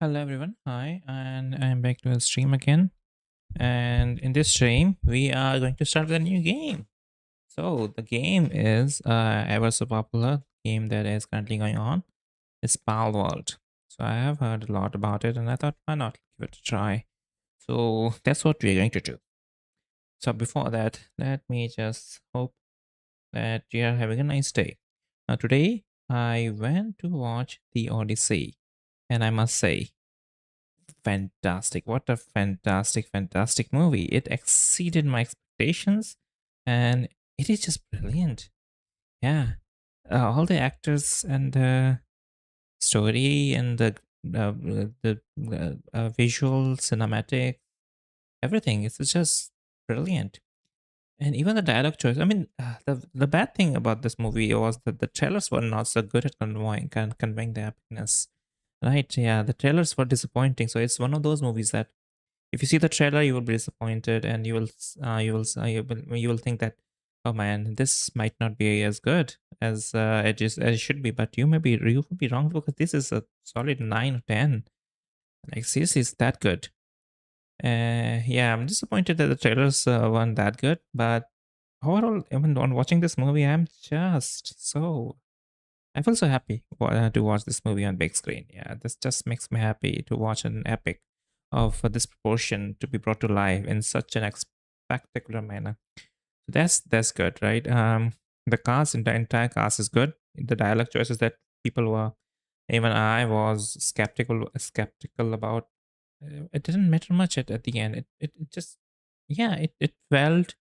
Hello everyone, hi, and I'm back to the stream again. And in this stream, we are going to start with a new game. So the game is ever so popular game that is currently going on. It's Pal World. So I have heard a lot about it, and I thought, why not give it a try? So that's what we're going to do. So before that, let me just hope that you are having a nice day. Now today, I went to watch The Odyssey, and I must say, fantastic. What a fantastic movie. It exceeded my expectations and it is just brilliant. Yeah. All the actors and the story and the visual, cinematic, everything. It's just brilliant. And even the dialogue choice. I mean, the bad thing about this movie was that the trailers were not so good at conveying the happiness. Right? Yeah, the trailers were disappointing. So it's one of those movies that if you see the trailer, you will be disappointed, and you will think that, oh man, this might not be as good as it should be. But you could be wrong because this is a solid 9 or 10. Like seriously, it's that good. Yeah, I'm disappointed that the trailers weren't that good, but overall, even on watching this movie, I feel so happy to watch this movie on big screen. Yeah, this just makes me happy to watch an epic of this proportion to be brought to life in such an spectacular manner. That's good, right? The cast, the entire cast is good. The dialogue choices that people were, even I was skeptical about. It didn't matter much at the end. It just, yeah, it felt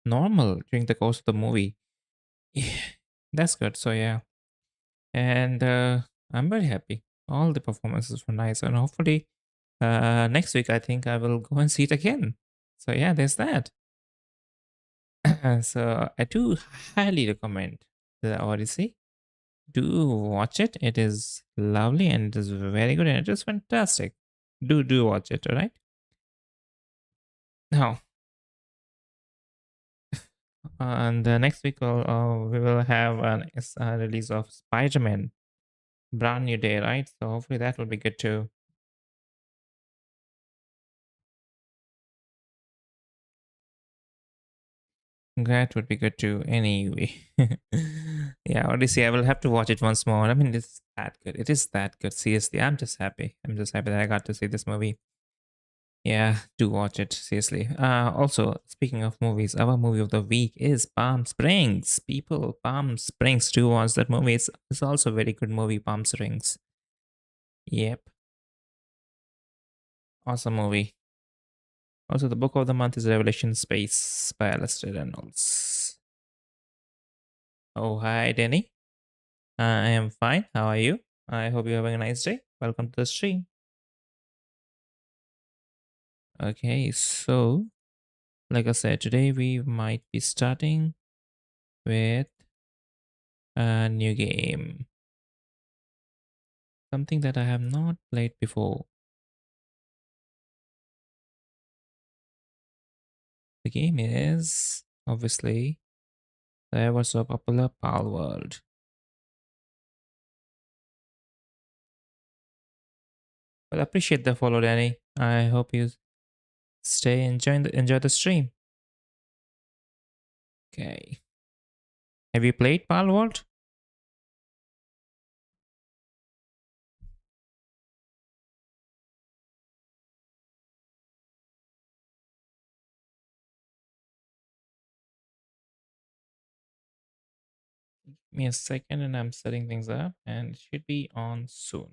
normal during the course of the movie. That's good. So yeah, and I'm very happy. All the performances were nice, and hopefully, next week I think I will go and see it again. So yeah, there's that. So I do highly recommend the Odyssey. Do watch it. It is lovely and it is very good and it is fantastic. Do watch it. All right. Now, and next week we will have an release of Spider-Man, brand new day, right? So hopefully that will be good too. That would be good too. Anyway, yeah, Odyssey. I will have to watch it once more. I mean, it's that good. It is that good. Seriously, I'm just happy. I'm just happy that I got to see this movie. Yeah, do watch it. Seriously. Also, speaking of movies, our movie of the week is Palm Springs. People, Palm Springs. Do watch that movie. It's also a very good movie. Palm Springs. Yep, awesome movie. Also, the book of the month is Revelation Space by Alistair Reynolds. Oh, hi, Danny. I am fine. How are you? I hope you're having a nice day. Welcome to the stream. Okay, so like I said, today we might be starting with a new game. Something that I have not played before. The game is obviously the ever so popular Pal World. Well, appreciate the follow, Danny. I hope you stay enjoy the stream. Okay. Have you played Pal World? Give me a second and I'm setting things up and it should be on soon.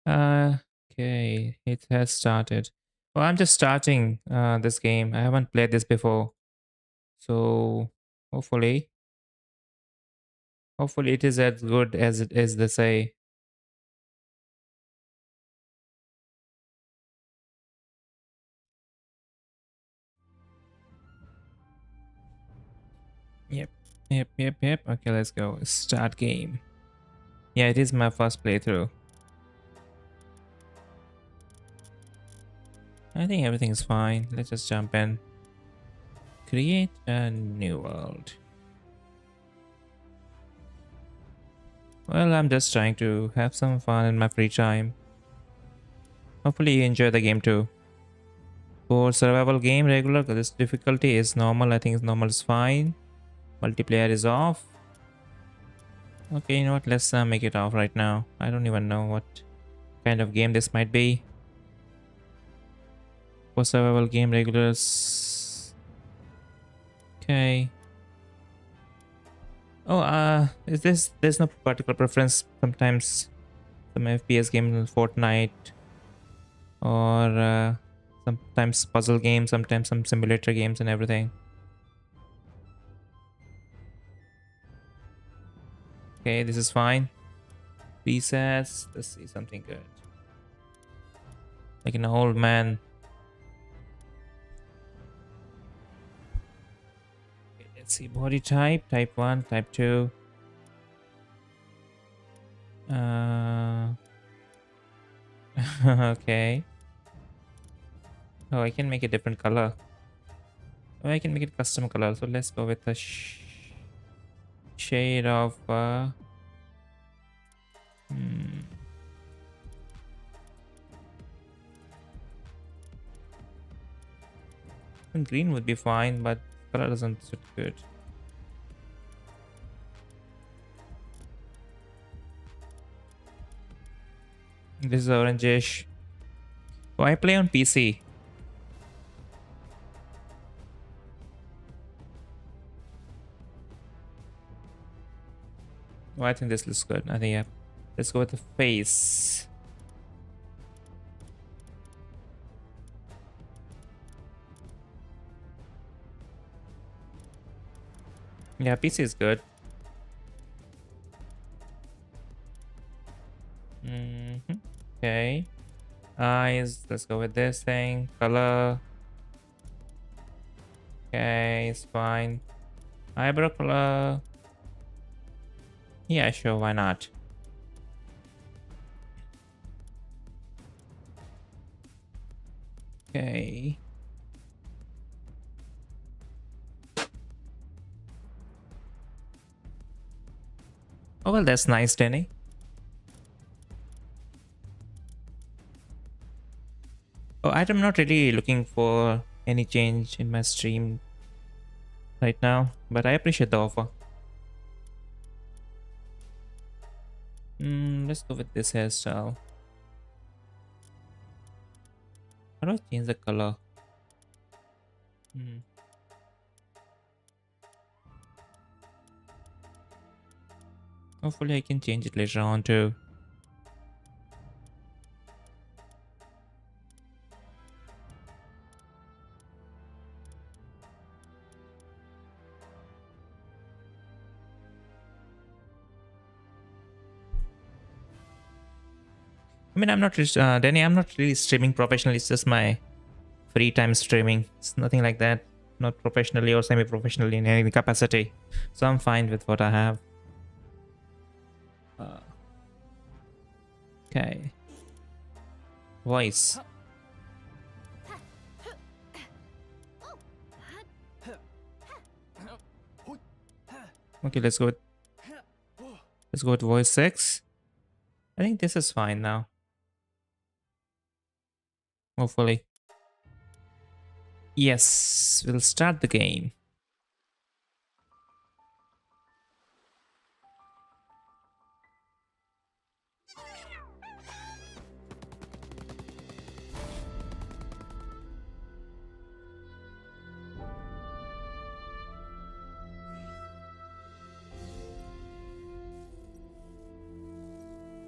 Okay, it has started. Well, I'm just starting this game. I haven't played this before. So hopefully, hopefully it is as good as it is they say. Yep. Yep. Okay, let's go. Start game. Yeah, it is my first playthrough. I think everything's fine. Let's just jump in. create a new world. Well, I'm just trying to have some fun in my free time. Hopefully you enjoy the game too. For survival game, regular, this difficulty is normal. I think normal is fine. Multiplayer is off. Okay, you know what? Let's make it off right now. I don't even know what kind of game this might be. For survival game, regulars. Okay. Oh, is this? There's no particular preference. Sometimes some FPS game, Fortnite, or sometimes puzzle games, sometimes some simulator games and everything. Okay, this is fine. Presets. Let's see something good. Like an old man. Okay, let's see body type. Type 1, type 2. Okay. Oh, I can make a different color. Oh, I can make it custom color. So let's go with the shade of hmm. Green would be fine, but color doesn't suit good. This is orangish. Oh, I play on PC. Oh, I think this looks good. I think, yeah. Let's go with the face. Yeah, PC is good. Okay. Eyes. Let's go with this thing. Color. Okay, it's fine. Eyebrow color. Yeah, sure. Why not? Okay. Oh, well, that's nice, Danny. Oh, I'm not really looking for any change in my stream right now, but I appreciate the offer. Let's go with this hairstyle. How do I change the color? Hopefully I can change it later on too. I mean, I'm not Danny, I'm not really streaming professionally. It's just my free time streaming. It's nothing like that. Not professionally or semi-professionally in any capacity. So I'm fine with what I have. Okay. Voice. Okay, let's go with voice 6. I think this is fine now. Hopefully. Yes, we'll start the game.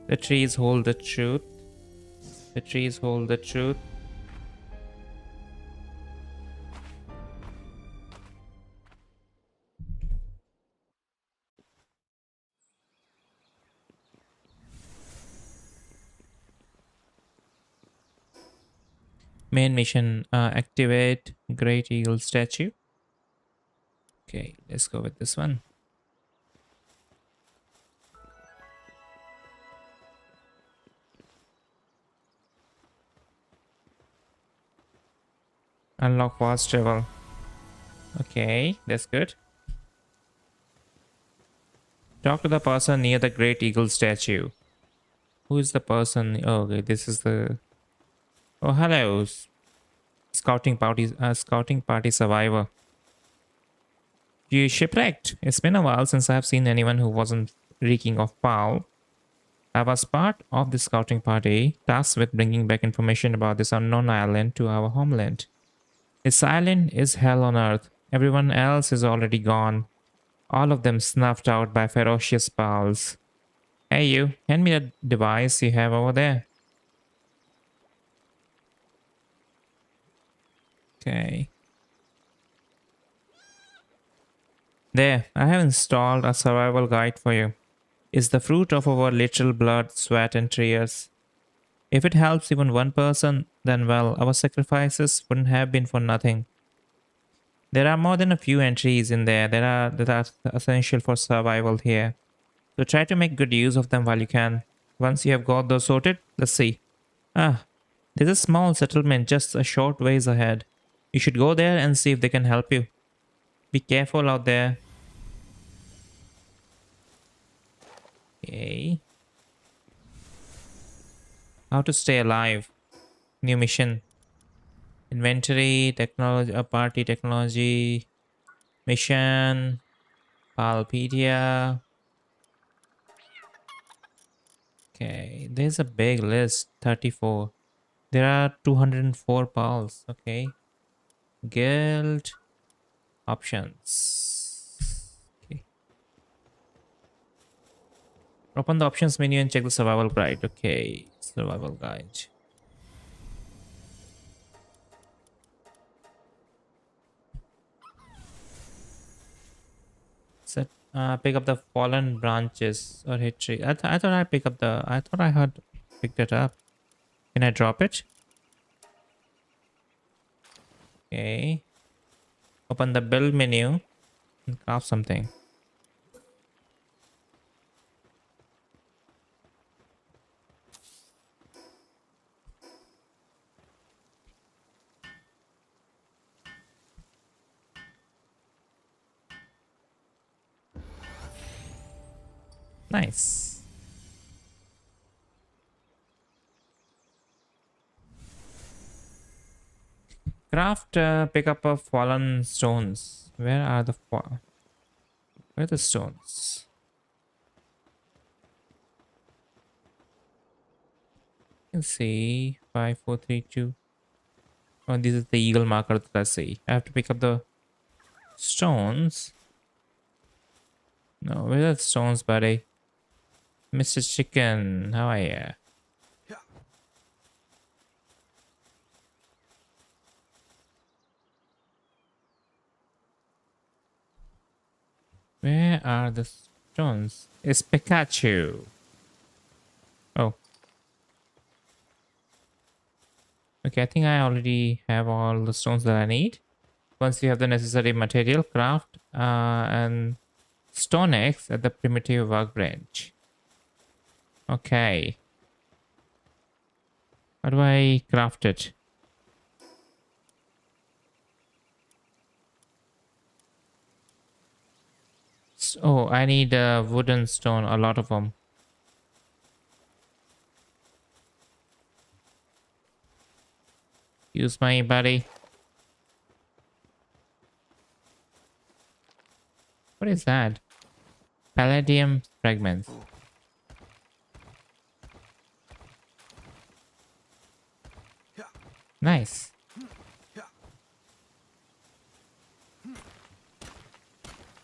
The trees hold the truth. The trees hold the truth. Main mission, activate Great Eagle statue. Okay, let's go with this one. Unlock fast travel. Okay, that's good. Talk to the person near the great eagle statue. Who is the person? Oh, okay, this is the. Oh, hello, scouting party survivor. You shipwrecked. It's been a while since I've seen anyone who wasn't reeking of foul. I was part of the scouting party tasked with bringing back information about this unknown island to our homeland. This island is hell on earth. Everyone else is already gone. All of them snuffed out by ferocious pals. Hey, you, hand me that device you have over there. Okay. There, I have installed a survival guide for you. It's the fruit of our literal blood, sweat, and tears. If it helps even one person, then well, our sacrifices wouldn't have been for nothing. There are more than a few entries in there that are essential for survival here. So try to make good use of them while you can. Once you have got those sorted, let's see. Ah, there's a small settlement just a short ways ahead. You should go there and see if they can help you. Be careful out there. Okay. How to stay alive. New mission. Inventory, technology, party technology, mission, Palpedia. Okay, there's a big list, 34. There are 204 pals. Okay. Guild options. Okay. Open the options menu and check the survival guide. Okay. Survival guide. Set pick up the fallen branches or hit tree. I thought I pick up the I thought I had picked it up. Can I drop it? Okay. Open the build menu and craft something. Nice. Craft pick up of fallen stones. Where are the where are the stones? You can see 5, 4, 3, 2. Oh, this is the eagle marker that I see. I have to pick up the stones. No, where are the stones, buddy? Mr. Chicken, how are you? Where are the stones? It's Pikachu. Oh. Okay, I think I already have all the stones that I need. Once you have the necessary material, craft and stone X at the primitive workbench. Okay. How do I craft it? Oh, I need a wooden stone, a lot of them. Use my buddy. What is that? Palladium fragments. Nice.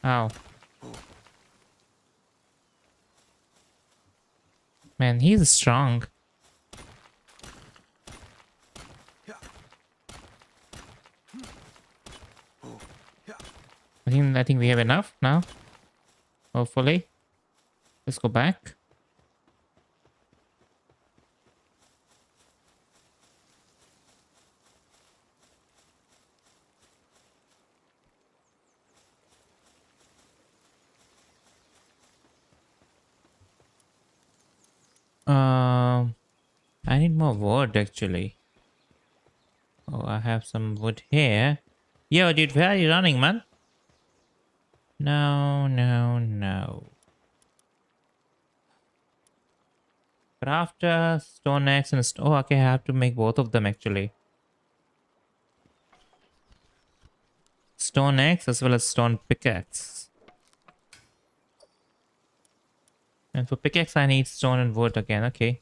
Ow. Man, he's strong. I think we have enough now. Hopefully. Let's go back. I need more wood actually. Oh, I have some wood here. Yo, dude, where are you running, man? No, no, no. Craft a stone axe and oh, okay, I have to make both of them actually. Stone axe as well as stone pickaxe. And for pickaxe, I need stone and wood again. Okay.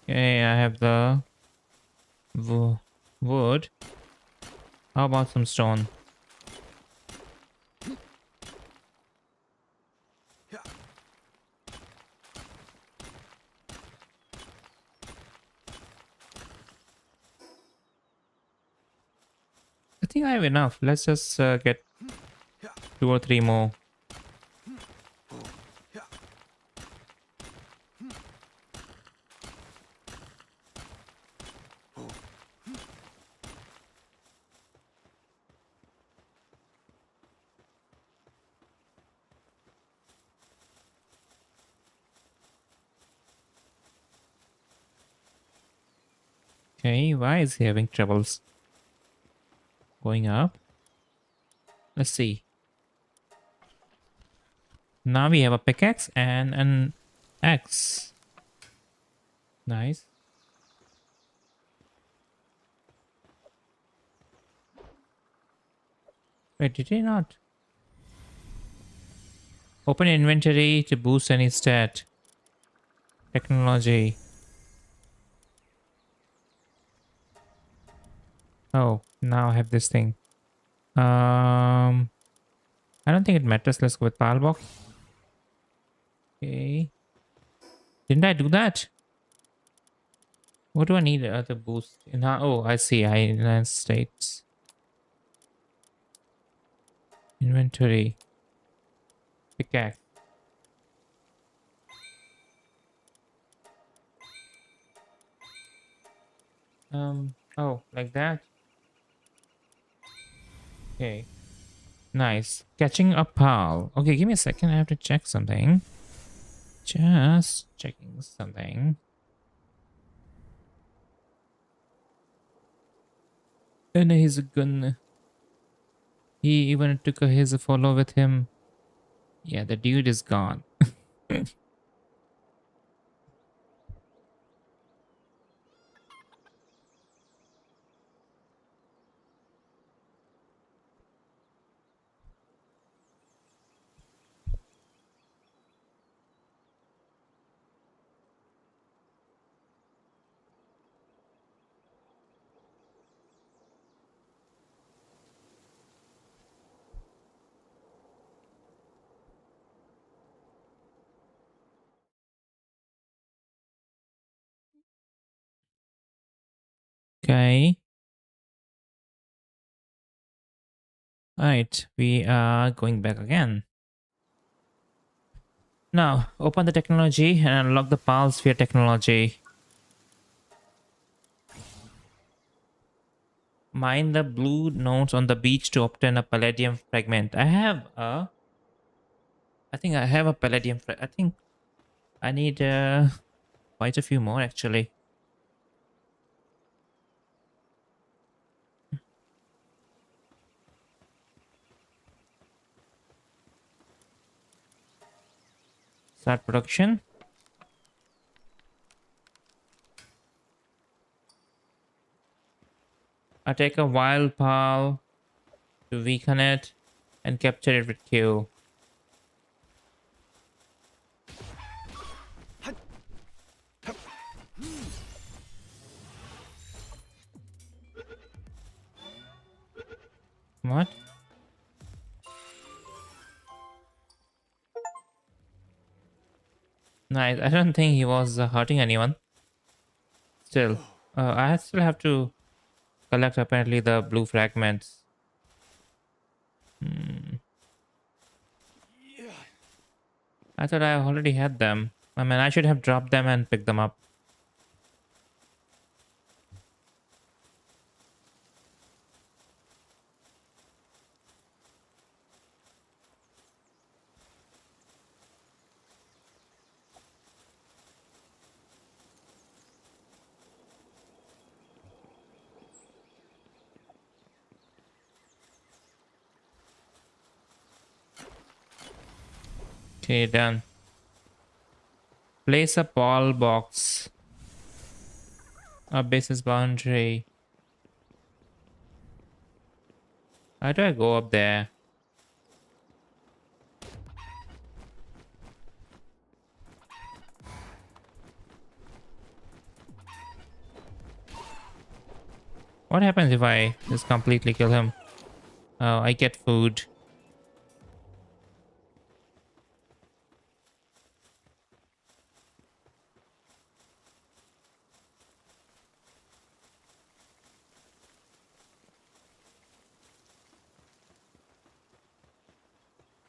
Okay, I have the wood. How about some stone? I think I have enough. Let's just get 2 or 3 more. Okay, why is he having troubles going up? Let's see. Now we have a pickaxe and an axe. Nice. Wait, did he not? Open inventory to boost any stat. Technology. Oh, now I have this thing. I don't think it matters. Let's go with pile box. Okay. Didn't I do that? What do I need to boost? Oh, I see. I United States. Inventory. Pickaxe. Oh, like that. Okay. Nice. Catching a pal. Okay, give me a second. I have to check something. Just checking something. And he's a gun. He even took his follow with him. Yeah, the dude is gone. Okay. Alright, we are going back again. Now, open the technology and unlock the PAL sphere technology. Mine the blue nodes on the beach to obtain a palladium fragment. I think I have a palladium I think I need quite a few more actually. Start production. I take a wild PAL to weaken it and capture it with Q. What? Nice. I don't think he was hurting anyone. Still, I still have to collect apparently the blue fragments. Hmm. I thought I already had them. I mean, I should have dropped them and picked them up. Okay, done. Place a ball box. A base's boundary. How do I go up there? What happens if I just completely kill him? Oh, I get food.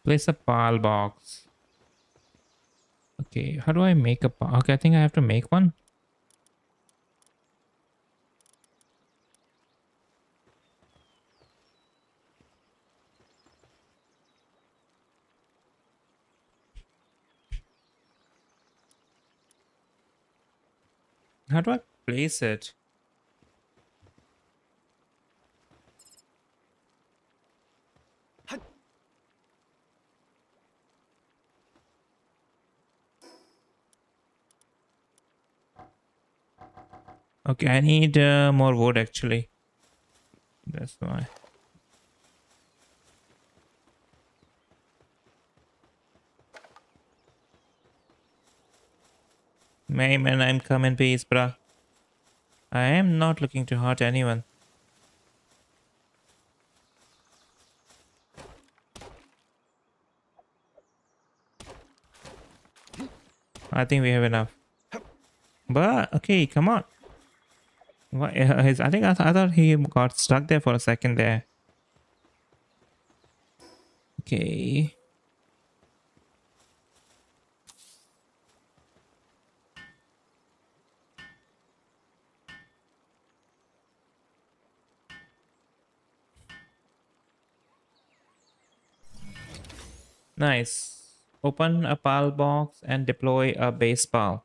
Place a pal box. Okay, how do I make a pal? Okay, I think I have to make one. How do I place it? Okay, I need more wood actually. That's why. Man, I'm coming peace, bruh. I am not looking to hurt anyone. I think we have enough. But okay, come on. What? I think I thought he got stuck there for a second there. Okay. Nice. Open a PAL box and deploy a base PAL.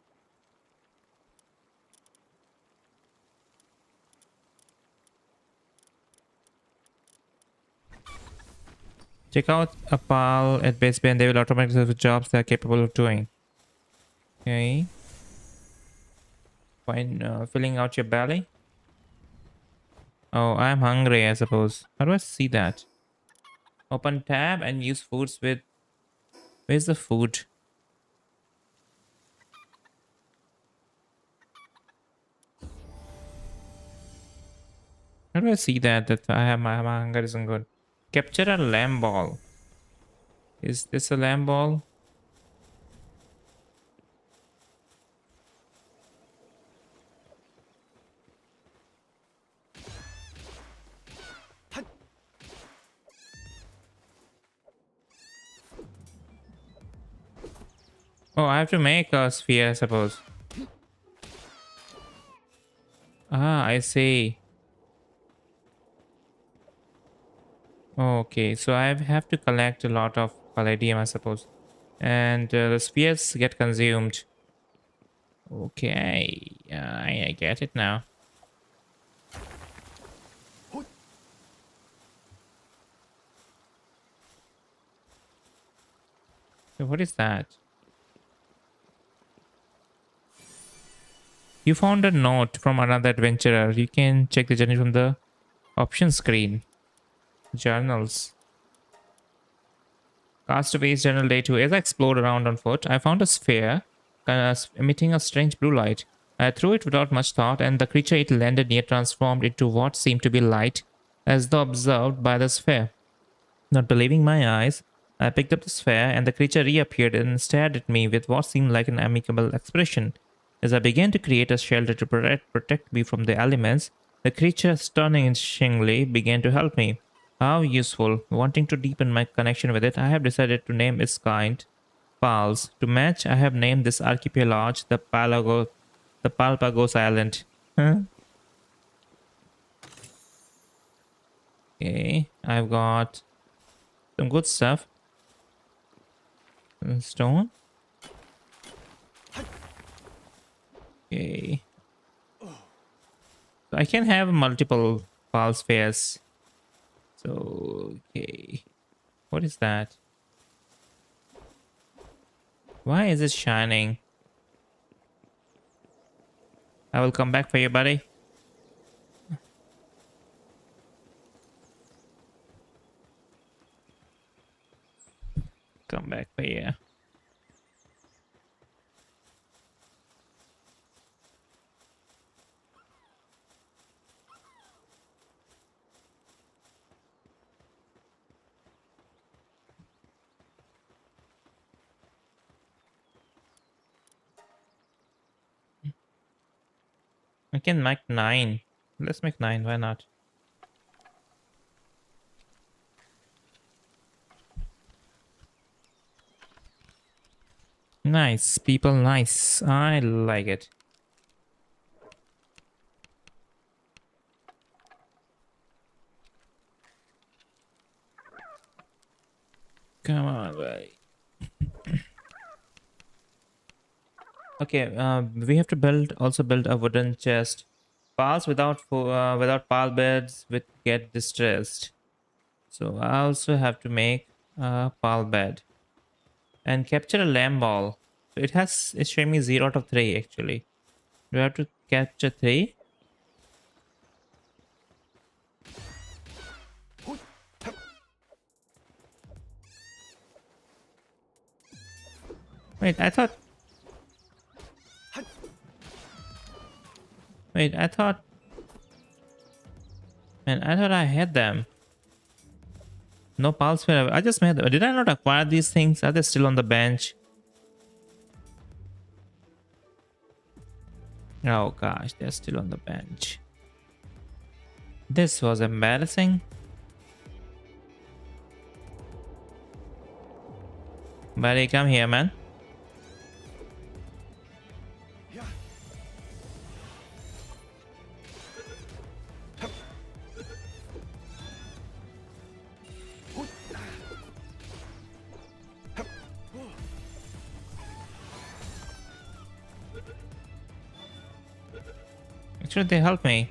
Check out a PAL at base bay and they will automatically do the jobs they are capable of doing. Okay. Fine. Filling out your belly. Oh, I'm hungry, I suppose. How do I see that? Open tab and use foods with... Where's the food? How do I see that I have my hunger isn't good? Capture a lamb ball. Is this a lamb ball? Oh, I have to make a sphere, I suppose. Ah, I see. Okay, so I have to collect a lot of palladium, I suppose. And the spheres get consumed. Okay, I get it now. So what is that? You found a note from another adventurer. You can check the journey from the option screen. Journals. Castaway's Journal Day 2. As I explored around on foot, I found a sphere emitting a strange blue light. I threw it without much thought, and the creature it landed near transformed into what seemed to be light, as though observed by the sphere. Not believing my eyes, I picked up the sphere, and the creature reappeared and stared at me with what seemed like an amicable expression. As I began to create a shelter to protect me from the elements, the creature astonishingly began to help me. How useful. Wanting to deepen my connection with it, I have decided to name its kind Pals. To match, I have named this archipelago the Palpagos Island. Huh? Okay, I've got some good stuff. Stone. Okay. So I can have multiple Pal spheres. So, okay. What is that? Why is it shining? I will come back for you, buddy. Come back for you. I can make 9. Let's make 9. Why not? Nice. People nice. I like it. Come on, buddy. Okay, we have to also build a wooden chest. Pals without pal beds would get distressed. So I also have to make a pal bed and capture a lamb ball. So it's showing me 0 out of 3 actually. Do I have to capture 3? Wait, I thought. Wait, I thought. Man, I thought I had them. No pulse wherever. I just made them. Did I not acquire these things? Are they still on the bench? Oh gosh, they're still on the bench. This was embarrassing. Buddy, come here, man. Should they help me?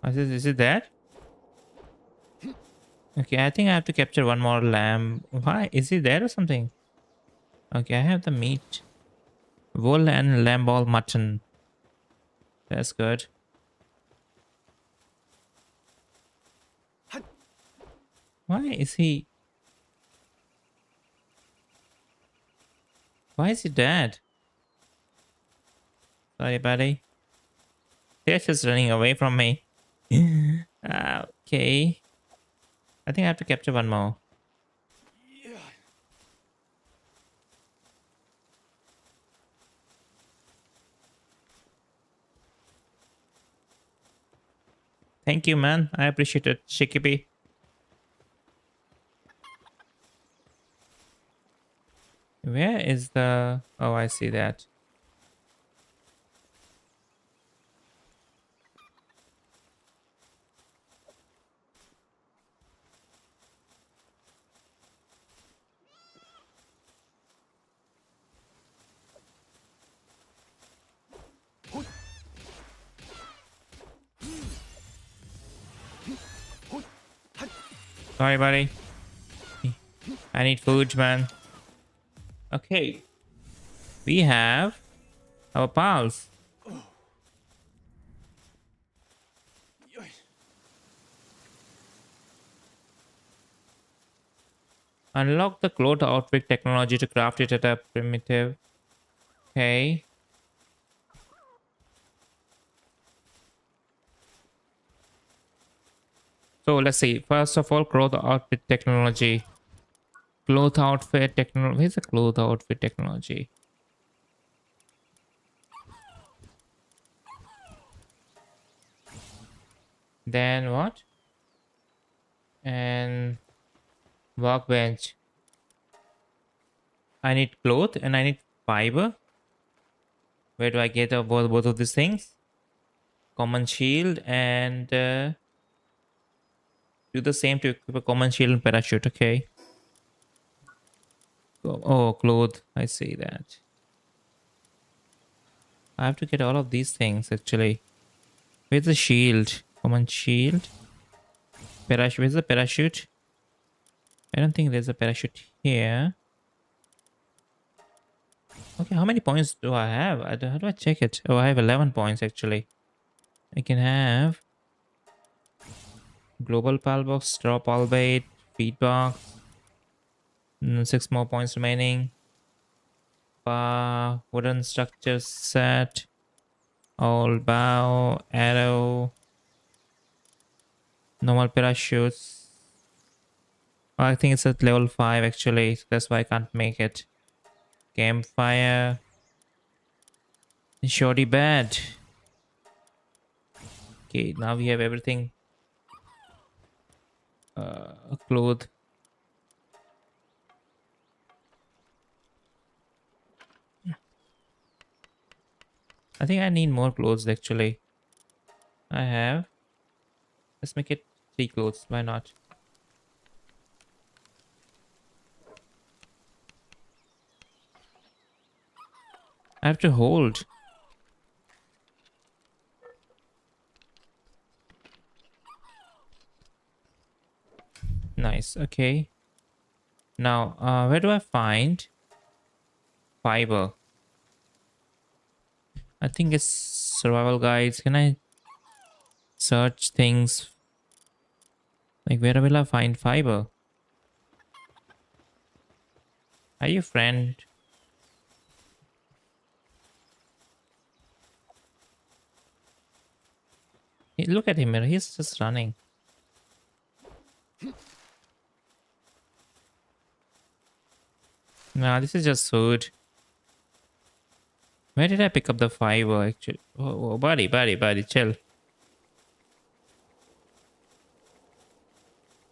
Is it that? Okay, I think I have to capture one more lamb. Why? Is he there or something? Okay, I have the meat. Wool and lamb ball mutton. That's good. Why is he... Why is he dead? Sorry, buddy. They're just running away from me. Okay. I think I have to capture one more. Thank you, man. I appreciate it, Shikibi. Where is the... Oh, I see that. Sorry, buddy. I need food, man. Okay. We have our pals. Unlock the cloth outfit technology to craft it at a primitive. Okay. So let's see. First of all, cloth outfit technology. Cloth outfit technology. Where's the cloth outfit technology? Then what? And workbench. I need cloth and I need fiber. Where do I get both of these things? Common shield and do the same to equip a common shield and parachute. Okay. Oh, cloth. I see that. I have to get all of these things actually. Where's the shield? Common shield. Parachute. Where's the parachute? I don't think there's a parachute here. Okay, how many points do I have? How do I check it? Oh, I have 11 points actually. I can have global pal box, drop all bait, feedbox, 6 more points remaining. Wooden structure set, all bow, arrow, normal parachutes. Oh, I think it's at level 5 actually, so that's why I can't make it. Campfire, shorty bed. Okay, now we have everything. Cloth. I think I need more clothes actually. I have. Let's make it 3 clothes. Why not? I have to hold. Nice. Okay. Now, where do I find fiber? I think it's survival guides. Can I search things? Like, where will I find fiber? Are you friend? Look at him. He's just running. Nah, this is just food. Where did I pick up the fiber actually? Oh, buddy, chill.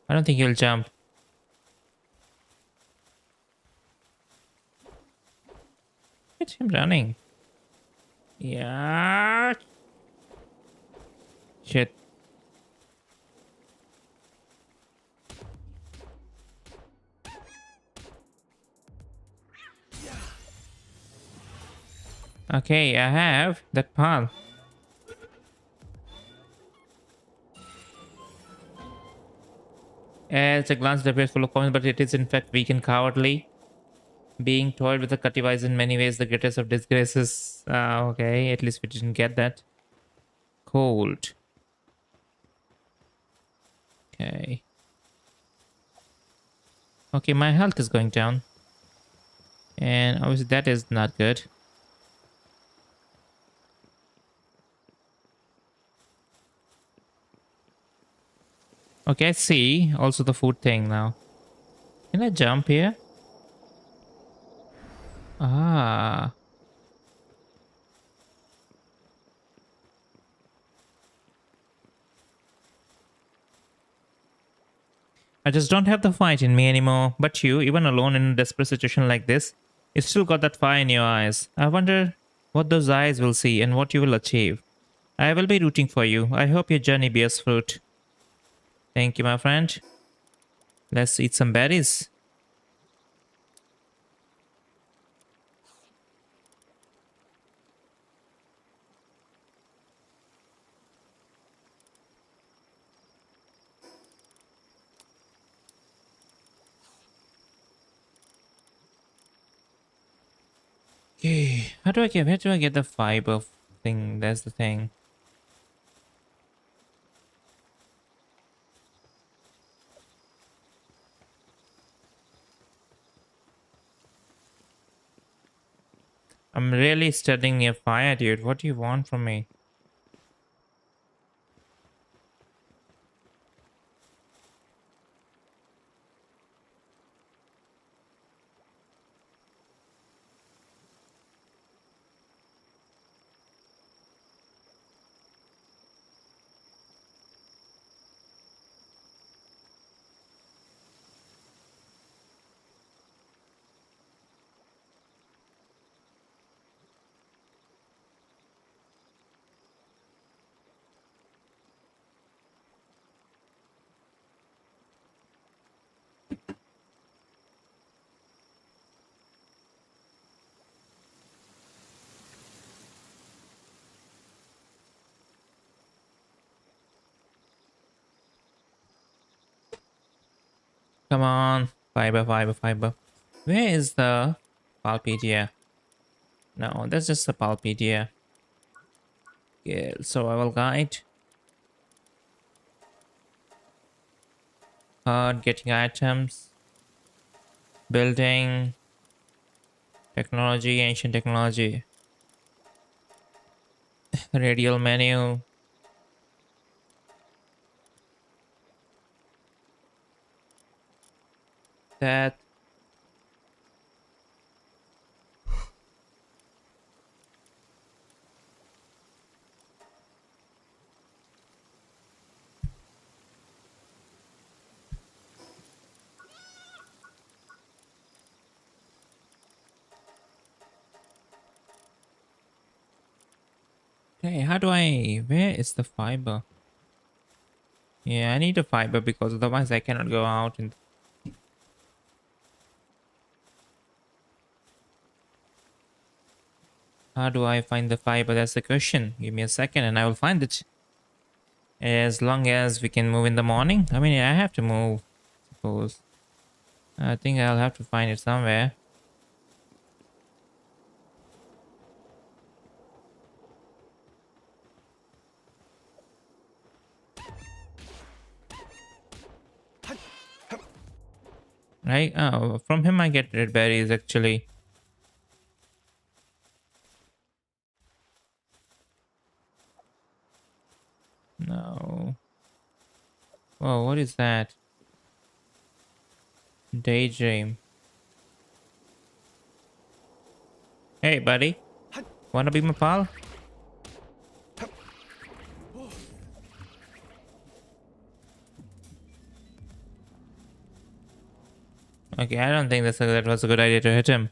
I don't think he'll jump. Look at him running. Yeah. Shit. Okay, I have that path. As a glance, it appears full of comments, but it is in fact weak and cowardly. Being toyed with a cuttiva is in many ways the greatest of disgraces. Okay, at least we didn't get that. Cold. Okay. Okay, my health is going down. And obviously that is not good. Okay, I see. Also the food thing now. Can I jump here? Ah. I just don't have the fight in me anymore. But you, even alone in a desperate situation like this, you still got that fire in your eyes. I wonder what those eyes will see and what you will achieve. I will be rooting for you. I hope your journey bears fruit. Thank you, my friend. Let's eat some berries. Okay, where do I get the fiber thing? That's the thing. I'm really studying your fire, dude. What do you want from me? Come on. Fiber, fiber, fiber. Where is the Palpedia? No, that's just the Palpedia. Yeah, survival guide. Getting items. Building. Technology, ancient technology. Radial menu. That. Hey, how do I... Where is the fiber? Yeah, I need a fiber because otherwise I cannot go out. And how do I find the fiber? That's the question. Give me a second and I will find it. As long as we can move in the morning. I mean, I have to move, suppose. I think I'll have to find it somewhere. Right? Oh, from him I get red berries actually. No. Whoa, what is that? Daydream. Hey, buddy. Wanna be my pal? Okay, I don't think that was a good idea to hit him.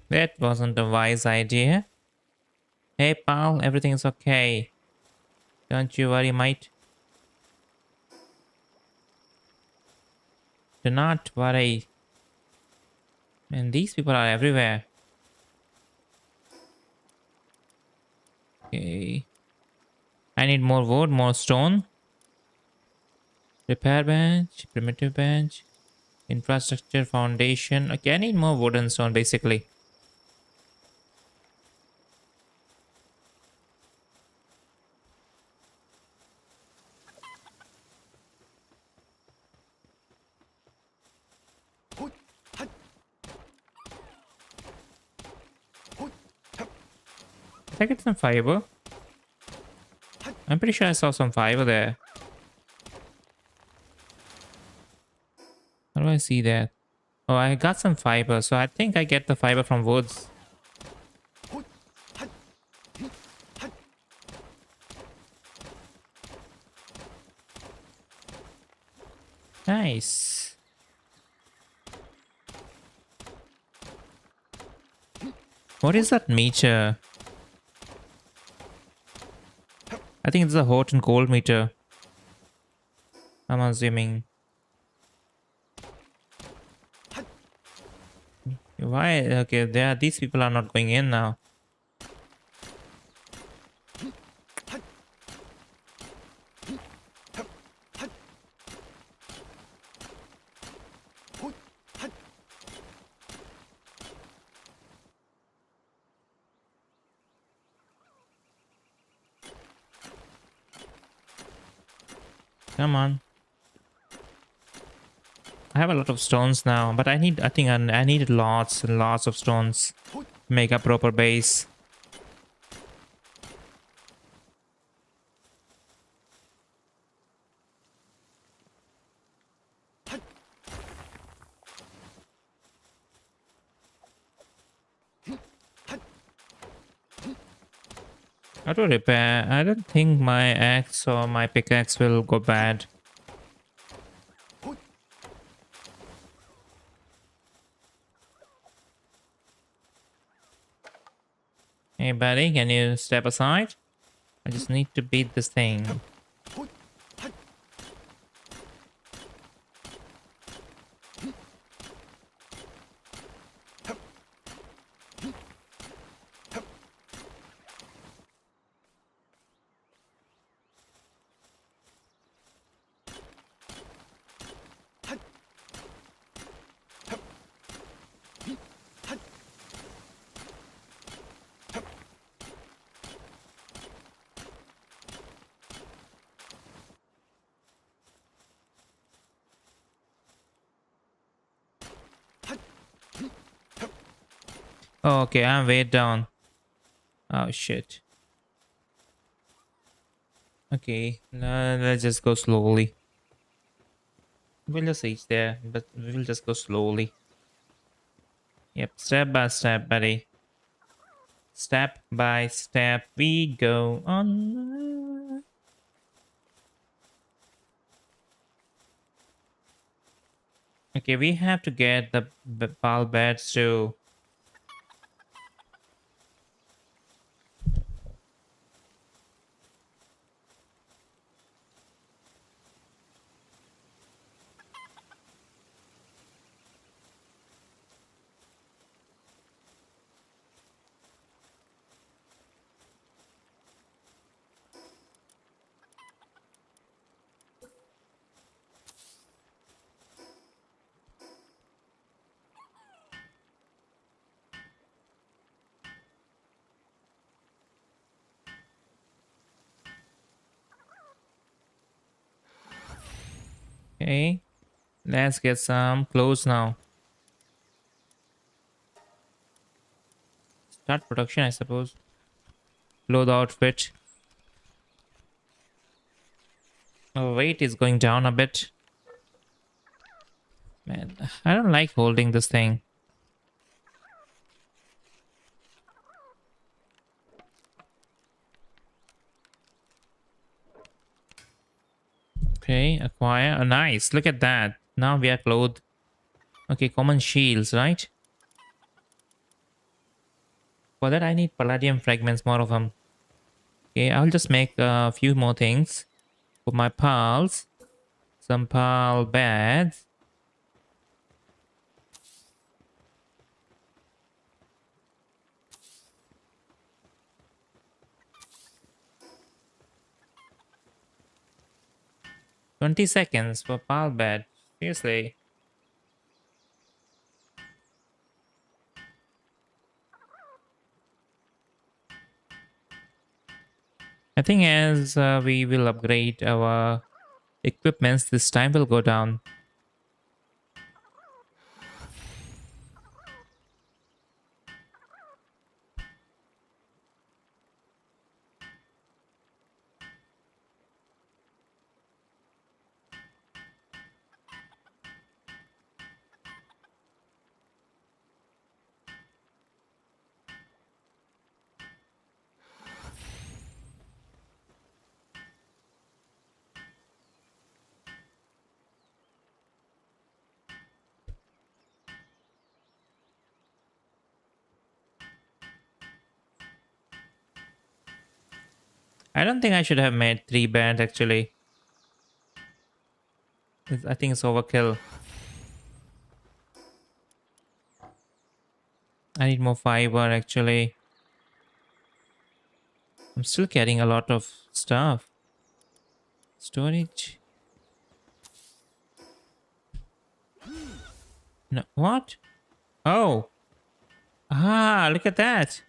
That wasn't a wise idea. Hey, pal, everything's okay. Don't you worry, mate. Do not worry. And these people are everywhere. Okay. I need more wood, more stone. Repair bench, primitive bench, infrastructure, foundation. Okay, I need more wood and stone basically. Did I get some fiber? I'm pretty sure I saw some fiber there. How do I see that? Oh, I got some fiber, so I think I get the fiber from woods. Nice. What is that meter? I think it's a hot and cold meter. I'm assuming. Why? Okay, these people are not going in now. Come on. I have a lot of stones now, but I think I needed lots and lots of stones to make a proper base. How to repair? I don't think my axe or my pickaxe will go bad. Hey buddy, can you step aside? I just need to beat this thing. Oh, okay, I'm way down. Oh shit. Okay, let's just go slowly. We'll just reach there, but we'll just go slowly. Yep, step by step, buddy. Step by step, we go on. Okay, we have to get the ball beds too. Okay, let's get some clothes now. Start production, I suppose. Load outfit. Oh, weight is going down a bit. Man, I don't like holding this thing. Okay, acquire. Oh, nice. Look at that. Now we are clothed. Okay, common shields, right? For that, I need palladium fragments, more of them. Okay, I'll just make a few more things for my pals. Some pal beds. 20 seconds for pal bed. Seriously. I think as we will upgrade our equipments, this time will go down. I don't think I should have made 3 beds actually. I think it's overkill. I need more fiber actually. I'm still carrying a lot of stuff. Storage. No, what? Oh. Ah, look at that.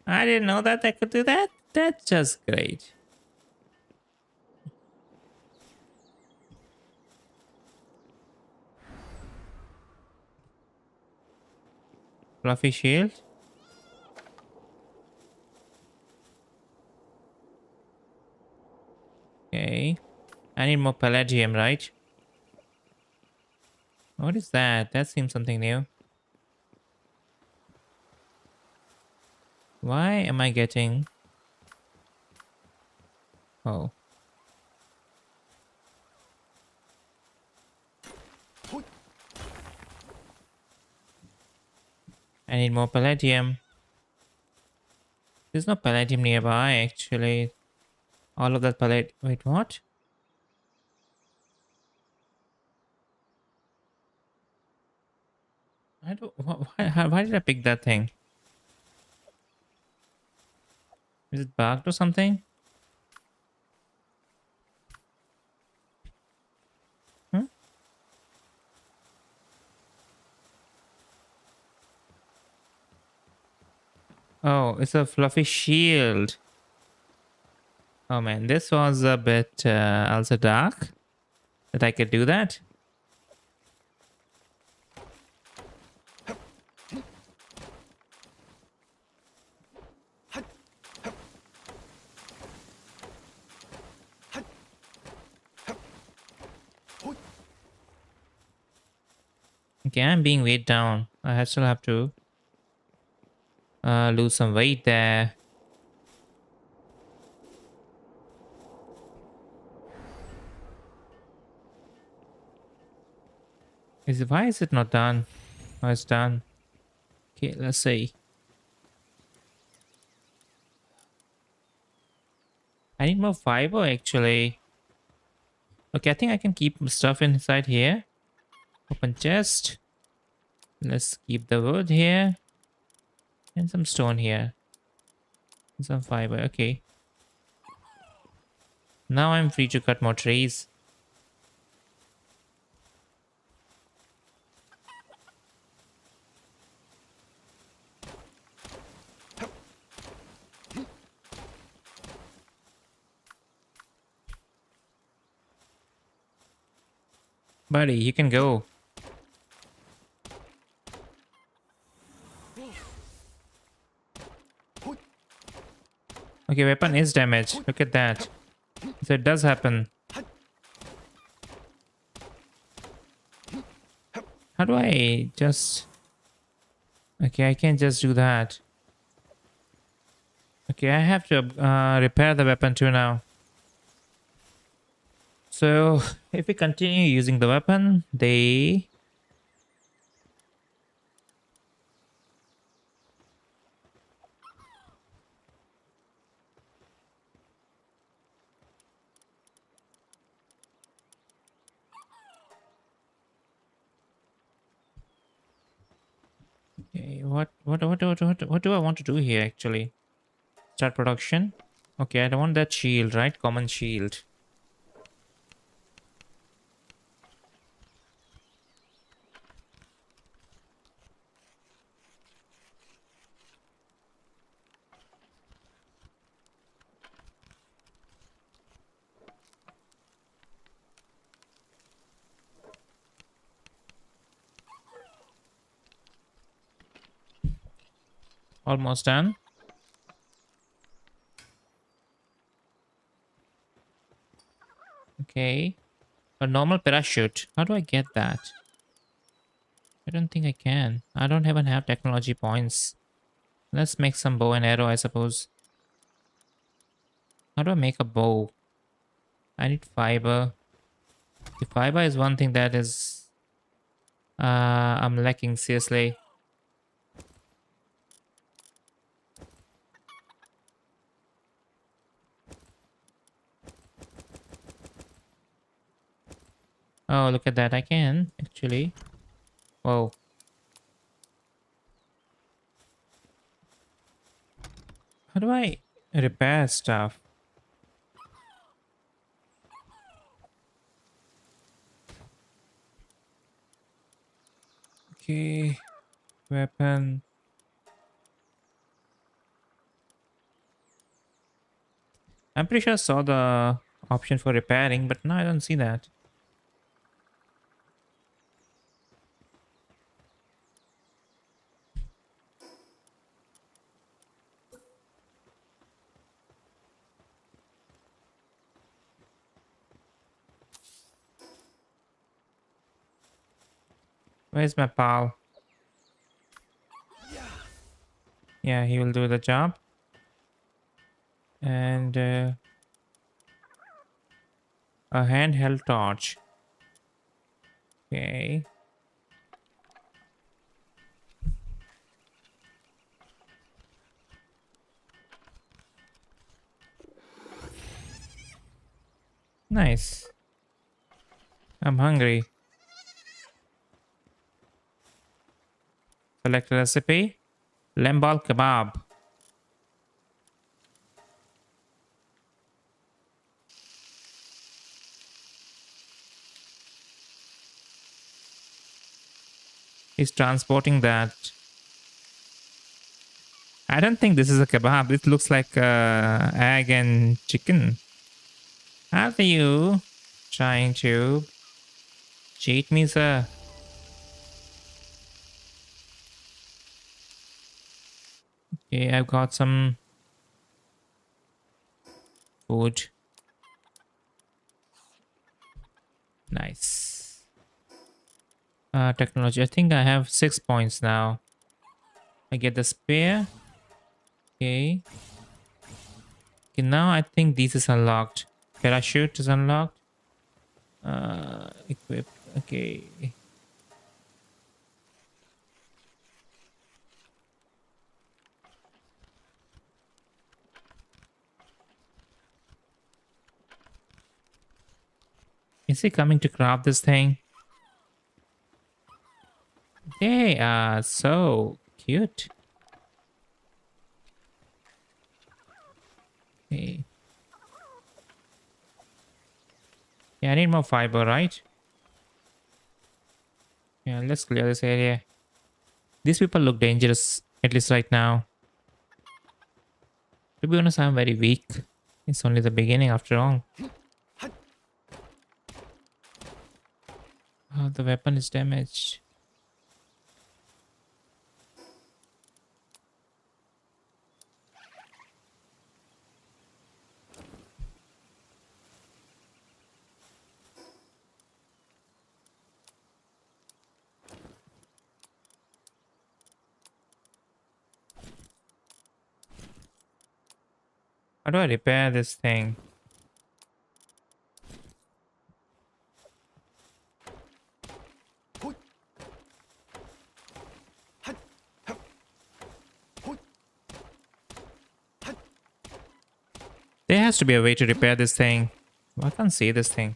I didn't know that I could do that. That's just great. Fluffy shield. Okay. I need more palladium, right? What is that? That seems something new. Why am I getting... Oh. I need more palladium. There's no palladium nearby, actually. All of that palladium... Wait, what? I don't... Why did I pick that thing? Is it bugged or something? Hmm? Oh, it's a fluffy shield. Oh man, this was a bit also dark. That I could do that. Okay, I'm being weighed down. Still have to lose some weight there. Why is it not done? Oh, it's done. Okay, let's see. I need more fiber actually. Okay, I think I can keep stuff inside here. Open chest. Let's keep the wood here. And some stone here. And some fiber. Okay. Now I'm free to cut more trees. Buddy, you can go. Okay, weapon is damaged. Look at that. So it does happen. How do I just... Okay, I can't just do that. Okay, I have to repair the weapon too now. So, if we continue using the weapon, they... Okay, what do I want to do here actually? Start production. Okay, I don't want that shield, right? Common shield. Almost done. Okay. A normal parachute. How do I get that? I don't think I can. I don't even have technology points. Let's make some bow and arrow, I suppose. How do I make a bow? I need fiber. The fiber is one thing that is I'm lacking seriously. Oh, look at that. I can actually. Whoa. How do I repair stuff? Okay. Weapon. I'm pretty sure I saw the option for repairing, but now I don't see that. Where's my pal? Yeah, he will do the job. And a handheld torch. Okay. Nice. I'm hungry. Select recipe. Lembal kebab. He's transporting that. I don't think this is a kebab. It looks like egg and chicken. Are you trying to cheat me, sir? Okay, I've got some food. Nice. Technology. I think I have 6 points now. I get the spare. Okay. Okay, now I think this is unlocked. Parachute is unlocked. Equip. Okay. Is he coming to grab this thing? They are so cute. Okay. Yeah, I need more fiber, right? Yeah, let's clear this area. These people look dangerous, at least right now. To be honest, I'm very weak. It's only the beginning after all. Oh, the weapon is damaged. How do I repair this thing? There has to be a way to repair this thing. I can't see this thing.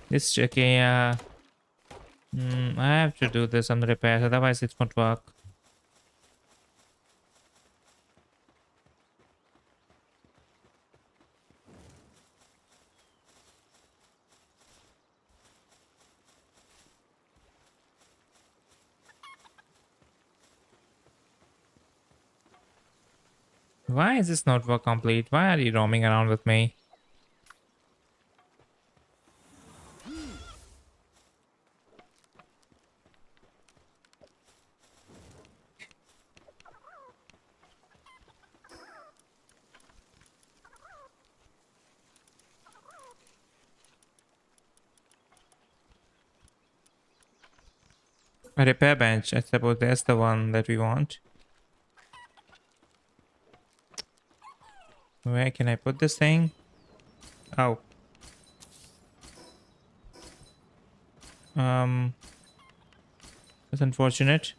This okay. I have to do this on the repairs, otherwise it won't work. Why is this not work complete? Why are you roaming around with me? A repair bench. I suppose that's the one that we want. Where can I put this thing? Oh. That's unfortunate.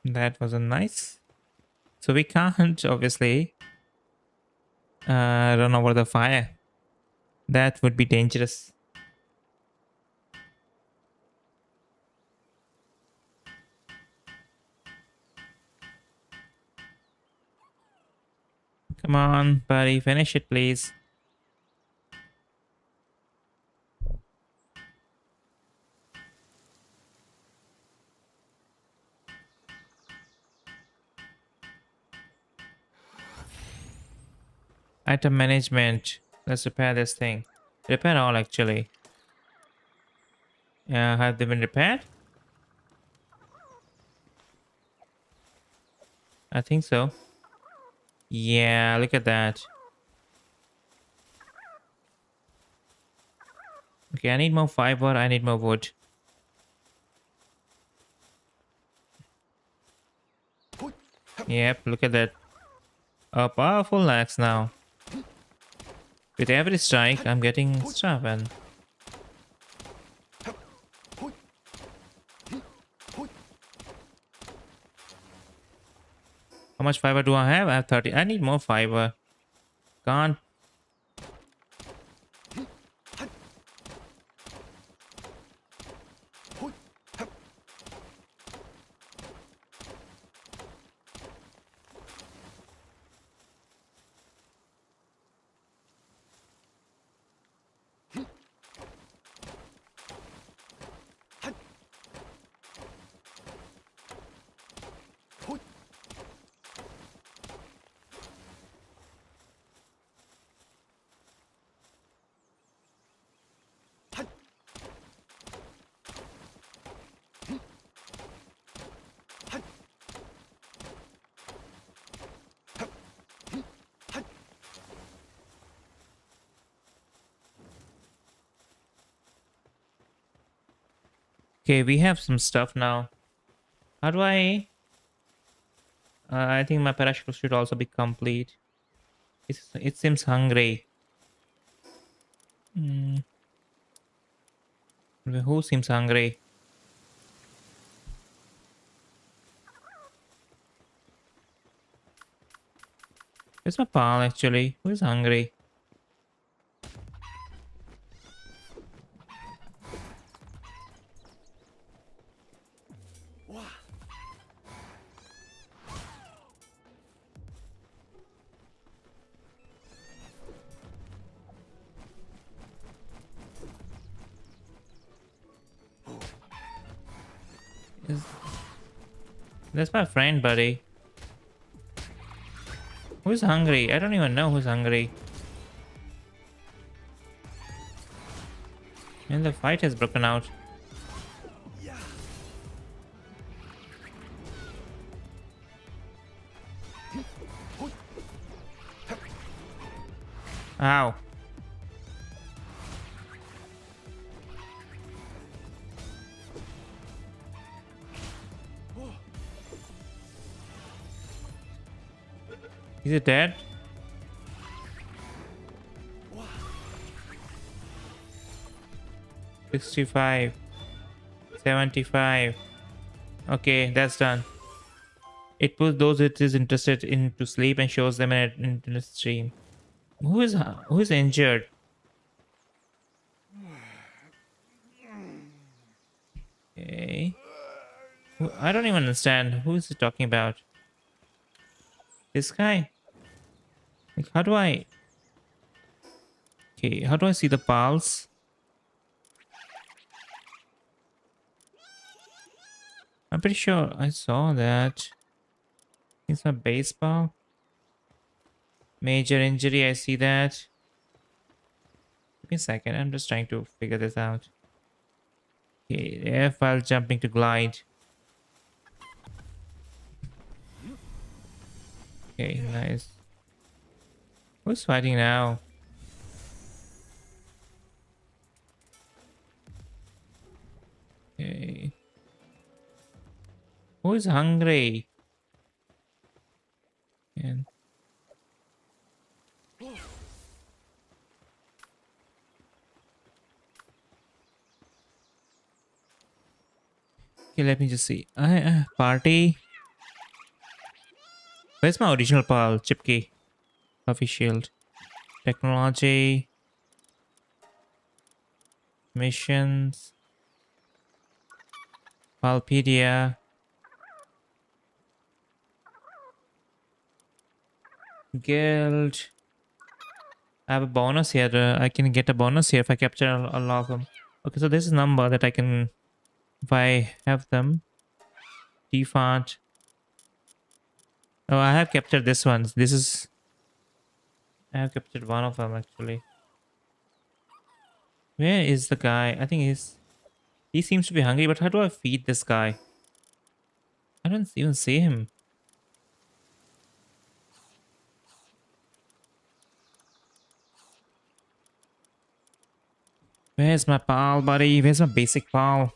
That wasn't nice. So we can't obviously run over the fire. That would be dangerous. Come on, buddy, finish it, please. Item management. Let's repair this thing. Repair all, actually. Have they been repaired? I think so. Yeah, look at that. Okay, I need more fiber. I need more wood. Yep, look at that. A powerful axe now. With every strike, I'm getting stuff and how much fiber do I have? I have 30. I need more fiber. Can't. Okay, we have some stuff now. How do I? I think my parachute should also be complete. It seems hungry. Mm, who seems hungry? It's my pal actually. Who is hungry? Is That's my friend, buddy. Who's hungry? I don't even know who's hungry. And the fight has broken out. Ow. Is it dead? $65. 75. Okay, that's done. It puts those it is interested in to sleep and shows them an internet stream. Who is injured? Okay. I don't even understand. Who is he talking about? This guy? Like, how do I? Okay, how do I see the pulse? I'm pretty sure I saw that. It's a baseball. Major injury, I see that. Give me a second, I'm just trying to figure this out. Okay, F while jumping to glide. Okay, nice. Who's fighting now? Okay. Who is hungry? And okay, let me just see. Party. Where's my original pal? Chipkey. Puffy Shield. Technology. Missions. Palpedia. Guild. I have a bonus here. I can get a bonus here if I capture a lot of them. Okay, so this is number that I can, if I have them. Default. Oh, I have captured this one. This is, I have captured one of them actually. Where is the guy? I think he seems to be hungry, but how do I feed this guy? I don't even see him. Where's my pal, buddy? Where's my basic pal?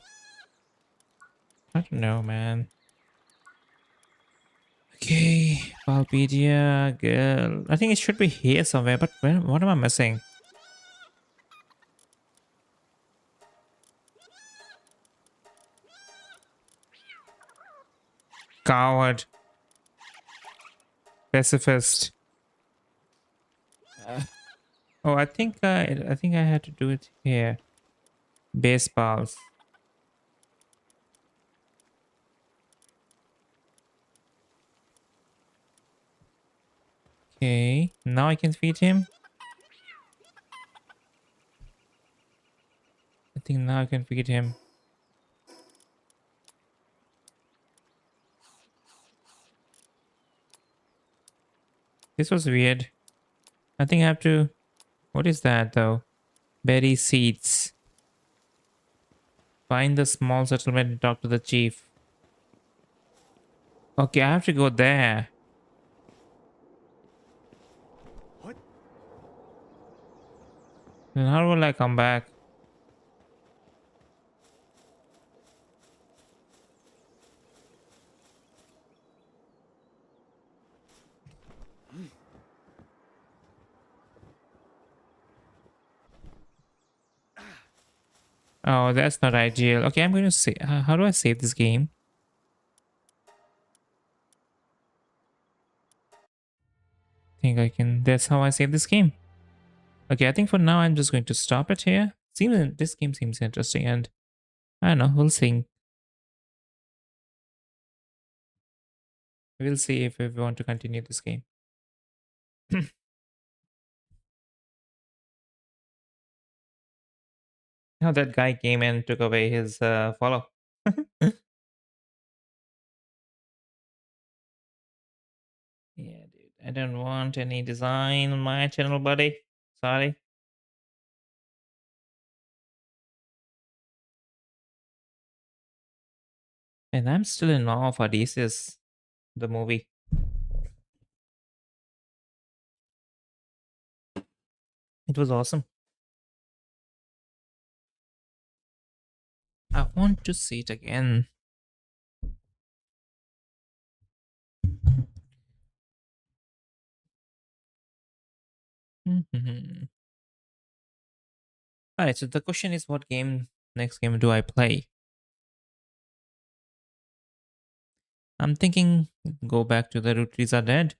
I don't know, man. Okay, Palpedia, girl. I think it should be here somewhere, but where? What am I missing? Coward, pacifist. Oh, I think I had to do it here. Baseballs. Okay, now I can feed him. I think now I can feed him. This was weird. I think I have to. What is that though? Berry seeds. Find the small settlement and talk to the chief. Okay, I have to go there. What? Then how will I come back? Oh, that's not ideal. Okay, I'm going to say, how do I save this game? Think I can. That's how I save this game. Okay, I think for now I'm just going to stop it here. Seems this game seems interesting, and I don't know. We'll see. We'll see if we want to continue this game. Now that guy came and took away his follow. Yeah, dude. I don't want any design on my channel, buddy. Sorry. And I'm still in awe of Odysseus, the movie. It was awesome. I want to see it again. Mhm. Alright, so the question is what game next game do I play? I'm thinking go back to the Root Trees Are Dead.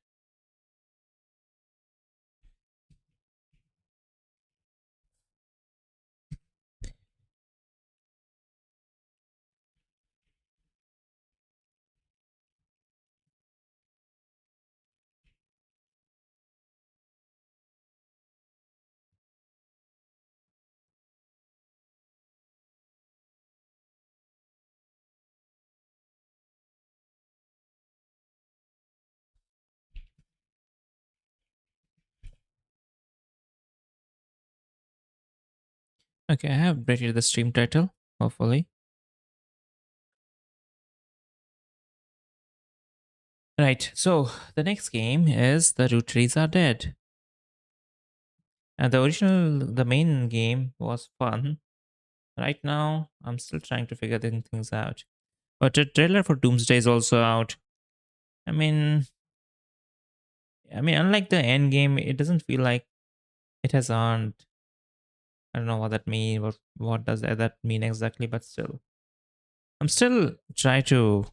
Okay, I have rated the stream title, hopefully. Right, so the next game is The Root Trees Are Dead. And the main game was fun. Right now, I'm still trying to figure things out. But the trailer for Doomsday is also out. I mean, unlike the end game, it doesn't feel like it has earned. I don't know what that mean. What does that mean exactly? But still, I'm still trying to.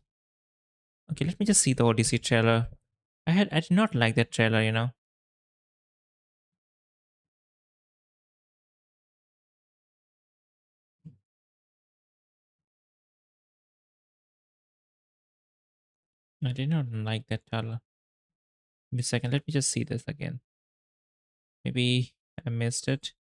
Okay, let me just see the Odyssey trailer. I did not like that trailer. I did not like that trailer. Give me a second. Let me just see this again. Maybe I missed it.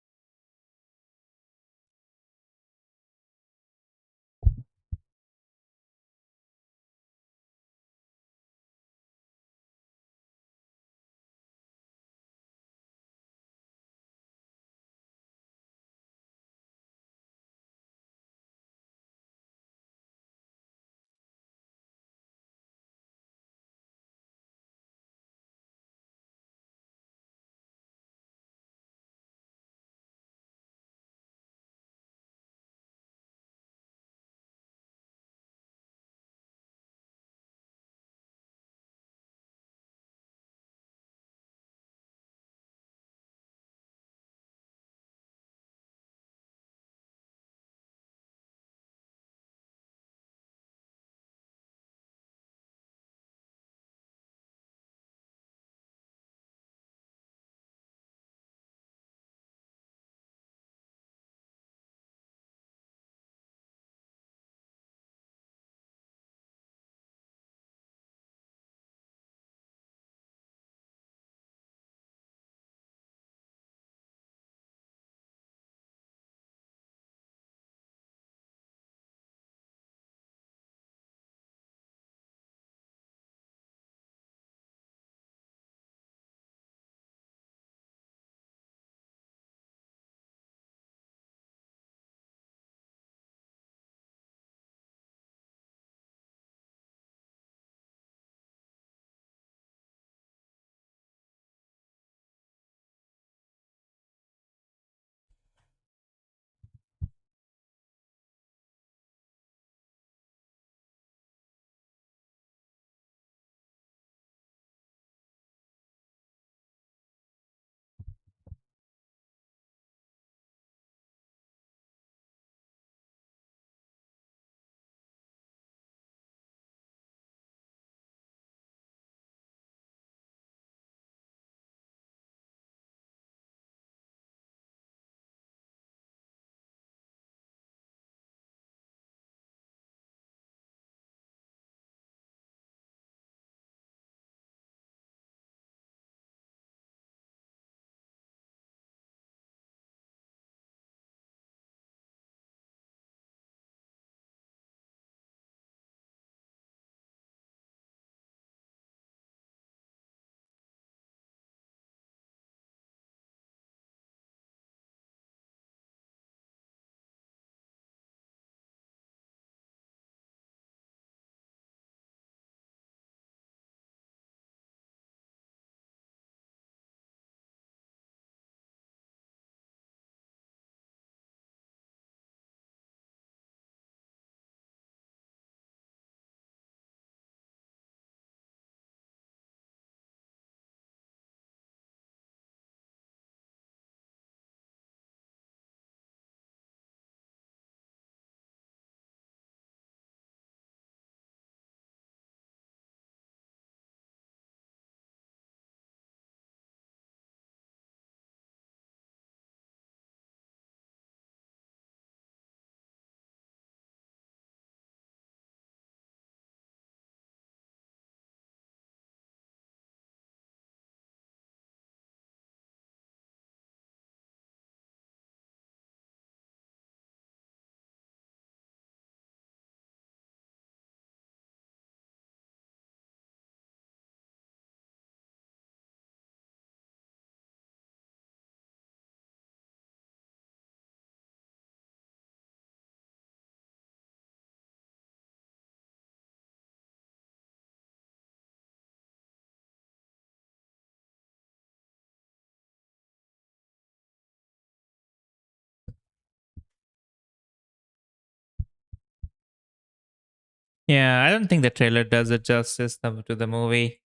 Yeah, I don't think the trailer does it justice to the movie.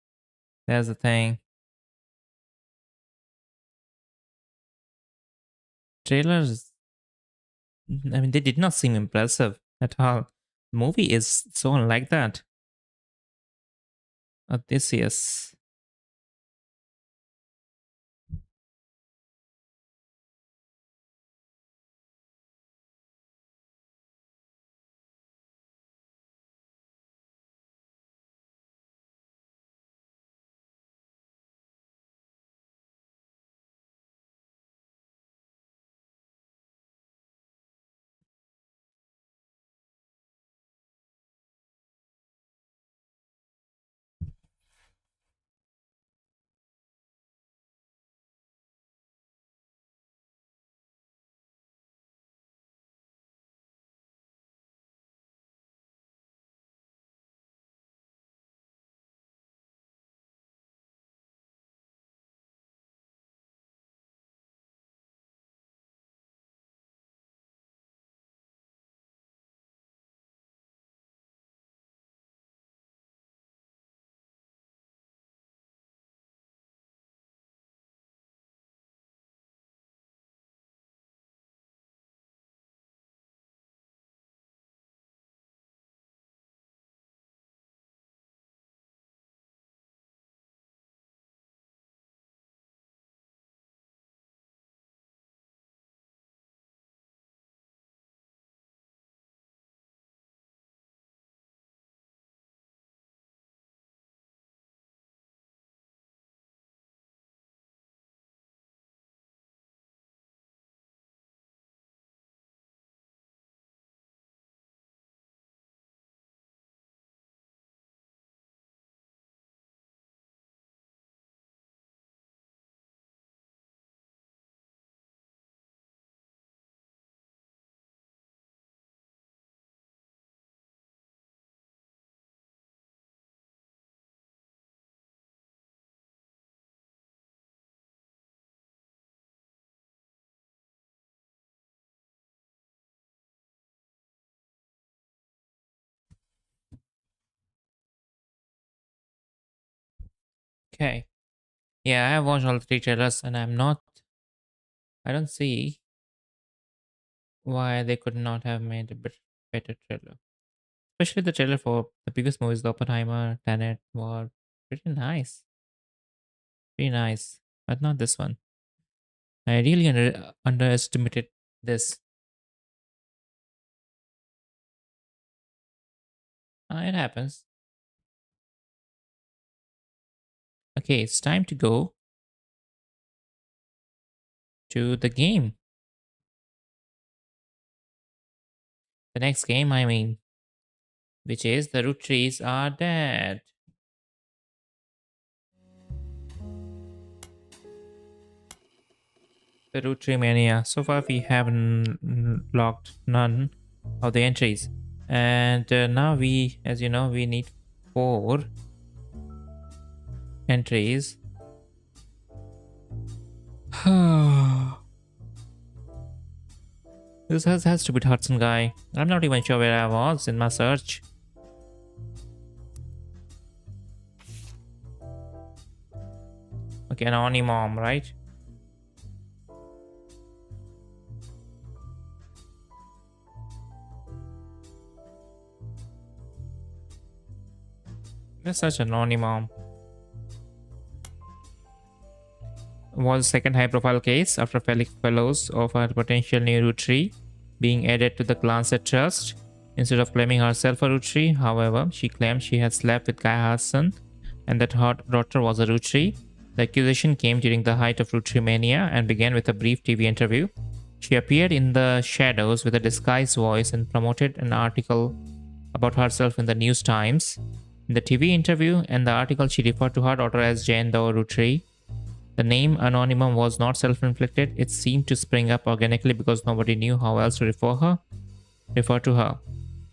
That's the thing. Trailers, I mean, they did not seem impressive at all. The movie is so unlike that. Odysseus. Okay. Yeah, I have watched all three trailers and I don't see why they could not have made a better trailer. Especially the trailer for the previous movies, the Oppenheimer, Tenet, were pretty nice. Pretty nice. But not this one. I really underestimated this. It happens. Okay, it's time to go to the game. The next game, I mean, which is The Root Trees Are Dead. The Root Tree Mania. So far, we have locked none of the entries. And now as you know, we need 4 entries. This has to be Hudson guy. I'm not even sure where I was in my search. Okay, an Mom, right? That's such an Mom. Was second high-profile case after fellows of a potential new root tree being added to the Lancet Trust. Instead of claiming herself a root tree, however, she claimed she had slept with Guy Hudson and that her daughter was a root tree. The accusation came during the height of root tree mania and began with a brief TV interview. She appeared in the shadows with a disguised voice and promoted an article about herself in the News Times. In the TV interview and the article, she referred to her daughter as Jane Doe Root Tree. The name Anonymum was not self-inflicted. It seemed to spring up organically because nobody knew how else to refer to her.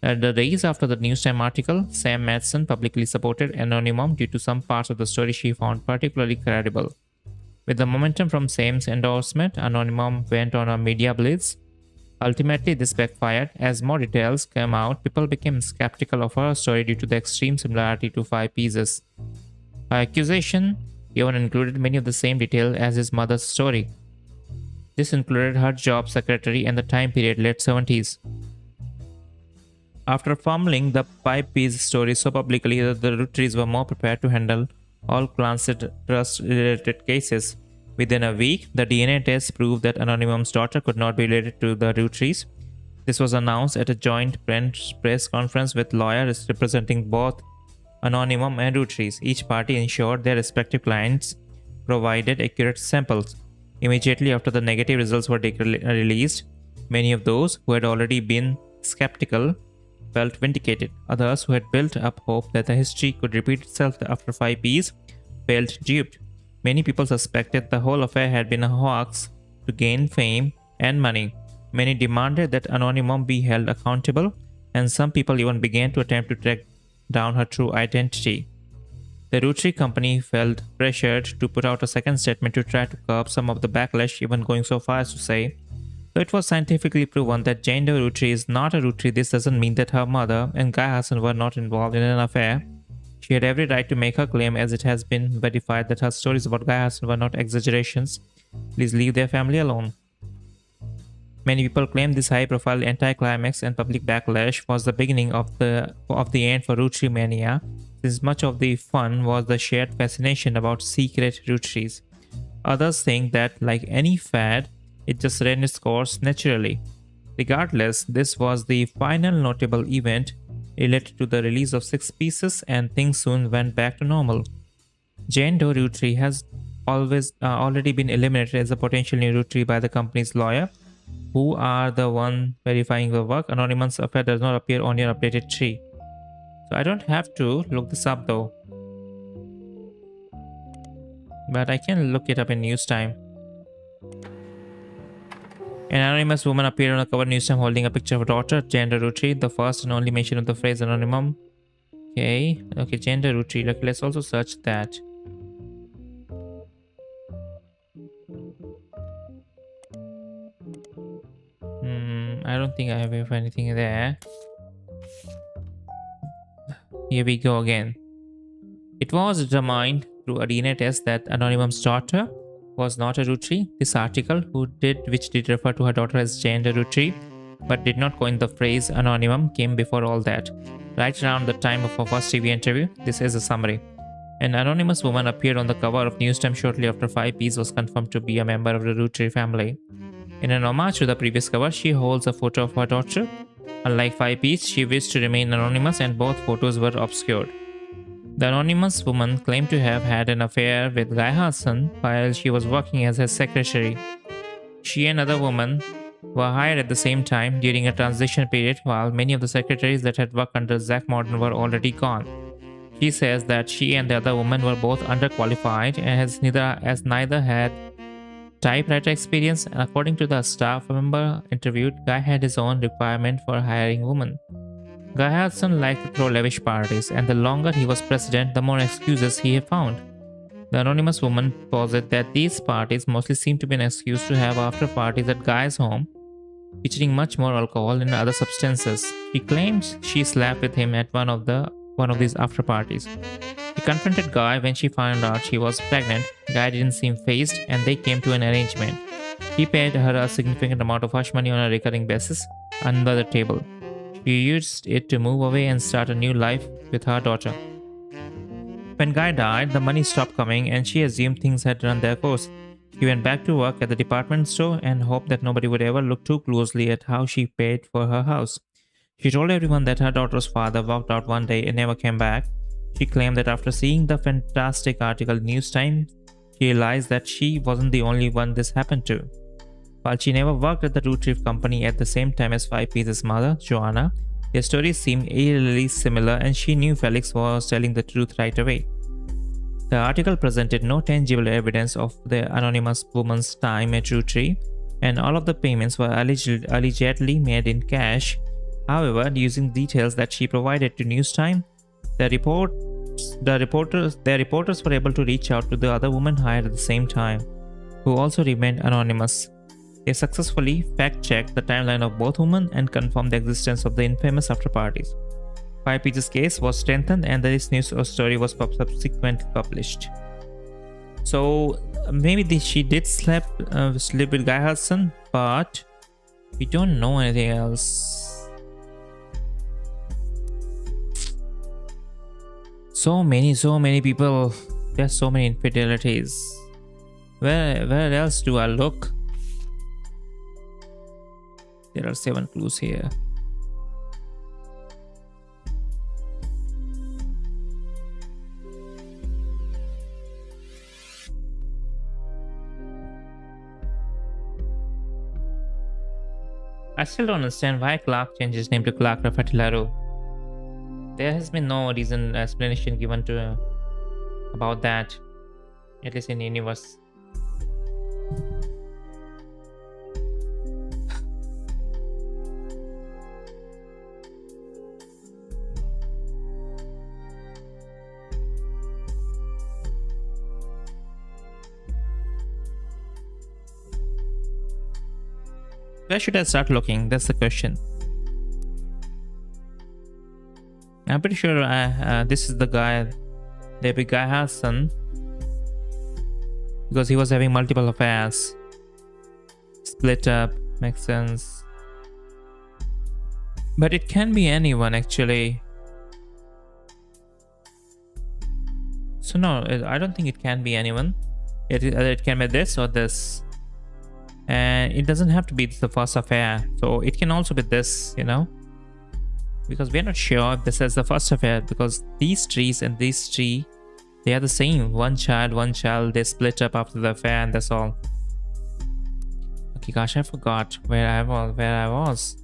The days after the Newstime article, Sam Madsen publicly supported Anonymum due to some parts of the story she found particularly credible. With the momentum from Sam's endorsement, Anonymum went on a media blitz, Ultimately, this backfired. As more details came out, people became skeptical of her story due to the extreme similarity to Five Pieces. Her accusation even included many of the same details as his mother's story. This included her job secretary and the time period late 70s. After fumbling the Five-Piece story so publicly that the Rooteries were more prepared to handle all Clancy Trust-related cases. Within a week, the DNA test proved that Anonymous' daughter could not be related to the Rooteries. This was announced at a joint press conference with lawyers representing both Anonymous and Rooteries. Each party ensured their respective clients provided accurate samples. Immediately after the negative results were released, many of those who had already been skeptical felt vindicated. Others who had built up hope that the history could repeat itself after 5Ps felt duped. Many people suspected the whole affair had been a hoax to gain fame and money. Many demanded that Anonymous be held accountable, and some people even began to attempt to track down her true identity. The Rootery company felt pressured to put out a second statement to try to curb some of the backlash, even going so far as to say, though it was scientifically proven that Jane Doe Rootery is not a Rootery, this doesn't mean that her mother and Guy Hassan were not involved in an affair. She had every right to make her claim, as it has been verified that her stories about Guy Hassan were not exaggerations. Please leave their family alone. Many people claim this high-profile anti-climax and public backlash was the beginning of the end for Rootery mania, since much of the fun was the shared fascination about secret Rooteries. Others think that, like any fad, it just ran its course naturally. Regardless, this was the final notable event related to the release of Six Pieces, and things soon went back to normal. Jane Doe Rootery has already been eliminated as a potential new Rootery by the company's lawyer, who are the one verifying the work. Anonymous affair does not appear on your updated tree. So I don't have to look this up though. But I can look it up in news time. An anonymous woman appeared on the cover news time holding a picture of her daughter, Jane Doe Rootery, the first and only mention of the phrase anonymous. Okay, Jane Doe Rootery. Let's also search that. I don't think I have anything there. Here we go again. It was determined through a DNA test that Anonymous' daughter was not a Rootery. This article, which did refer to her daughter as Jane Doe Rootery, but did not coin the phrase Anonymous, came before all that. Right around the time of her first TV interview, this is a summary. An anonymous woman appeared on the cover of Newstime shortly after 5Ps was confirmed to be a member of the Rootery family. In an homage to the previous cover, she holds a photo of her daughter. Unlike 5Ps, she wished to remain anonymous and both photos were obscured. The anonymous woman claimed to have had an affair with Guy Hassan while she was working as his secretary. She and other women were hired at the same time during a transition period, while many of the secretaries that had worked under Zach Morton were already gone. She says that she and the other woman were both underqualified as neither had typewriter experience, and according to the staff member interviewed, Guy had his own requirement for hiring women. Guy Hassan liked to throw lavish parties, and the longer he was president, the more excuses he found. The anonymous woman posits that these parties mostly seem to be an excuse to have after parties at Guy's home, featuring much more alcohol and other substances. She claims she slept with him at one of these after parties. She confronted Guy when she found out she was pregnant. Guy didn't seem fazed, and they came to an arrangement. He paid her a significant amount of hush money on a recurring basis under the table. She used it to move away and start a new life with her daughter. When Guy died, the money stopped coming and she assumed things had run their course. She went back to work at the department store and hoped that nobody would ever look too closely at how she paid for her house. She told everyone that her daughter's father walked out one day and never came back. She claimed that after seeing the fantastic article in News Times, she realized that she wasn't the only one this happened to. While she never worked at the Rootery company at the same time as 5P's mother, Joanna, their stories seemed eerily similar and she knew Felix was telling the truth right away. The article presented no tangible evidence of the anonymous woman's time at Rootery, and all of the payments were allegedly made in cash. However, using details that she provided to Newstime, their reporters were able to reach out to the other woman hired at the same time, who also remained anonymous. They successfully fact-checked the timeline of both women and confirmed the existence of the infamous after-parties. 5P's case was strengthened and this news story was subsequently published. So maybe she did sleep with Guy Hudson, but we don't know anything else. So many people. There's so many infidelities. Where else do I look? There are 7 clues here. I still don't understand why Clark changed his name to Clark Raffatilaro. There has been no reason explanation given to about that, at least in the universe. Where should I start looking? That's the question. I'm pretty sure this is the guy, David Guy Hudson, because he was having multiple affairs. Split up, makes sense. But it can be anyone actually. So no, I don't think it can be anyone. It can be this or this. And it doesn't have to be the first affair. So it can also be this, you know. Because we're not sure if this is the first affair, because these trees and this tree, they are the same. One child, they split up after the affair and that's all. Okay, gosh, I forgot where I was.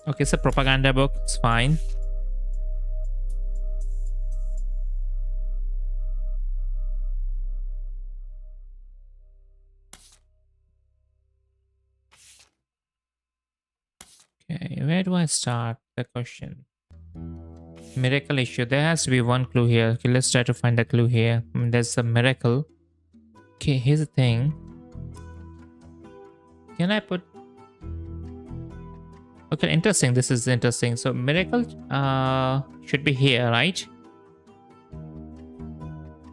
Okay, it's a propaganda book, it's fine. Okay, where do I start the question? Miracle issue. There has to be one clue here. Okay, let's try to find a clue here. There's a miracle. Okay, here's the thing. Can I put... Okay, interesting. This is interesting. So miracle should be here, right?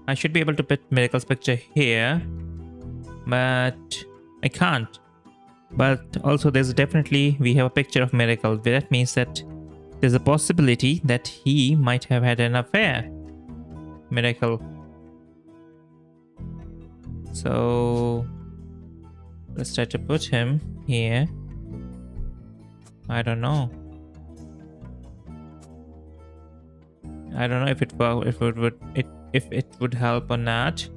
I should be able to put miracle's picture here, but I can't. But also there's definitely, we have a picture of miracle. That means that there's a possibility that he might have had an affair. Miracle. So let's try to put him here. I don't know. I don't know if it would help or not.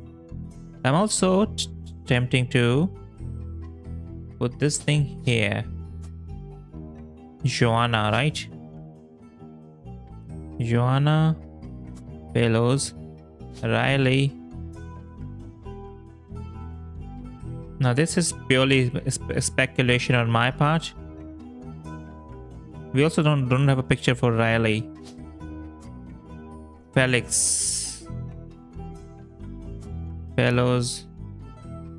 I'm also tempting to put this thing here. Joanna, right? Joanna, Fellows, Riley. Now this is purely speculation on my part. We also don't have a picture for Riley. Felix, Fellows,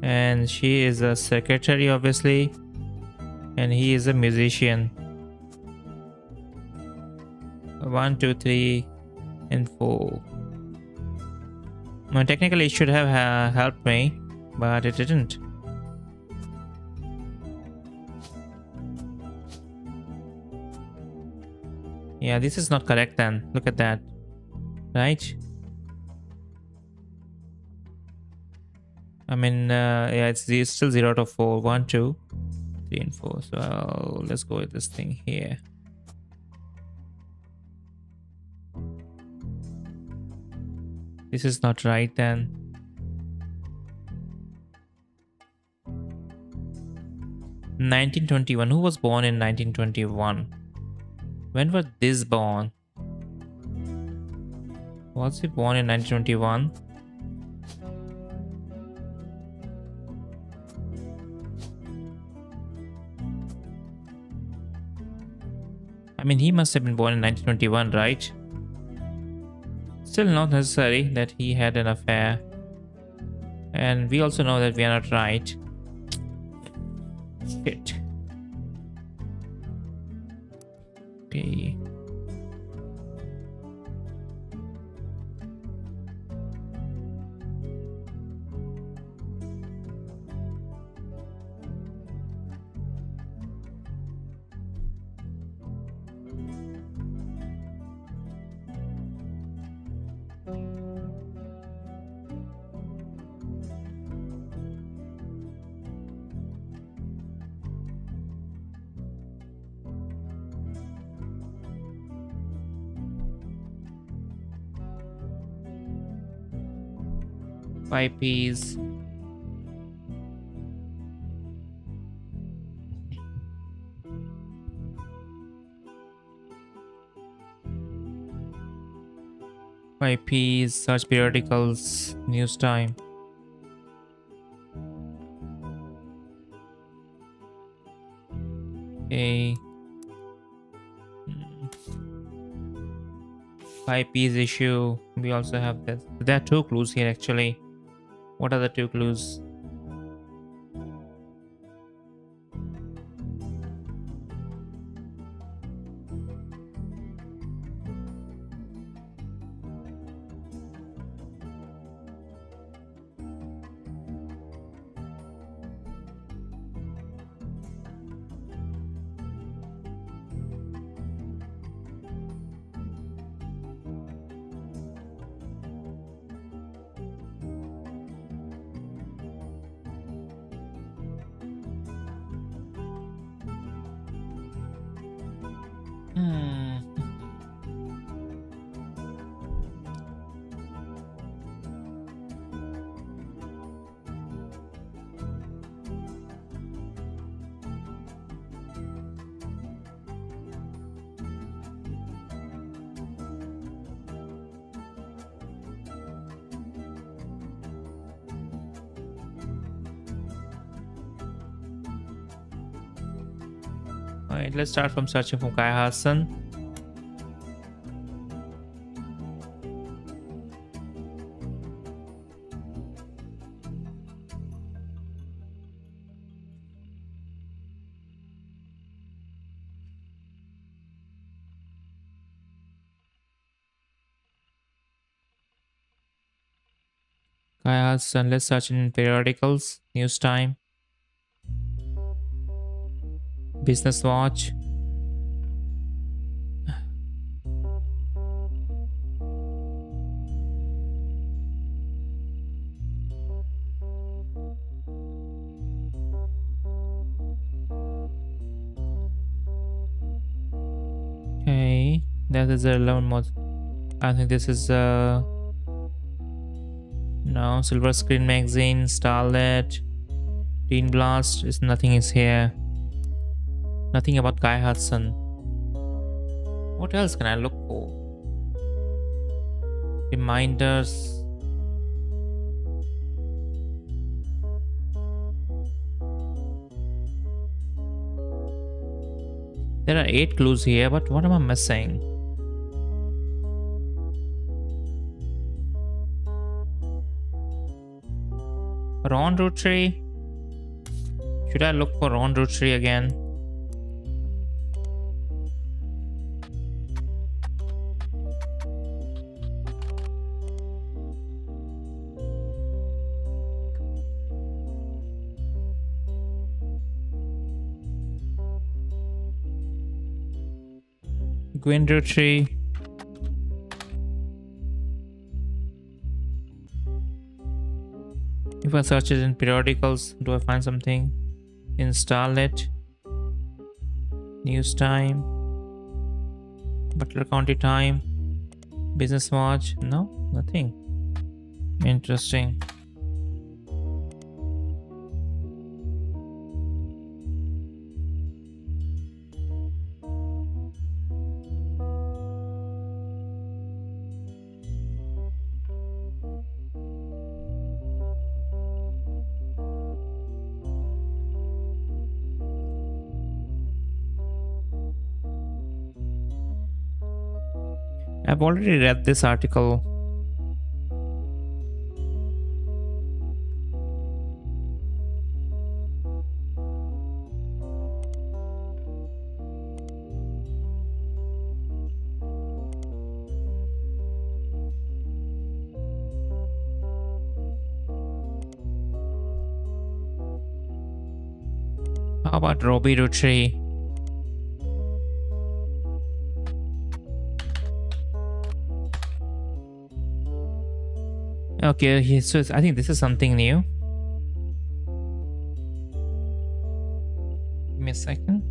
and she is a secretary obviously, and he is a musician. 1, 2, 3, and 4. Now, technically it should have helped me, but it didn't. Yeah, this is not correct then. Look at that. Right? I mean, yeah, it's still 0 out of 4. 1, 2, 3, and 4. So let's go with this thing here. This is not right then. (1921). Who was born in 1921? When was this born? Was he born in 1921? I mean, he must have been born in 1921, right? Still not necessary that he had an affair. And we also know that we are not right. Shit. Okay. Five P's. Five P's. Search periodicals. News time. Okay. Hmm. Five P's issue. We also have this. There are two clues here actually. What are the two clues? Hmm. Alright, let's start from searching for Kai Hassan. Kai Hassan, let's search in periodicals, news time, business watch. Okay, that is a 11 mod. I think this is no Silver Screen Magazine, Starlet, Teen Blast. Is nothing is here. Nothing about Kai Hudson. What else can I look for? Reminders. There are 8 clues here, but what am I missing? Ron Tree? Should I look for Ron Tree again? Gwendor Tree. If I search it in periodicals, do I find something? In Starlet, News Time, Butler County Time, Business Watch? No, nothing. Interesting. I've already read this article. How about Robbie Rotary? Okay, so I think this is something new. Give me a second.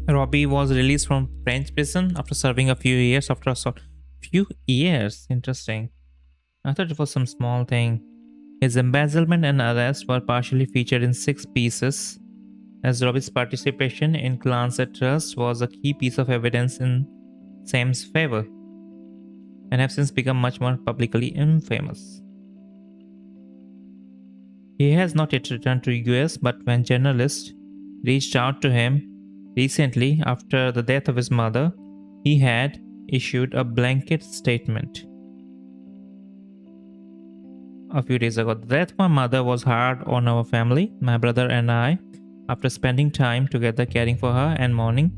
Robbie was released from French prison after serving a few years after assault. Few years? Interesting. I thought it was some small thing. His embezzlement and arrest were partially featured in 6 pieces, as Robbie's participation in Lancet Trust was a key piece of evidence in Sam's favor, and have since become much more publicly infamous. He has not yet returned to US, but when journalists reached out to him recently after the death of his mother, he had issued a blanket statement. A few days ago, the death of my mother was hard on our family. My brother and I, after spending time together caring for her and mourning,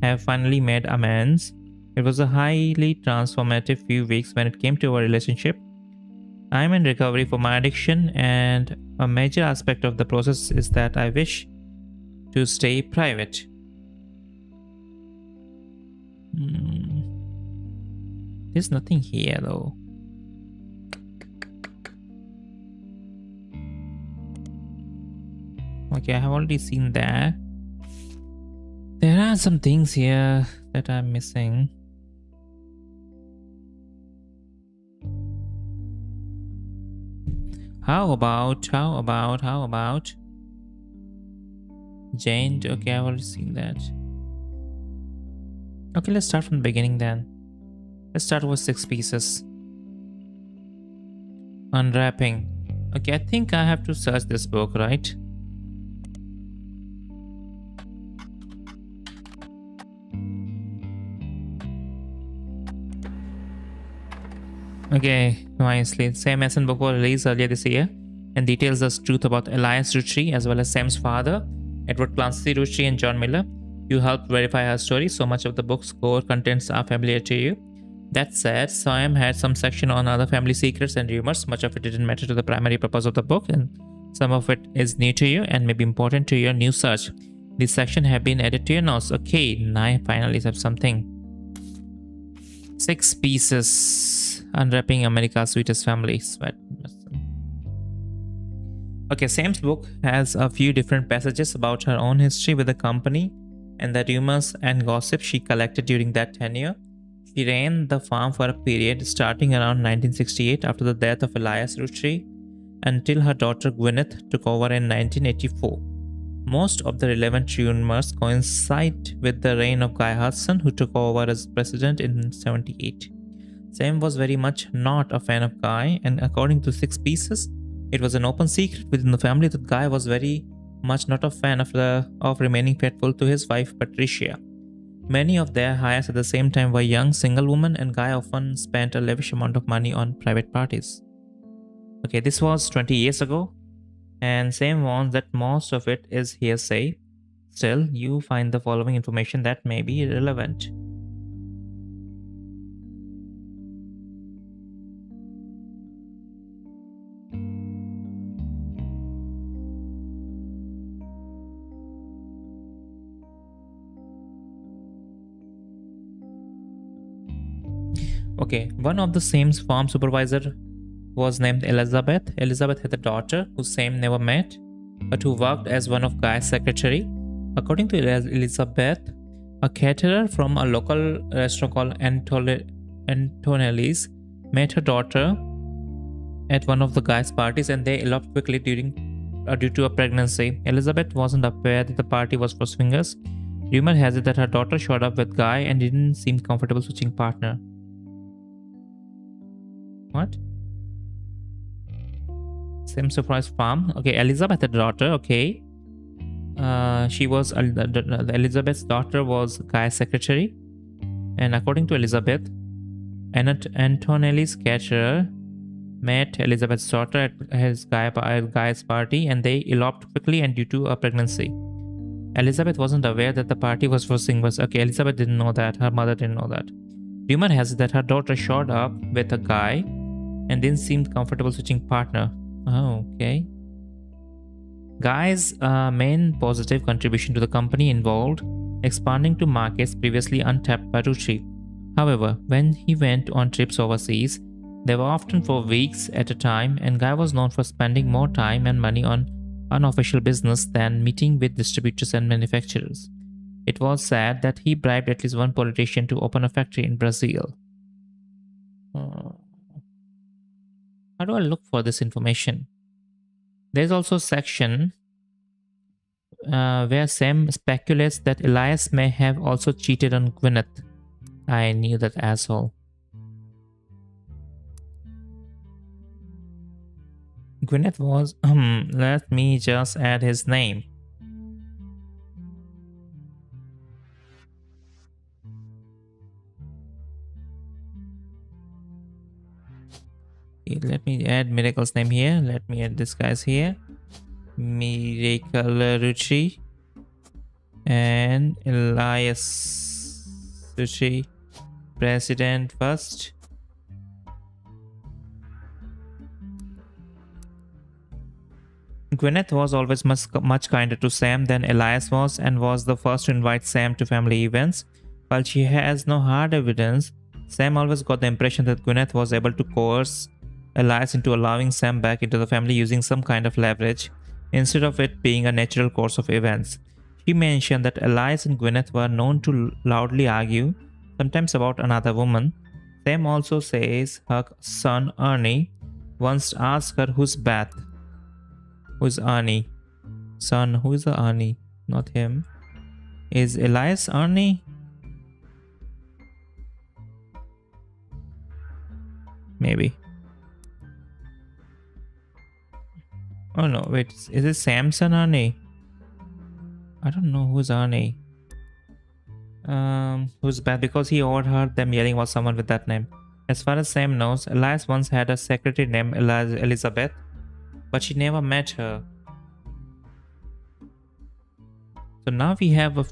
have finally made amends. It was a highly transformative few weeks when it came to our relationship. I am in recovery for my addiction, and a major aspect of the process is that I wish to stay private. There's nothing here though. Okay, I have already seen that. There are some things here that I'm missing. How about Jane? Okay, I've already seen that. Okay, let's start from the beginning then. Let's start with 6 pieces. Unwrapping. Okay, I think I have to search this book, right? Okay, nicely. Sam Mason book was released earlier this year and details the truth about Elias Rutri as well as Sam's father, Edward Clancy Rutri, and John Miller. You helped verify her story, so much of the book's core contents are familiar to you. That said, Sam had some section on other family secrets and rumors. Much of it didn't matter to the primary purpose of the book, and some of it is new to you and may be important to your new search. These sections have been added to your notes. Okay, now I finally have something. 6 pieces. Unwrapping America's Sweetest Family. Okay, Sam's book has a few different passages about her own history with the company and the rumors and gossip she collected during that tenure. She ran the farm for a period starting around 1968 after the death of Elias Rutri until her daughter Gwyneth took over in 1984. Most of the relevant rumors coincide with the reign of Guy Hudson, who took over as president in 78. Sam was very much not a fan of Guy, and according to 6 pieces, it was an open secret within the family that Guy was very much not a fan of remaining faithful to his wife Patricia. Many of their hires at the same time were young single women, and Guy often spent a lavish amount of money on private parties. Okay, this was 20 years ago, and Sam warns that most of it is hearsay. Still, you find the following information that may be relevant. Okay, one of the Sam's farm supervisor was named Elizabeth. Elizabeth had a daughter who Sam never met, but who worked as one of Guy's secretary. According to Elizabeth, a caterer from a local restaurant called Antonelli's met her daughter at one of the Guy's parties, and they eloped quickly due to a pregnancy. Elizabeth wasn't aware that the party was for swingers. Rumor has it that her daughter showed up with Guy and didn't seem comfortable switching partner. What? Same surprise farm. Okay, Elizabeth had a daughter. Okay. She was Elizabeth's daughter was Guy's secretary, and according to Elizabeth, Antonelli Sketcher met Elizabeth's daughter at Guy's party, and they eloped quickly and due to a pregnancy. Elizabeth wasn't aware that the party was forcing was okay. Elizabeth didn't know that. Her mother didn't know that. Rumor has it that her daughter showed up with a guy and didn't seem comfortable switching partner. Oh, okay. Guy's main positive contribution to the company involved expanding to markets previously untapped by Ruchi. However, when he went on trips overseas, they were often for weeks at a time, and Guy was known for spending more time and money on unofficial business than meeting with distributors and manufacturers. It was said that he bribed at least one politician to open a factory in Brazil. Uh, how do I look for this information? There's also a section where Sam speculates that Elias may have also cheated on Gwyneth. I knew that asshole. Gwyneth was. Let me just add his name. Let me add Miracle's name here. Let me add this guy's here. Miracle Ruchi and Elias Ruchi. President first. Gwyneth was always much kinder to Sam than Elias was, and was the first to invite Sam to family events. While she has no hard evidence, Sam always got the impression that Gwyneth was able to coerce Elias into allowing Sam back into the family using some kind of leverage, instead of it being a natural course of events. She mentioned that Elias and Gwyneth were known to loudly argue, sometimes about another woman. Sam also says her son Ernie once asked her who's Beth. Who's Arnie? Son, who is the Arnie? Not him. Is Elias Arnie? Maybe. Oh no, wait. Is it Samson Arnie? I don't know who's Arnie. Who's bad because he overheard them yelling about someone with that name. As far as Sam knows, Elias once had a secretary named Elizabeth, but she never met her. So now we have a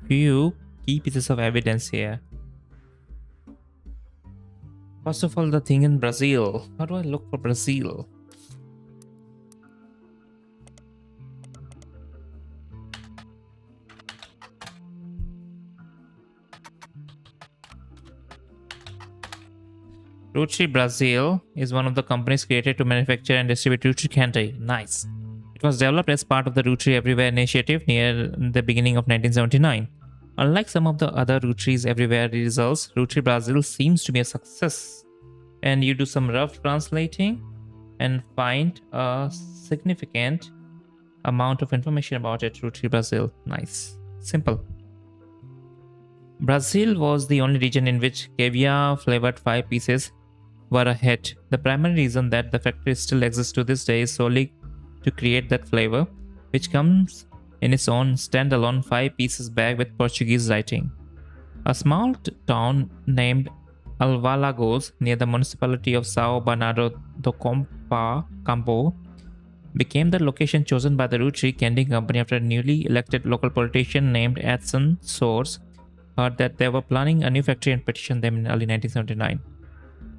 few key pieces of evidence here. First of all, the thing in Brazil. How do I look for Brazil? Ruchi Brazil is one of the companies created to manufacture and distribute Ruchi candy. Nice. It was developed as part of the Ruchi Everywhere initiative near the beginning of 1979. Unlike some of the other Ruchi's Everywhere results, Ruchi Brazil seems to be a success. And you do some rough translating and find a significant amount of information about it. Ruchi Brazil. Nice. Simple. Brazil was the only region in which caviar flavored 5 pieces were a hit. The primary reason that the factory still exists to this day is solely to create that flavor, which comes in its own standalone 5 pieces bag with Portuguese writing. A small town named Alvalagos near the municipality of Sao Bernardo do Campo became the location chosen by the Ruchi Candy Company after a newly elected local politician named Edson Soares heard that they were planning a new factory and petitioned them in early 1979.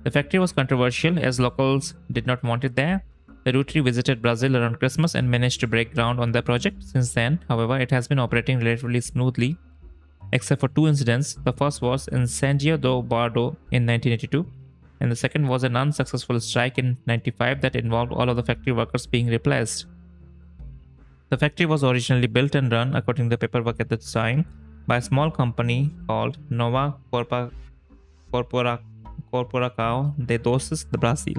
The factory was controversial as locals did not want it there. The Ruchi visited Brazil around Christmas and managed to break ground on the project. Since then, however, it has been operating relatively smoothly, except for 2 incidents. The first was in Sandia do Bardo in 1982, and the second was an unsuccessful strike in 1995 that involved all of the factory workers being replaced. The factory was originally built and run, according to the paperwork at the time, by a small company called Nova Corporação de Doces de Brasil,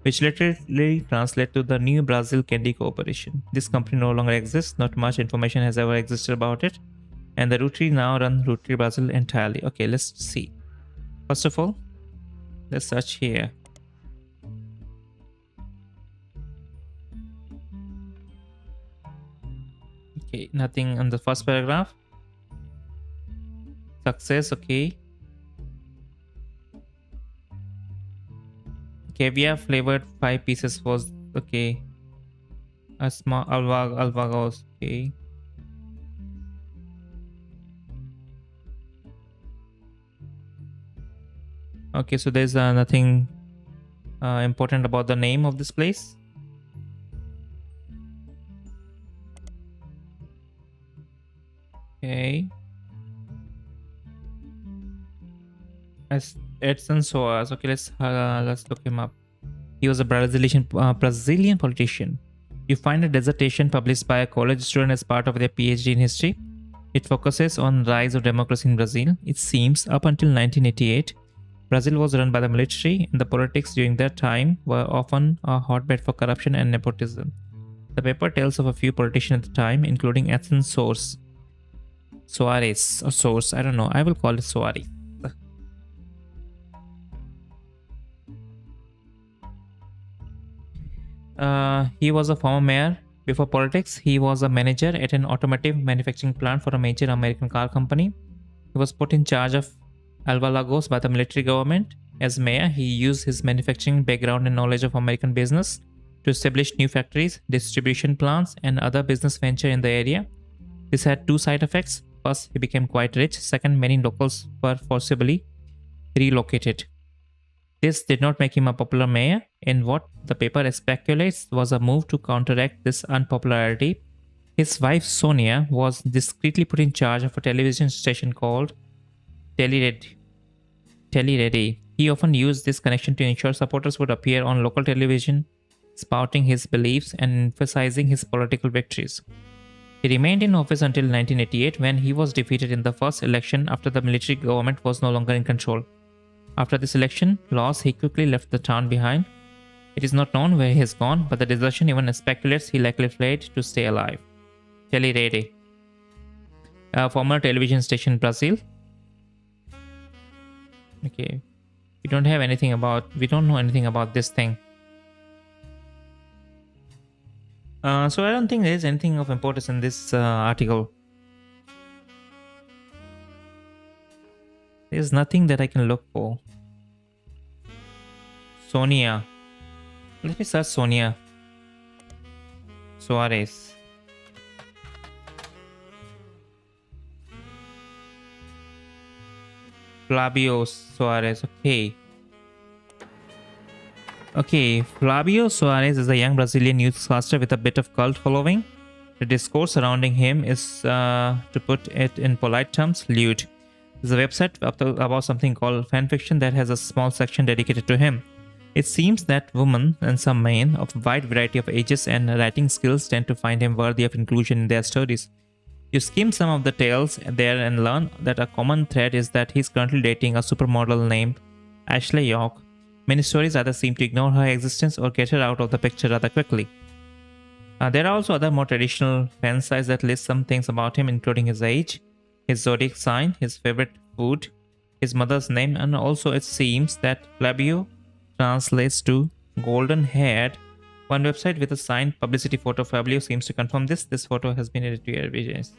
which literally translates to the New Brazil Candy Corporation. This company no longer exists, not much information has ever existed about it, and the Ruchi now run Ruchi Brazil entirely. Okay, let's see. First of all, let's search here. Okay, nothing on the first paragraph. Success, okay. Caviar flavored 5 pieces was okay. A small alvagos, okay. Okay, so there's nothing important about the name of this place. Okay. As Edson Soares. Okay, let's look him up. He was a Brazilian politician. You find a dissertation published by a college student as part of their PhD in history. It focuses on rise of democracy in Brazil. It seems up until 1988, Brazil was run by the military, and the politics during that time were often a hotbed for corruption and nepotism. The paper tells of a few politicians at the time, including Edson Soares or Source. I don't know. I will call it Soares. He was a former mayor. Before politics, he was a manager at an automotive manufacturing plant for a major American car company. He was put in charge of Alva Lagos by the military government. As mayor, he used his manufacturing background and knowledge of American business to establish new factories, distribution plants, and other business venture in the area. This had two side effects. First, he became quite rich. Second, many locals were forcibly relocated. This did not make him a popular mayor, and what the paper speculates was a move to counteract this unpopularity. His wife Sonia was discreetly put in charge of a television station called Telered. Teleready. He often used this connection to ensure supporters would appear on local television, spouting his beliefs and emphasizing his political victories. He remained in office until 1988 when he was defeated in the first election after the military government was no longer in control. After this election loss, he quickly left the town behind. It is not known where he has gone, but the desertion even speculates he likely fled to stay alive. Telerede, a former television station in Brazil. Okay, we don't know anything about this thing. So I don't think there is anything of importance in this article. There's nothing that I can look for. Sonia. Let me search Sonia Soares. Flavio Soares. Okay, Flavio Soares is a young Brazilian newscaster with a bit of cult following. The discourse surrounding him is, to put it in polite terms, lewd. There's a website about something called fanfiction that has a small section dedicated to him. It seems that women and some men of a wide variety of ages and writing skills tend to find him worthy of inclusion in their stories. You skim some of the tales there and learn that a common thread is that he's currently dating a supermodel named Ashley York. Many stories either seem to ignore her existence or get her out of the picture rather quickly. There are also other more traditional fan sites that list some things about him, including his age, his zodiac sign, his favorite food, his mother's name, and also it seems that Flavio translates to golden haired. One website with a signed publicity photo of Fabio seems to confirm this. This photo has been edited to your visions.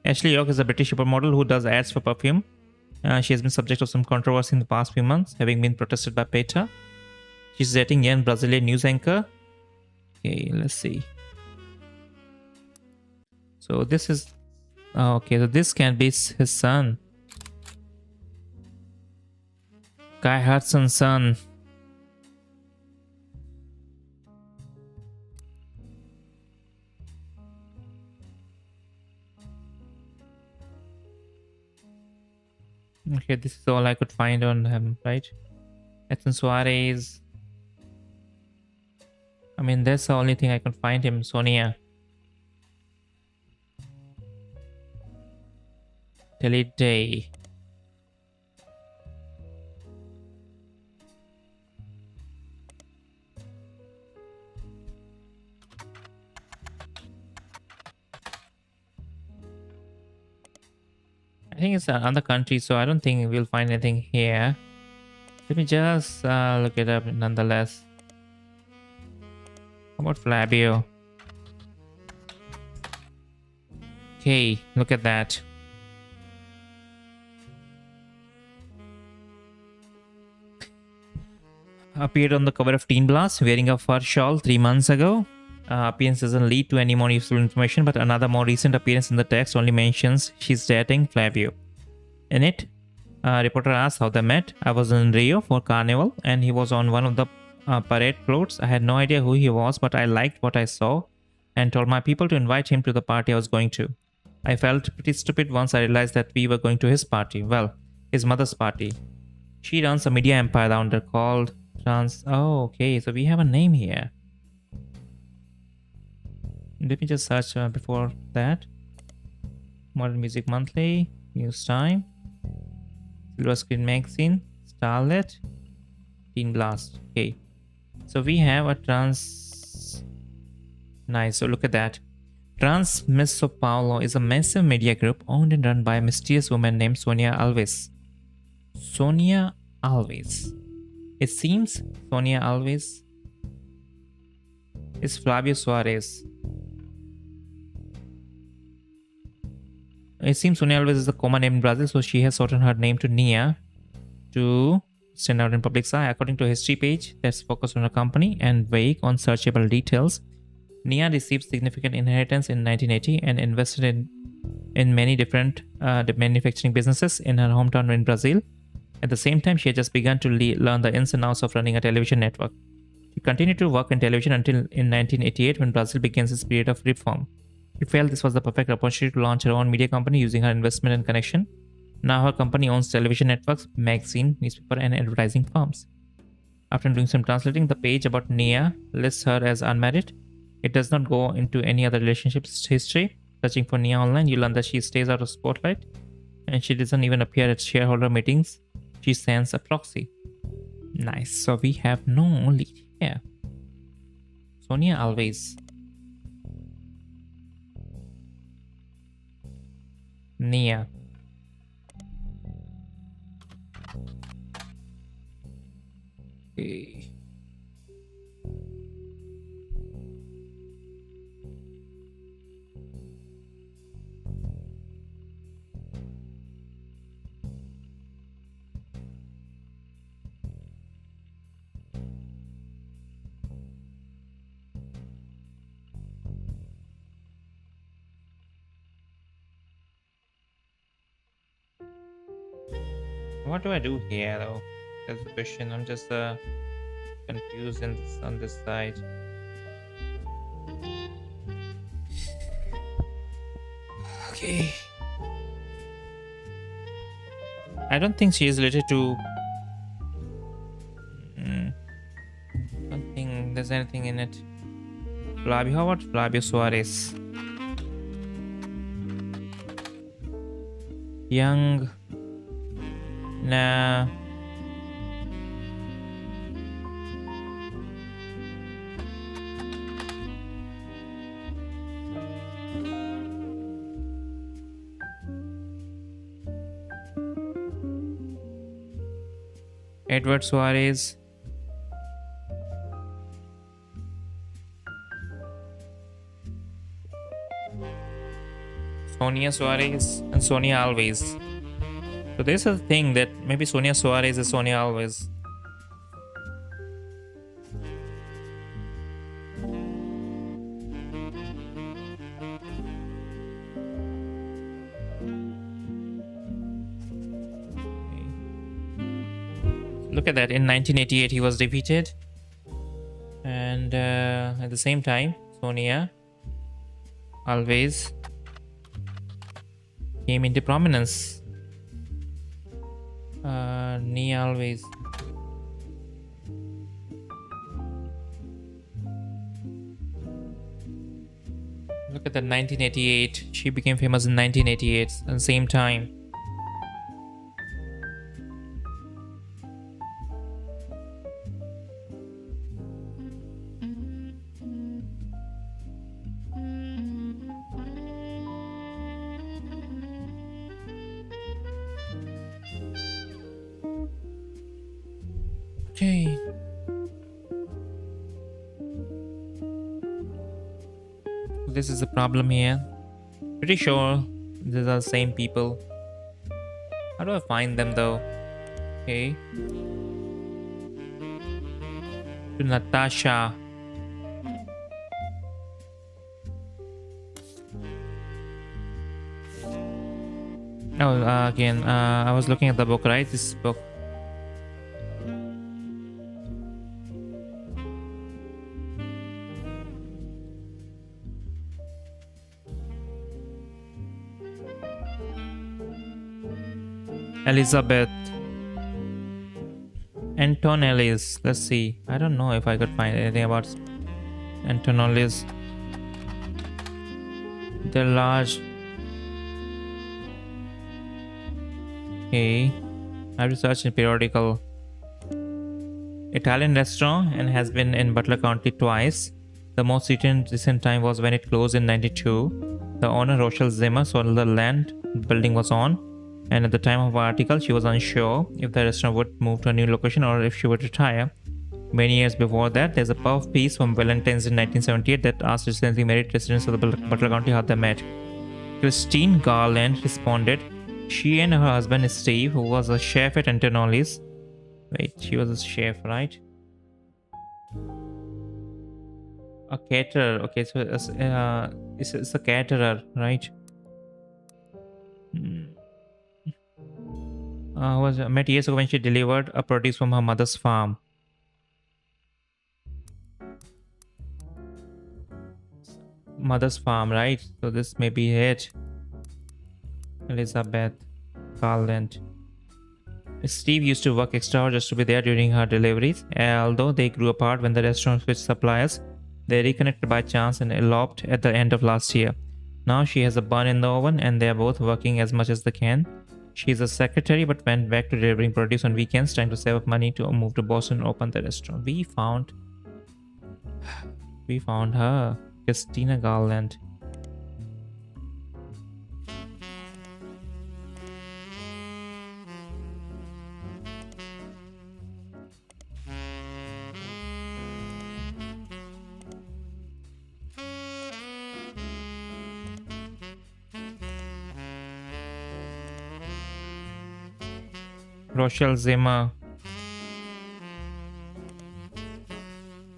Ashley York is a British supermodel who does ads for perfume. She has been subject of some controversy in the past few months, having been protested by PETA. She's dating young Brazilian news anchor. Okay, let's see. So this is... okay, so this can be his son. Guy Hudson's son. Okay, this is all I could find on him, right? Edson Soares. I mean, that's the only thing I can find him. Sonia. Day. I think it's another country, so I don't think we'll find anything here. Let me just look it up nonetheless. How about Flavio? Okay, look at that. Appeared on the cover of Teen Blast wearing a fur shawl 3 months ago. Appearance doesn't lead to any more useful information, but another more recent appearance in the text only mentions she's dating Flavio. In it, reporter asks how they met. I was in Rio for Carnival and he was on one of the parade floats. I had no idea who he was, but I liked what I saw and told my people to invite him to the party I was going to. I felt pretty stupid once I realized that we were going to his party. Well, his mother's party. She runs a media empire down there called Trans. Oh, okay. So we have a name here. Let me just search before that. Modern Music Monthly, News Time, Silver Screen Magazine, Starlet, Teen Blast. Okay. So we have a trans. Nice. So look at that. Trans Miss Sao Paulo is a massive media group owned and run by a mysterious woman named Sonia Alves. Sonia Alves. It seems Sonia Alves is Flavio Suarez. It seems Sonia Alves is a common name in Brazil, so she has shortened her name to Nia to stand out in public's eye. According to a history page that's focused on her company and vague, unsearchable details, Nia received significant inheritance in 1980 and invested in many different manufacturing businesses in her hometown in Brazil. At the same time, she had just begun to learn the ins and outs of running a television network. She continued to work in television until in 1988 when Brazil begins its period of reform. She felt this was the perfect opportunity to launch her own media company using her investment and connection. Now her company owns television networks, magazine, newspaper, and advertising firms. After doing some translating, the page about Nia lists her as unmarried. It does not go into any other relationships history. Searching for Nia online, you learn that she stays out of spotlight and she doesn't even appear at shareholder meetings. She sends a proxy. Nice. So we have no lead here. Sonia Alves. Nia. Okay. What do I do here though? That's the question. I'm just confused on this side. Okay. I don't think she is related to. I don't think there's anything in it. Flavio, how about Flavio Suarez? Young. Nah. Edward Suarez. Sonia Suarez and Sonia Alves. So there's a thing that maybe Sonia Suarez is Sonia Alves. Look at that. In 1988, he was defeated. And at the same time, Sonia Alves came into prominence. Nia Alves. Look at that, 1988. She became famous in 1988 at the same time. Okay. This is a problem here. Pretty sure these are the same people. How do I find them though? Okay. To Natasha. Oh, again, I was looking at the book, right? This book. Elizabeth. Antonellis. Let's see. I don't know if I could find anything about Antonellis. They're large. Okay. I researched in periodical. Italian restaurant and has been in Butler County twice. The most recent time was when it closed in 92. The owner, Rochelle Zimmer, sold the land the building was on, and at the time of our article, she was unsure if the restaurant would move to a new location or if she would retire. Many years before that, there's a puff piece from Valentine's in 1978 that asked recently married residents of the Butler County how they met. Christine Garland responded, she and her husband Steve, who was a chef at Antonelli's. Wait, she was a chef, right? A caterer. Okay, so it's a caterer, right? Was met years ago when she delivered a produce from her mother's farm. Mother's farm, right? So this may be it. Elizabeth Garland. Steve used to work extra hours just to be there during her deliveries. Although they grew apart when the restaurant switched suppliers, they reconnected by chance and eloped at the end of last year. Now she has a bun in the oven and they are both working as much as they can. She is a secretary but went back to delivering produce on weekends, trying to save up money to move to Boston and open the restaurant. We found her, Christina Garland. Rochelle Zimmer.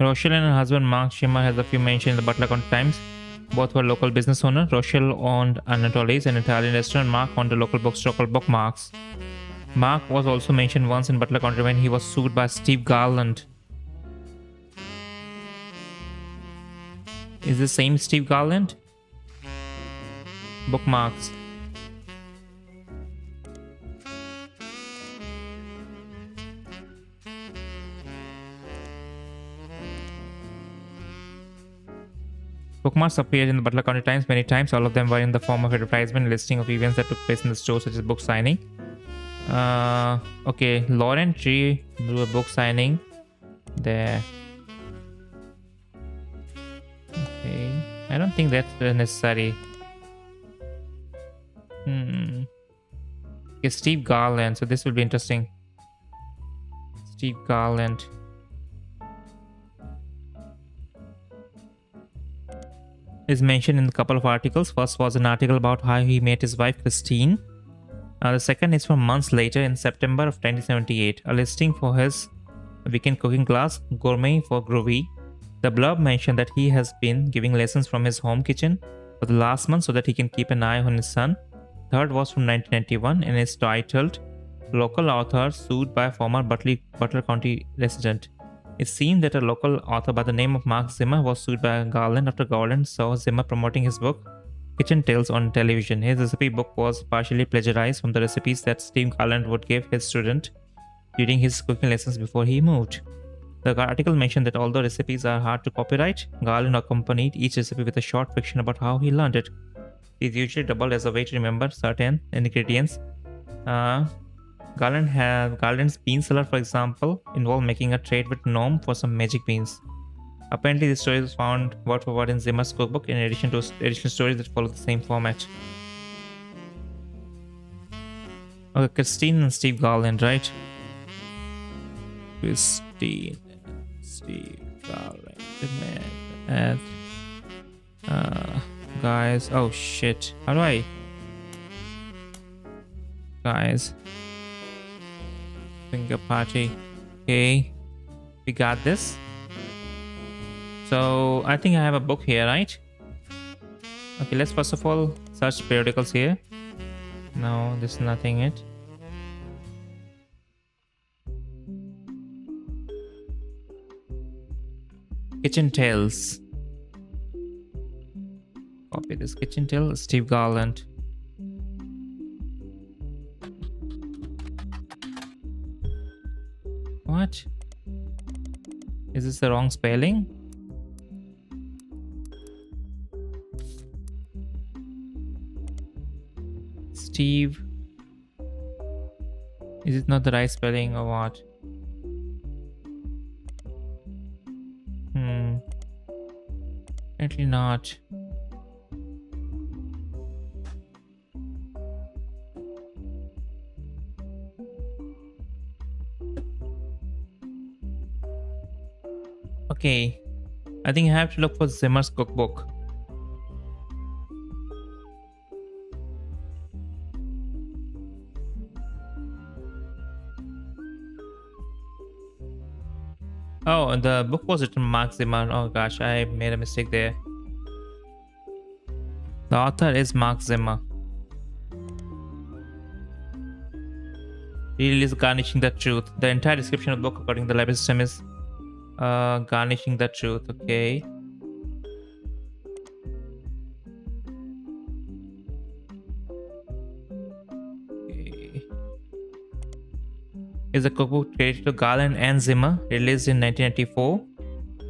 Rochelle and her husband Mark Zimmer has a few mentioned in the Butler County Times. Both were local business owners. Rochelle owned Anatoli's, an Italian restaurant. Mark owned a local bookstore called Bookmarks. Mark was also mentioned once in Butler County when he was sued by Steve Garland. Is the same Steve Garland? Bookmarks. Bookmarks appeared in the Butler County Times many times. All of them were in the form of advertisement listing of events that took place in the store, such as book signing. Okay, Lauren Tree drew a book signing there. Okay, I don't think that's necessary. Okay, Steve Garland. So this will be interesting. Steve Garland. Is mentioned in a couple of articles. First was an article about how he met his wife Christine. The second is from months later in September of 1978, a listing for his weekend cooking class, Gourmet for Groovy. The blurb mentioned that he has been giving lessons from his home kitchen for the last month so that he can keep an eye on his son. Third was from 1991 and is titled Local Author Sued by Former Butler County Resident. It seemed that a local author by the name of Mark Zimmer was sued by Garland after Garland saw Zimmer promoting his book Kitchen Tales on television. His recipe book was partially plagiarized from the recipes that Steve Garland would give his student during his cooking lessons before he moved. The article mentioned that although recipes are hard to copyright, Garland accompanied each recipe with a short fiction about how he learned it. It is usually doubled as a way to remember certain ingredients. Garland's bean cellar, for example, involved making a trade with Gnome for some magic beans. Apparently, this story was found word for word in Zimmer's cookbook in addition to additional stories that follow the same format. Okay, Christine and Steve Garland, right? Christine and Steve Garland met at Guys, oh shit. How do I? Guys. Finger party. Okay. We got this. So I think I have a book here, right? Okay, let's first of all search periodicals here. No, there's nothing in it. Kitchen Tales. Copy this. Kitchen Tales, Steve Garland. What? Is this the wrong spelling? Steve. Is it not the right spelling or what? Apparently not. Okay, I think I have to look for Zimmer's cookbook. Oh, the book was written by Mark Zimmer. Oh gosh, I made a mistake there. The author is Mark Zimmer. He is Garnishing the Truth. The entire description of the book, according to the library system, is Garnishing the Truth. Okay. Is a cookbook created to Garland and Zimmer, released in 1994.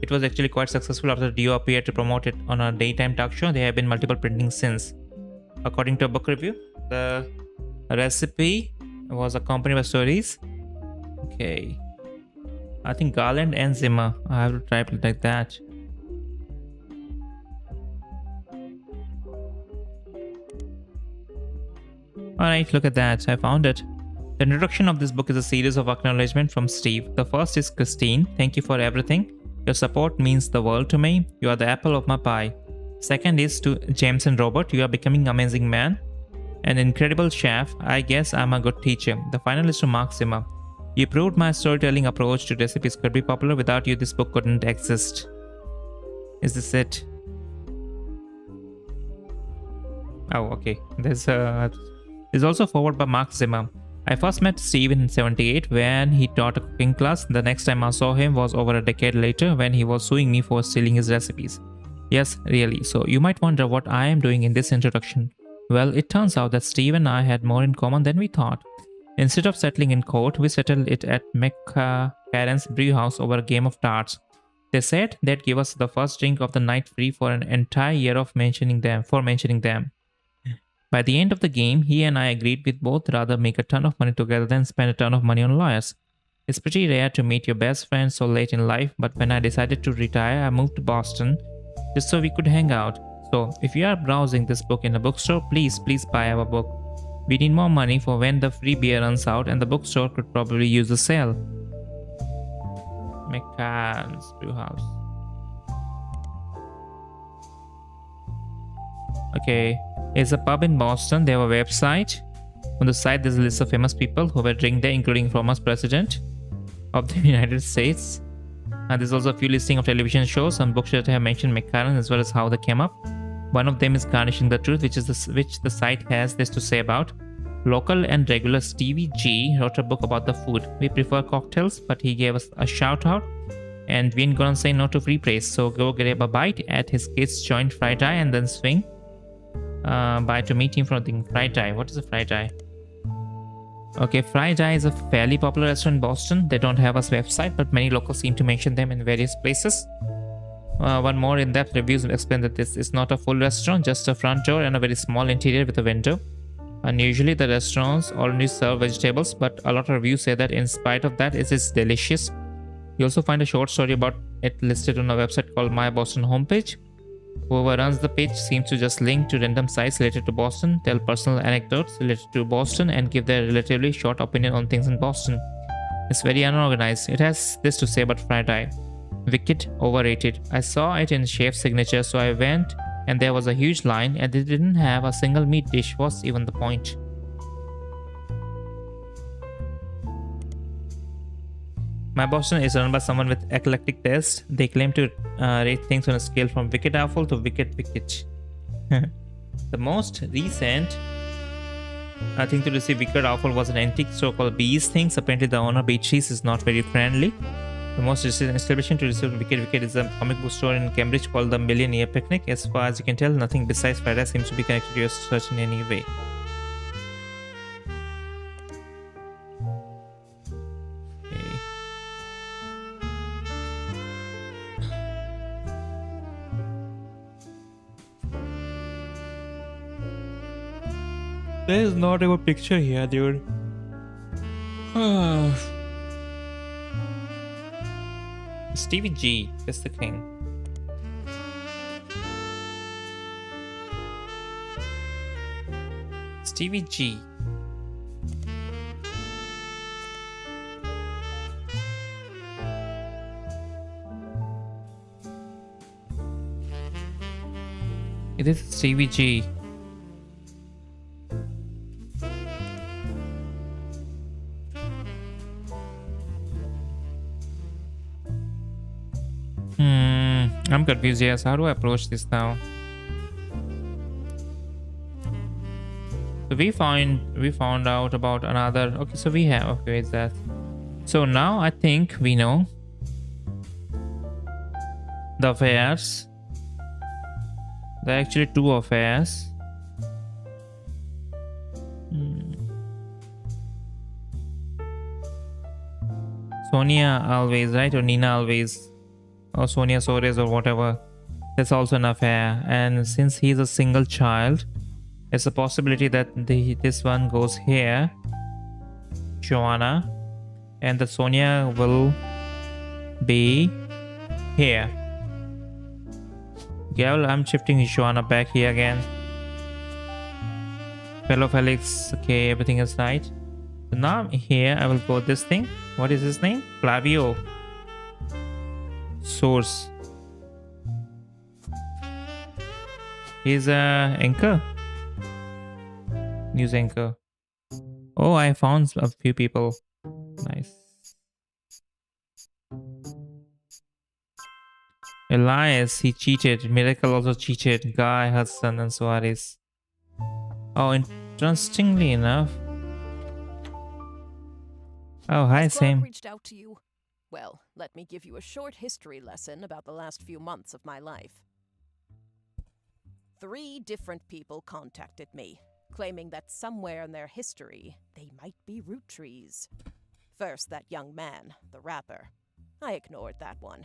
It was actually quite successful after Dio appeared to promote it on a daytime talk show. There have been multiple printings since. According to a book review, the recipe was accompanied by stories. Okay. I think Garland and Zimmer. I have to type it like that. Alright, look at that. I found it. The introduction of this book is a series of acknowledgements from Steve. The first is Christine. Thank you for everything. Your support means the world to me. You are the apple of my pie. Second is to James and Robert. You are becoming an amazing man. An incredible chef. I guess I'm a good teacher. The final is to Mark Zimmer. You proved my storytelling approach to recipes could be popular. Without you, this book couldn't exist. Is this it? Oh, okay. There's also a forward by Mark Zimmer. I first met Steve in 78 when he taught a cooking class. The next time I saw him was over a decade later when he was suing me for stealing his recipes. Yes, really. So you might wonder what I am doing in this introduction. Well, it turns out that Steve and I had more in common than we thought. Instead of settling in court, we settled it at McCarran's Brewhouse over a game of darts. They said they'd give us the first drink of the night free for an entire year of mentioning them. By the end of the game, he and I agreed we'd both rather make a ton of money together than spend a ton of money on lawyers. It's pretty rare to meet your best friend so late in life, but when I decided to retire, I moved to Boston just so we could hang out. So, if you are browsing this book in a bookstore, please buy our book. We need more money for when the free beer runs out, and the bookstore could probably use the sale. McCann's Brewhouse. Okay, it's a pub in Boston. They have a website. On the site, there's a list of famous people who were drinking there, including former president of the United States. And there's also a few listing of television shows and books that have mentioned McCarran as well as how they came up. One of them is Garnishing the Truth, which the site has this to say about. Local and regular Stevie G wrote a book about the food. We prefer cocktails, but he gave us a shout out. And we ain't gonna say no to free praise. So go grab a bite at his kids' joint fried eye and then swing by to meet him for the fried eye. What is a fried eye? Okay, Fried Eye is a fairly popular restaurant in Boston. They don't have a website, but many locals seem to mention them in various places. One more in-depth reviews explain that this is not a full restaurant, just a front door and a very small interior with a window. Unusually, the restaurants only serve vegetables, but a lot of reviews say that in spite of that, it is delicious. You also find a short story about it listed on a website called My Boston Homepage. Whoever runs the page seems to just link to random sites related to Boston, tell personal anecdotes related to Boston, and give their relatively short opinion on things in Boston. It's very unorganized. It has this to say about Fried Eye. Wicked, overrated. I saw it in Chef's Signature, so I went and there was a huge line, and they didn't have a single meat dish. Was even the point. My Boston is run by someone with eclectic taste. They claim to rate things on a scale from wicked awful to wicked wicked. The most recent thing to receive wicked awful was an antique store called Bees Things. Apparently, the owner Beatrice is not very friendly. The most recent establishment to receive wicked wicked is a comic book store in Cambridge called the Millionaire Picnic. As far as you can tell, nothing besides Friday seems to be connected to your search in any way. There is not a good picture here, dude. Stevie G is the king. Stevie G. It is Stevie G. I'm confused. Yes, how do I approach this now? So we found out about another. Okay, so we have. Okay, is that? So now I think we know the affairs. There are actually two affairs. Sonia Always, right? Or Nina Always. Or Sonia Sores or whatever. That's also an affair. And since he's a single child, there's a possibility that this one goes here, Joanna, and the Sonia will be here. Yeah, well, I'm shifting Joanna back here again. Fellow Felix, okay, everything is right. So now here I will go this thing. What is his name? Flavio. Source. He's a anchor. News anchor. Oh, I found a few people. Nice. Elias, he cheated. Miracle also cheated. Guy, Hudson, and Suarez. Oh, interestingly enough. Oh, hi, Sam. Reached out to you. Well, let me give you a short history lesson about the last few months of my life. 3 different people contacted me, claiming that somewhere in their history, they might be root trees. First, that young man, the rapper. I ignored that one.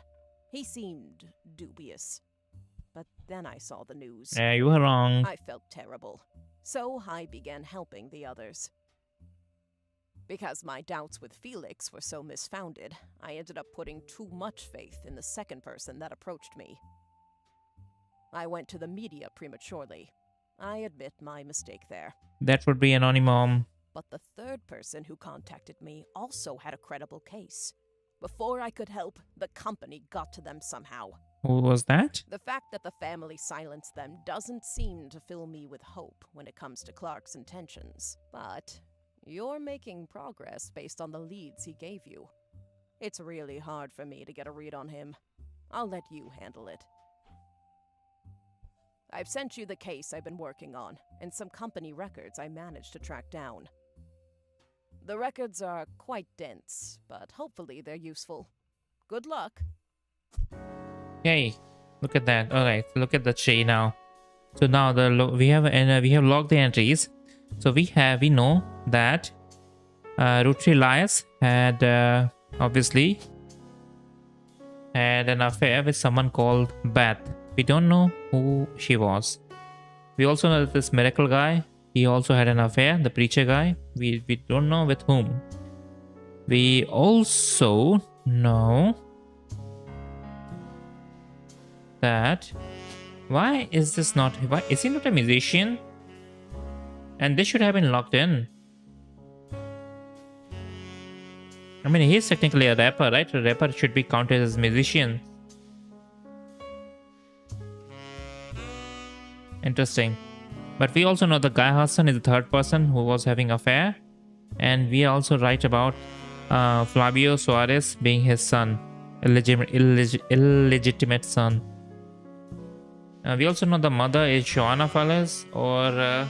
He seemed dubious. But then I saw the news. Yeah, you were wrong. I felt terrible. So I began helping the others. Because my doubts with Felix were so misfounded, I ended up putting too much faith in the second person that approached me. I went to the media prematurely. I admit my mistake there. That would be Anonymous. But the third person who contacted me also had a credible case. Before I could help, the company got to them somehow. Who was that? The fact that the family silenced them doesn't seem to fill me with hope when it comes to Clark's intentions. But you're making progress based on the leads he gave you. It's really hard for me to get a read on him. I'll let you handle it. I've sent you the case I've been working on, and some company records I managed to track down. The records are quite dense, but hopefully they're useful. Good luck. Hey, look at that. All right, look at the tree now. So now we have logged the entries. So we know that Rutri Elias had obviously had an affair with someone called Beth. We don't know who she was. We also know that this miracle guy, he also had an affair. The preacher guy, we don't know with whom. We also know that why is he not a musician? And this should have been locked in. I mean, he's technically a rapper, right? A rapper should be counted as a musician. Interesting. But we also know the Guy Hudson is the third person who was having affair, and we also write about Flavio Suarez being his son, illegitimate son. We also know the mother is Joanna Falles, but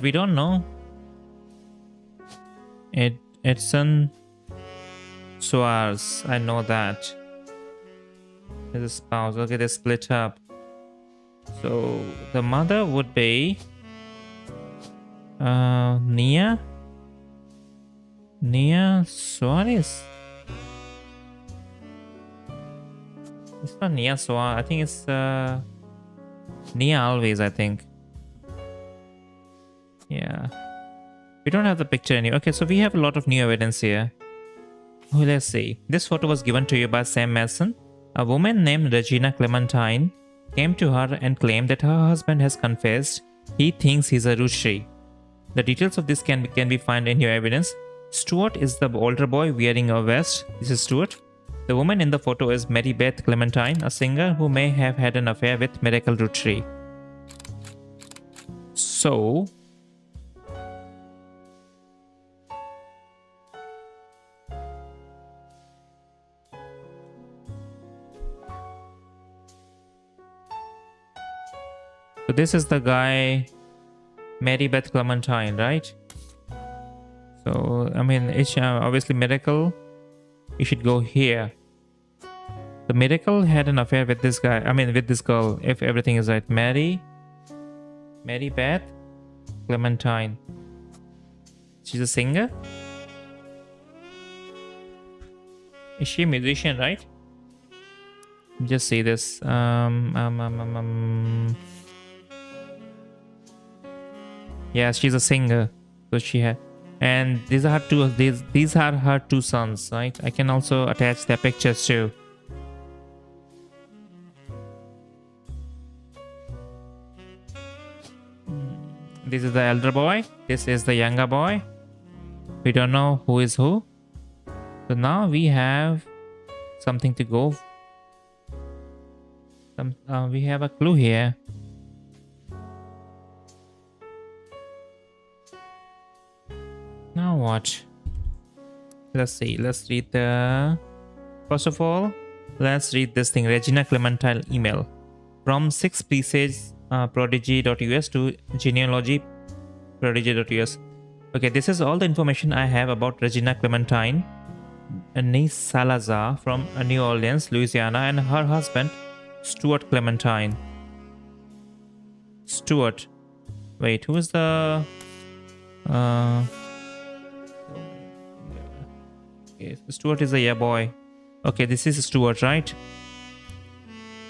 we don't know Edson Suarez. I know that. His spouse. Okay, they split up. So the mother would be Nia Suarez. It's not Nia Suarez. I think it's Nia Alves, I think. Yeah. We don't have the picture anymore. Okay, so we have a lot of new evidence here. Oh, let's see. This photo was given to you by Sam Mason. A woman named Regina Clementine came to her and claimed that her husband has confessed he thinks he's a Ruchi. The details of this can be found in your evidence. Stuart is the older boy wearing a vest. This is Stuart. The woman in the photo is Mary Beth Clementine, a singer who may have had an affair with Miracle Ruchi. So this is the guy, Mary Beth Clementine, right? So, I mean, it's obviously Miracle. You should go here. The Miracle had an affair with this guy. I mean, with this girl, if everything is right. Mary Beth Clementine. She's a singer? Is she a musician, right? Just see this. Yeah, she's a singer. So she had, and these are her two sons, right? I can also attach their pictures too. This is the elder boy. This is the younger boy. We don't know who is who. So now we have something to go. We have a clue here. Now what? Let's see. Let's read the... First of all, let's read this thing. Regina Clementine email. From 6 presage prodigy.us to genealogy prodigy.us. Okay, this is all the information I have about Regina Clementine niece Salazar from New Orleans, Louisiana, and her husband, Stuart Clementine. Stuart. Wait, who is the... Okay, so Stuart is a yeah boy. Okay, this is Stuart, right?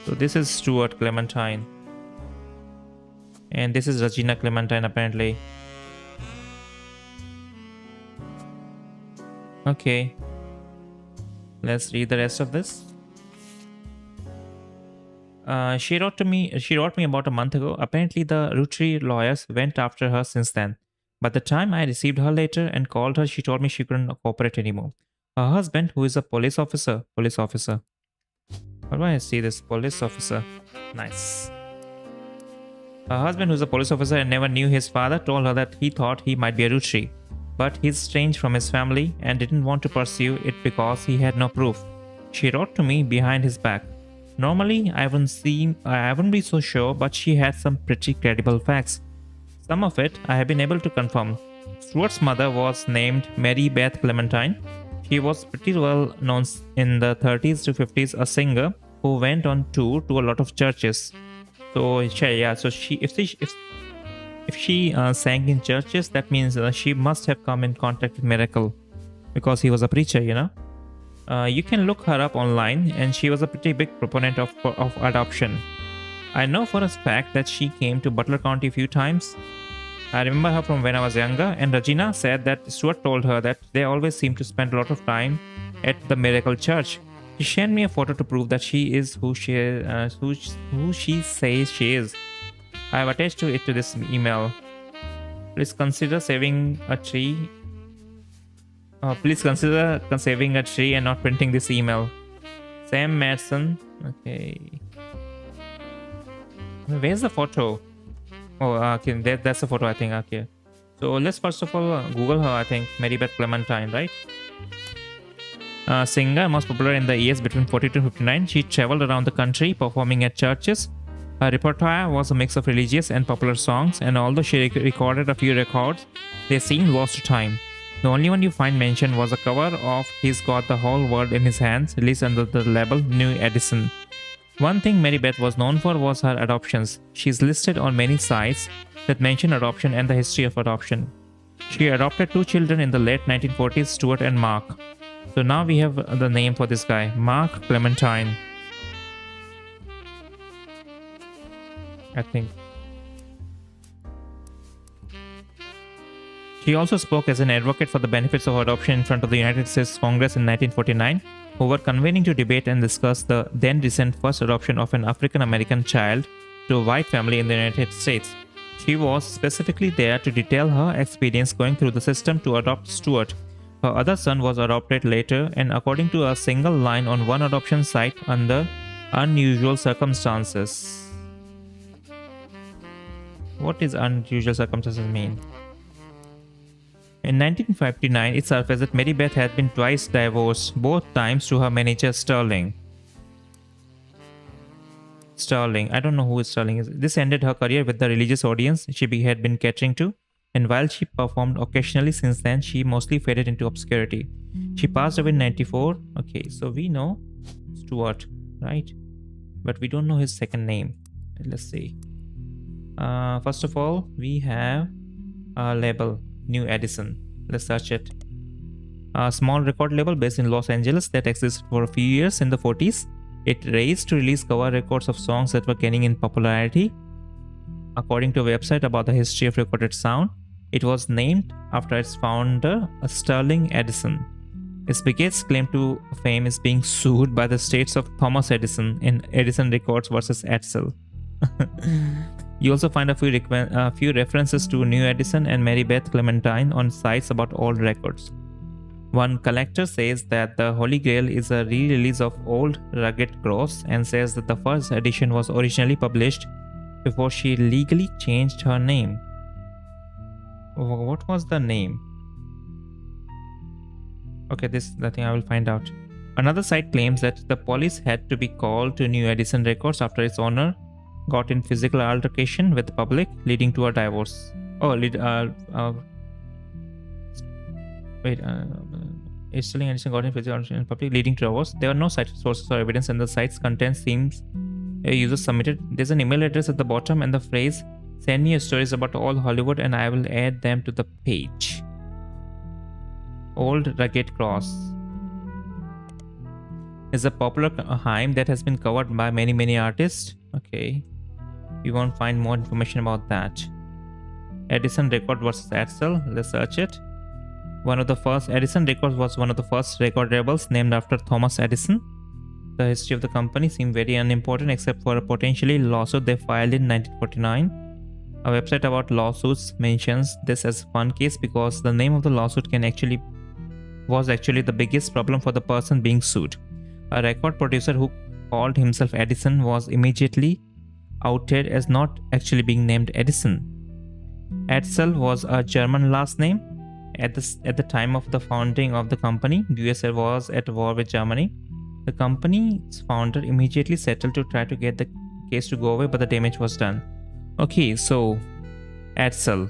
So this is Stuart Clementine. And this is Regina Clementine, apparently. Okay. Let's read the rest of this. She wrote me about a month ago. Apparently, the Ruchi lawyers went after her since then. By the time I received her letter and called her, she told me she couldn't cooperate anymore. Her husband, who is a police officer. How do I see this? Police officer. Nice. Her husband, who's a police officer and never knew his father, told her that he thought he might be a Ruchi. But he's estranged from his family and didn't want to pursue it because he had no proof. She wrote to me behind his back. Normally, I wouldn't be so sure, but she had some pretty credible facts. Some of it I have been able to confirm. Stuart's mother was named Mary Beth Clementine. She was pretty well known in the 30s to 50s, a singer who went on tour to a lot of churches. So yeah, so if she sang in churches, that means she must have come in contact with Miracle, because he was a preacher, you know. You can look her up online, and she was a pretty big proponent of adoption. I know for a fact that she came to Butler County a few times. I remember her from when I was younger, and Regina said that Stuart told her that they always seem to spend a lot of time at the Miracle Church. She shared me a photo to prove that she is who she says she is. I have attached it to this email. Please consider saving a tree. Please consider saving a tree and not printing this email. Sam Madsen. Okay. Where's the photo? Oh, okay, that's the photo, I think. Okay. So let's first of all Google her, I think. Marybeth Clementine, right? Singer, most popular in the years between 42 and 59. She traveled around the country performing at churches. Her repertoire was a mix of religious and popular songs, and although she recorded a few records, they seemed lost to time. The only one you find mentioned was a cover of He's Got the Whole World in His Hands, released under the label New Edison. One thing Mary Beth was known for was her adoptions. She's listed on many sites that mention adoption and the history of adoption. She adopted 2 children in the late 1940s, Stuart and Mark. So now we have the name for this guy, Mark Clementine, I think. She also spoke as an advocate for the benefits of adoption in front of the United States Congress in 1949, who were convening to debate and discuss the then recent first adoption of an African American child to a white family in the United States. She was specifically there to detail her experience going through the system to adopt Stuart. Her other son was adopted later, and according to a single line on one adoption site, under unusual circumstances. What does unusual circumstances mean? In 1959, it surfaced that Mary Beth had been twice divorced, both times to her manager Sterling. I don't know who Sterling is. This ended her career with the religious audience she had been catering to, and while she performed occasionally since then, she mostly faded into obscurity. She passed away in 94. Okay, so we know Stuart, right? But we don't know his second name. Let's see. First of all, we have a label, New Edison. Let's search it. A small record label based in Los Angeles that existed for a few years in the 40s. It raised to release cover records of songs that were gaining in popularity. According to a website about the history of recorded sound, it was named after its founder, Sterling Edison. Its biggest claim to fame is being sued by the states of Thomas Edison in Edison Records versus Edsel. You also find a few references to New Edison and Mary Beth Clementine on sites about old records. One collector says that the Holy Grail is a re-release of Old Rugged Cross and says that the first edition was originally published before she legally changed her name. What was the name? Okay, this is the thing I will find out. Another site claims that the police had to be called to New Edison Records after its owner got in physical altercation with the public, leading to a divorce. Sterling Edison got in physical altercation in public, leading to divorce. There are no site sources or evidence, and the site's content seems a user submitted. There's an email address at the bottom and the phrase, "Send me your stories about all Hollywood and I will add them to the page." Old Rugged Cross is a popular hymn that has been covered by many artists. Okay, you won't find more information about that. Edison Record versus Edsel. Let's search it. Edison Records was one of the first record labels named after Thomas Edison. The history of the company seemed very unimportant except for a potentially lawsuit they filed in 1949. A website about lawsuits mentions this as a fun case because the name of the lawsuit was actually the biggest problem for the person being sued. A record producer who called himself Edison was immediately outed as not actually being named Edison. Edsel was a German last name. At the time of the founding of the company, the US was at war with Germany. The company's founder immediately settled to try to get the case to go away, but the damage was done. Okay, so Edsel.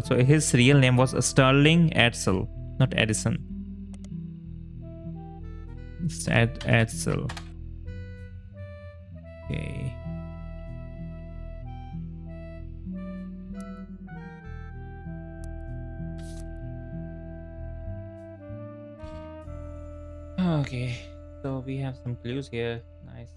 So his real name was Sterling Edsel, not Edison. It's Edsel. Okay. Okay, so we have some clues here. Nice.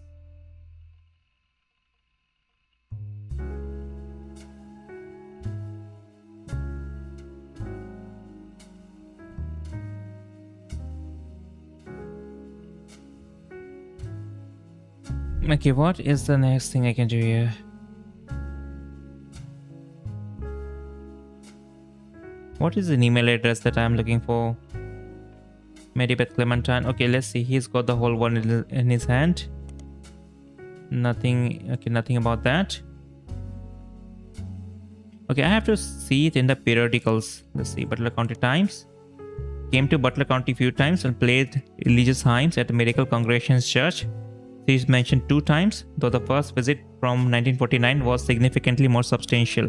Okay, what is the next thing I can do here? What is an email address that I'm looking for? Mary Beth Clementine. Okay, let's see. He's got the whole one in his hand. Nothing. Okay, nothing about that. Okay, I have to see it in the periodicals. Let's see. Butler County Times. Came to Butler County few times and played religious hymns at the Miracle Congregation's church. She is mentioned 2 times, though the first visit from 1949 was significantly more substantial.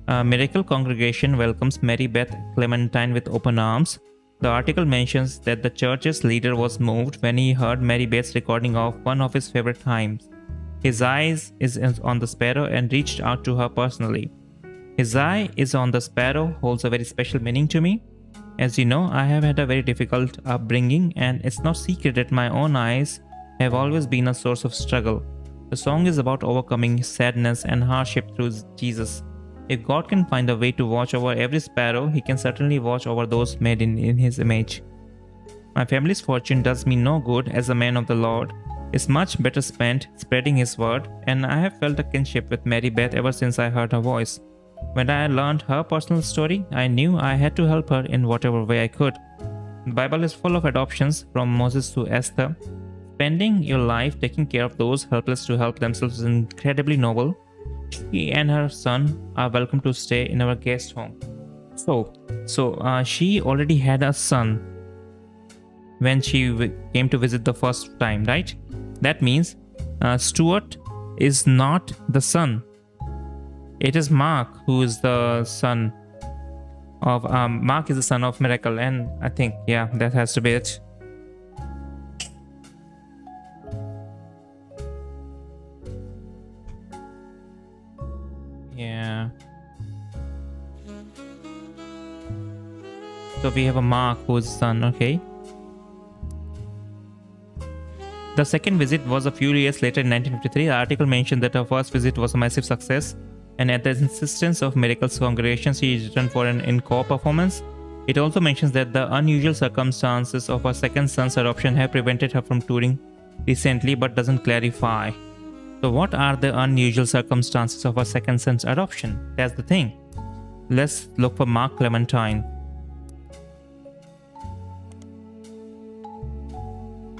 Miracle Congregation welcomes Mary Beth Clementine with open arms. The article mentions that the church's leader was moved when he heard Mary Beth's recording of one of his favorite hymns. His eyes is on the sparrow and reached out to her personally. His eye is on the sparrow holds a very special meaning to me. As you know, I have had a very difficult upbringing, and it's no secret that my own eyes have always been a source of struggle. The song is about overcoming sadness and hardship through Jesus. If God can find a way to watch over every sparrow, He can certainly watch over those made in His image. My family's fortune does me no good as a man of the Lord. It's much better spent spreading His word, and I have felt a kinship with Mary Beth ever since I heard her voice. When I learned her personal story, I knew I had to help her in whatever way I could. The Bible is full of adoptions, from Moses to Esther. Spending your life taking care of those helpless to help themselves is incredibly noble. She and her son are welcome to stay in our guest home. So she already had a son when she came to visit the first time, right? That means Stuart is not the son. It is Mark who is the son of Mark is the son of Miracle, and I think that has to be it. Yeah. So we have a Mark who is son, okay. The second visit was a few years later in 1953. The article mentioned that her first visit was a massive success, and at the insistence of Miracle's congregation, she returned for an encore performance. It also mentions that the unusual circumstances of her second son's adoption have prevented her from touring recently, but doesn't clarify. So what are the unusual circumstances of her second son's adoption? That's the thing. Let's look for Mark Clementine.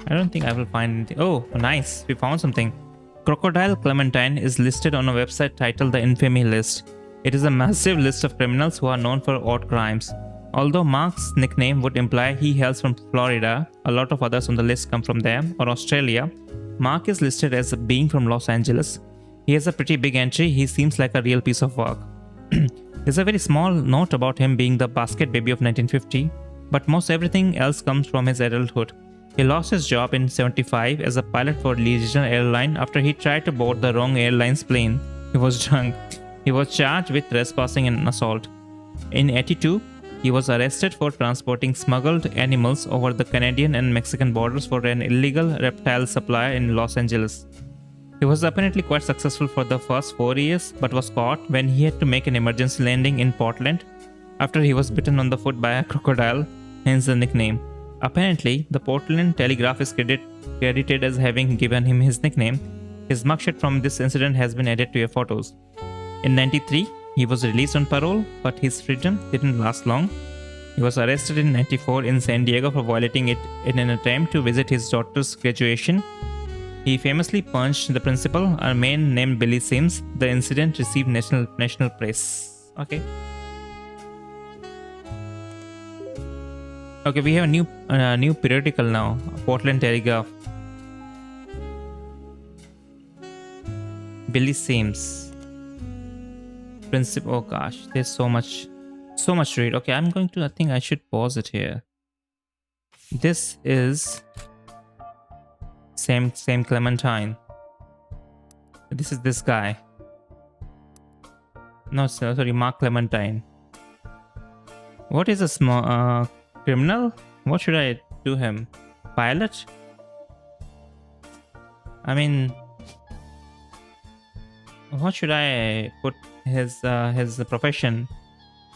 I don't think I will find anything. Oh, nice. We found something. Crocodile Clementine is listed on a website titled the Infamy List. It is a massive list of criminals who are known for odd crimes. Although Mark's nickname would imply he hails from Florida, a lot of others on the list come from there, or Australia. Mark is listed as being from Los Angeles. He has a pretty big entry. He seems like a real piece of work. There's a very small note about him being the basket baby of 1950, but most everything else comes from his adulthood. He lost his job in 1975 as a pilot for Legion Airline after he tried to board the wrong airline's plane. He was drunk. He was charged with trespassing and assault. In 1982, he was arrested for transporting smuggled animals over the Canadian and Mexican borders for an illegal reptile supplier in Los Angeles. He was apparently quite successful for the first 4 years, but was caught when he had to make an emergency landing in Portland after he was bitten on the foot by a crocodile, hence the nickname. Apparently, the Portland Telegraph is credited as having given him his nickname. His mugshot from this incident has been added to your photos. In 1993, he was released on parole, but his freedom didn't last long. He was arrested in 1994 in San Diego for violating it in an attempt to visit his daughter's graduation. He famously punched the principal, a man named Billy Sims. The incident received national praise. Okay, we have a new periodical now, Portland Telegraph. Billy Sims. Principal. Oh gosh, there's so much to read. Okay, I think I should pause it here. This is same Clementine. This is this guy. No, sorry, Mark Clementine. What is a small criminal? What should I do him? Pilot? I mean, what should I put his profession?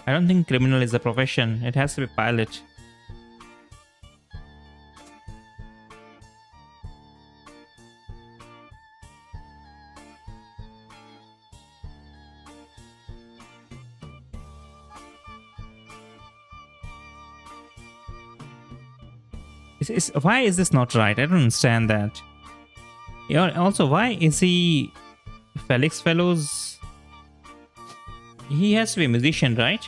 I don't think criminal is a profession. It has to be pilot. Why is this not right? I don't understand that. Yeah. Also, why is he Felix Fellows? He has to be a musician, right?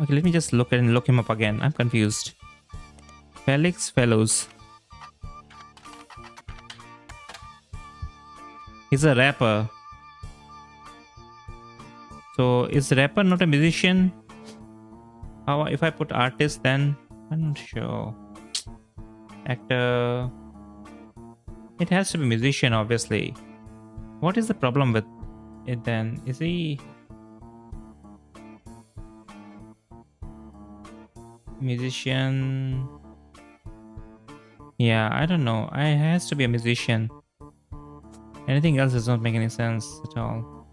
Okay, let me just look him up again. I'm confused. Felix Fellows. He's a rapper. So is rapper not a musician? How if I put artist then? I'm not sure. Actor. It has to be musician, obviously. What is the problem with it then? Is he musician? Yeah, I don't know. It has to be a musician. Anything else does not make any sense at all.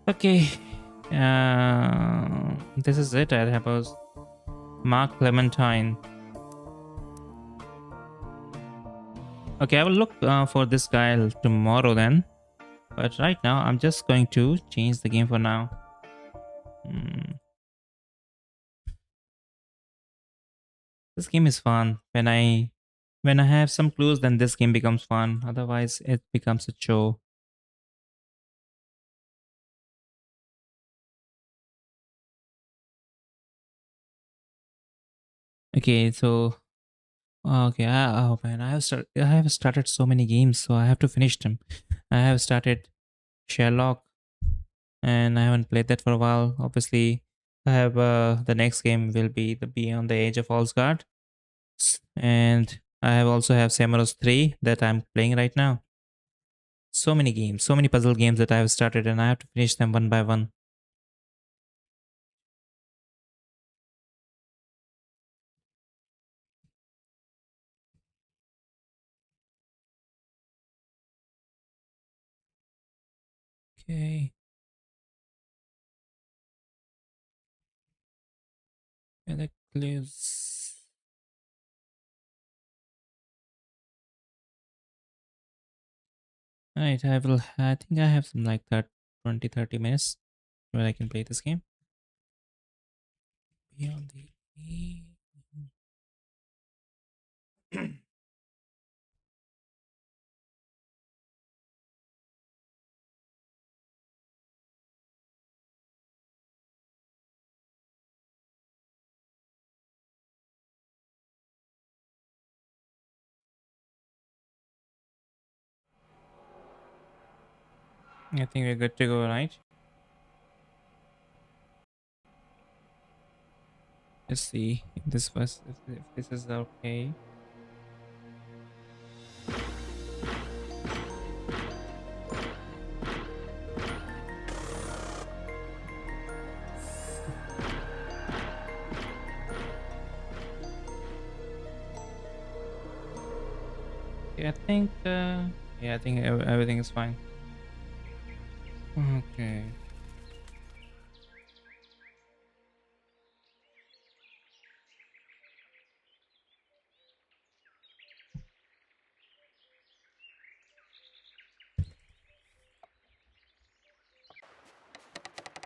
Okay. This is it, I suppose. Mark Clementine. Okay, I will look for this guy tomorrow then. But right now, I'm just going to change the game for now. This game is fun. When I have some clues, then this game becomes fun. Otherwise, it becomes a chore. Okay, so okay, oh man, I have started so many games, so I have to finish them. I have started Sherlock, and I haven't played that for a while. Obviously, I have the next game will be the Beyond the Age of Asgard, and I have also have Samurai 3 that I'm playing right now. So many games, so many puzzle games that I have started, and I have to finish them one by one. Okay. Clues. Alright, I think I have some like that 20-30 minutes where I can play this game. Beyond the I think we're good to go, right? Let's see if if this is okay. Okay, I think yeah, I think everything is fine. Okay.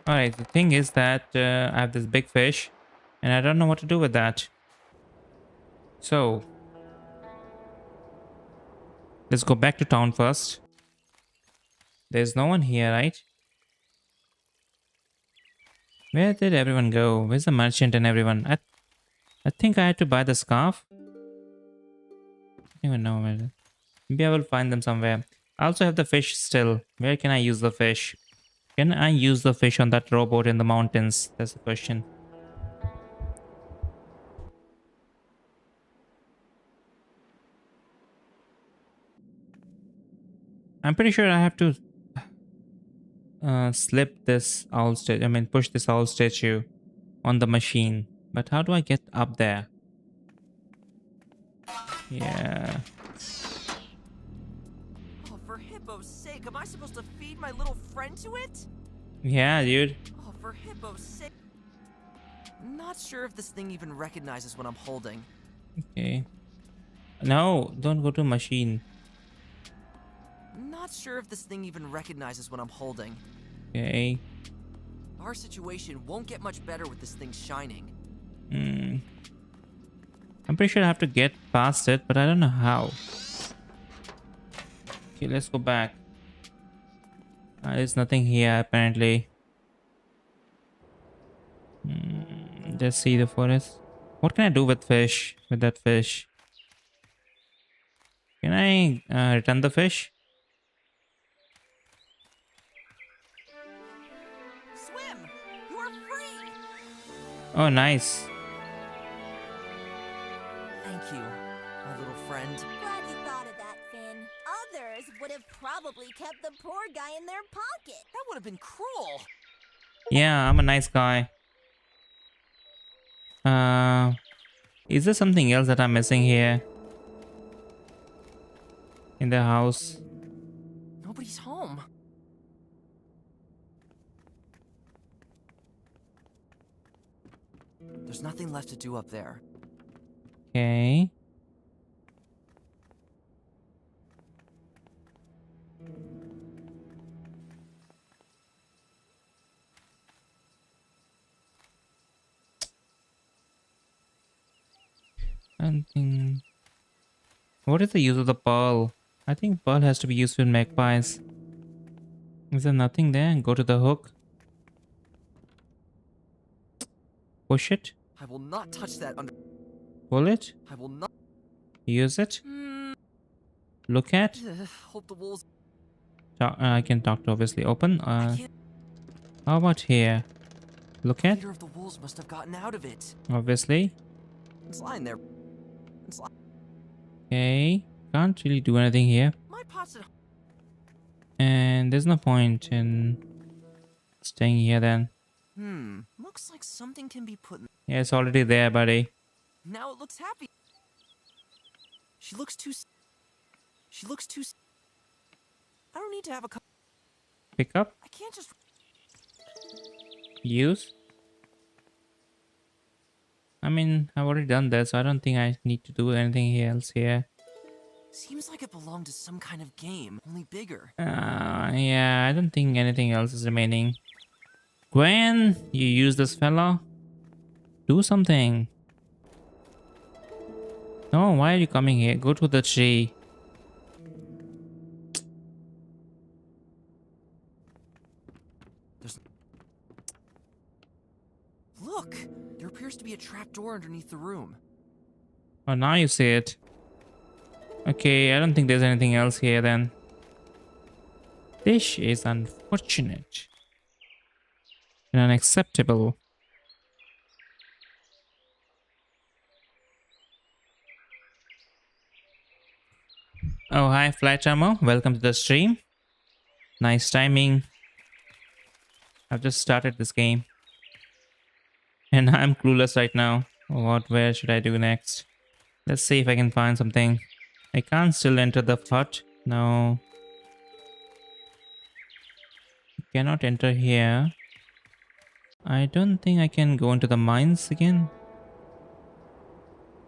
Alright, the thing is that I have this big fish and I don't know what to do with that. So, let's go back to town first. There's no one here, right? Where did everyone go? Where's the merchant and everyone? I think I had to buy the scarf. I don't even know where. Maybe I will find them somewhere. I also have the fish still. Where can I use the fish? Can I use the fish on that rowboat in the mountains? That's the question. I'm pretty sure I have to slip this owl statue. I mean, push this owl statue on the machine. But how do I get up there? Yeah. Oh, for Hippo's sake, am I supposed to feed my little friend to it? Yeah, dude. Oh, for Hippo's sake. Not sure if this thing even recognizes what I'm holding. Okay. No, don't go to machine. Not sure if this thing even recognizes what I'm holding. Okay. Our situation won't get much better with this thing shining. I'm pretty sure I have to get past it, but I don't know how. Okay, let's go back. There's nothing here apparently. Let's see the forest. What can I do with fish? With that fish? Can I return the fish? Swim! You are free! Oh, nice. Thank you, my little friend. Glad you thought of that, Finn. Others would have probably kept the poor guy in their pocket. That would have been cruel. Yeah, I'm a nice guy. Is there something else that I'm missing here? In the house? Nobody's home. There's nothing left to do up there. Okay. I don't think... What is the use of the pearl? I think pearl has to be used with magpies. Is there nothing there? Go to the hook. Push it. I will not touch that under. Pull it. I will not. Use it. Look at. Hope the wolves. I can talk to obviously. Open. I can't. How about here? Look The at. leader of the wolves must have gotten out of it. Obviously. It's lying there. It's lying. Okay. Can't really do anything here. My pot's at home. And there's no point in staying here then. Looks like something can be put in. Yeah, it's already there, buddy. Now it looks happy. She looks too. She looks too. I don't need to have a cup. Pick up. I can't just. Use. I mean, I've already done that, so I don't think I need to do anything else here. Seems like it belonged to some kind of game, only bigger. Yeah, I don't think anything else is remaining. Gwen, you use this fella? Do something. No, why are you coming here? Go to the tree. Look! There appears to be a trapdoor underneath the room. Oh, now you see it. Okay, I don't think there's anything else here then. This is unfortunate. And unacceptable. Oh, hi, Flight Ammo. Welcome to the stream. Nice timing. I've just started this game. And I'm clueless right now. Where should I do next? Let's see if I can find something. I can't still enter the hut. No. Cannot enter here. I don't think I can go into the mines again.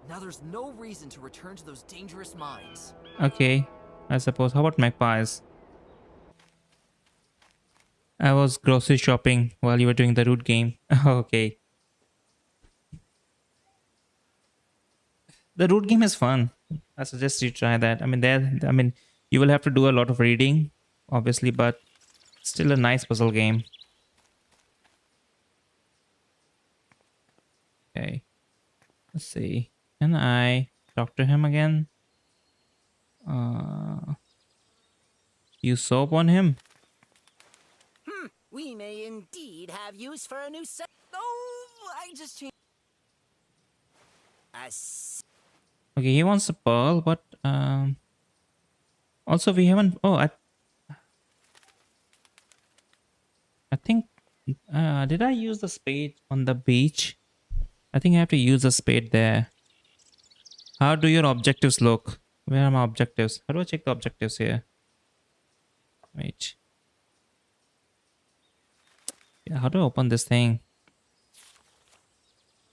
Now there's no reason to return to those dangerous mines. Okay, I suppose. How about magpies? I was grocery shopping while you were doing the root game. Okay. The root game is fun. I suggest you try that. I mean, you will have to do a lot of reading, obviously, but still a nice puzzle game. Okay. Let's see. Can I talk to him again? Use soap on him? We may indeed have use for a new set. Oh, I just changed. Okay, he wants a pearl, but also we haven't. Oh, I think. Did I use the spade on the beach? I think I have to use the spade there. How do your objectives look? Where are my objectives? How do I check the objectives here? Wait. Yeah, how do I open this thing?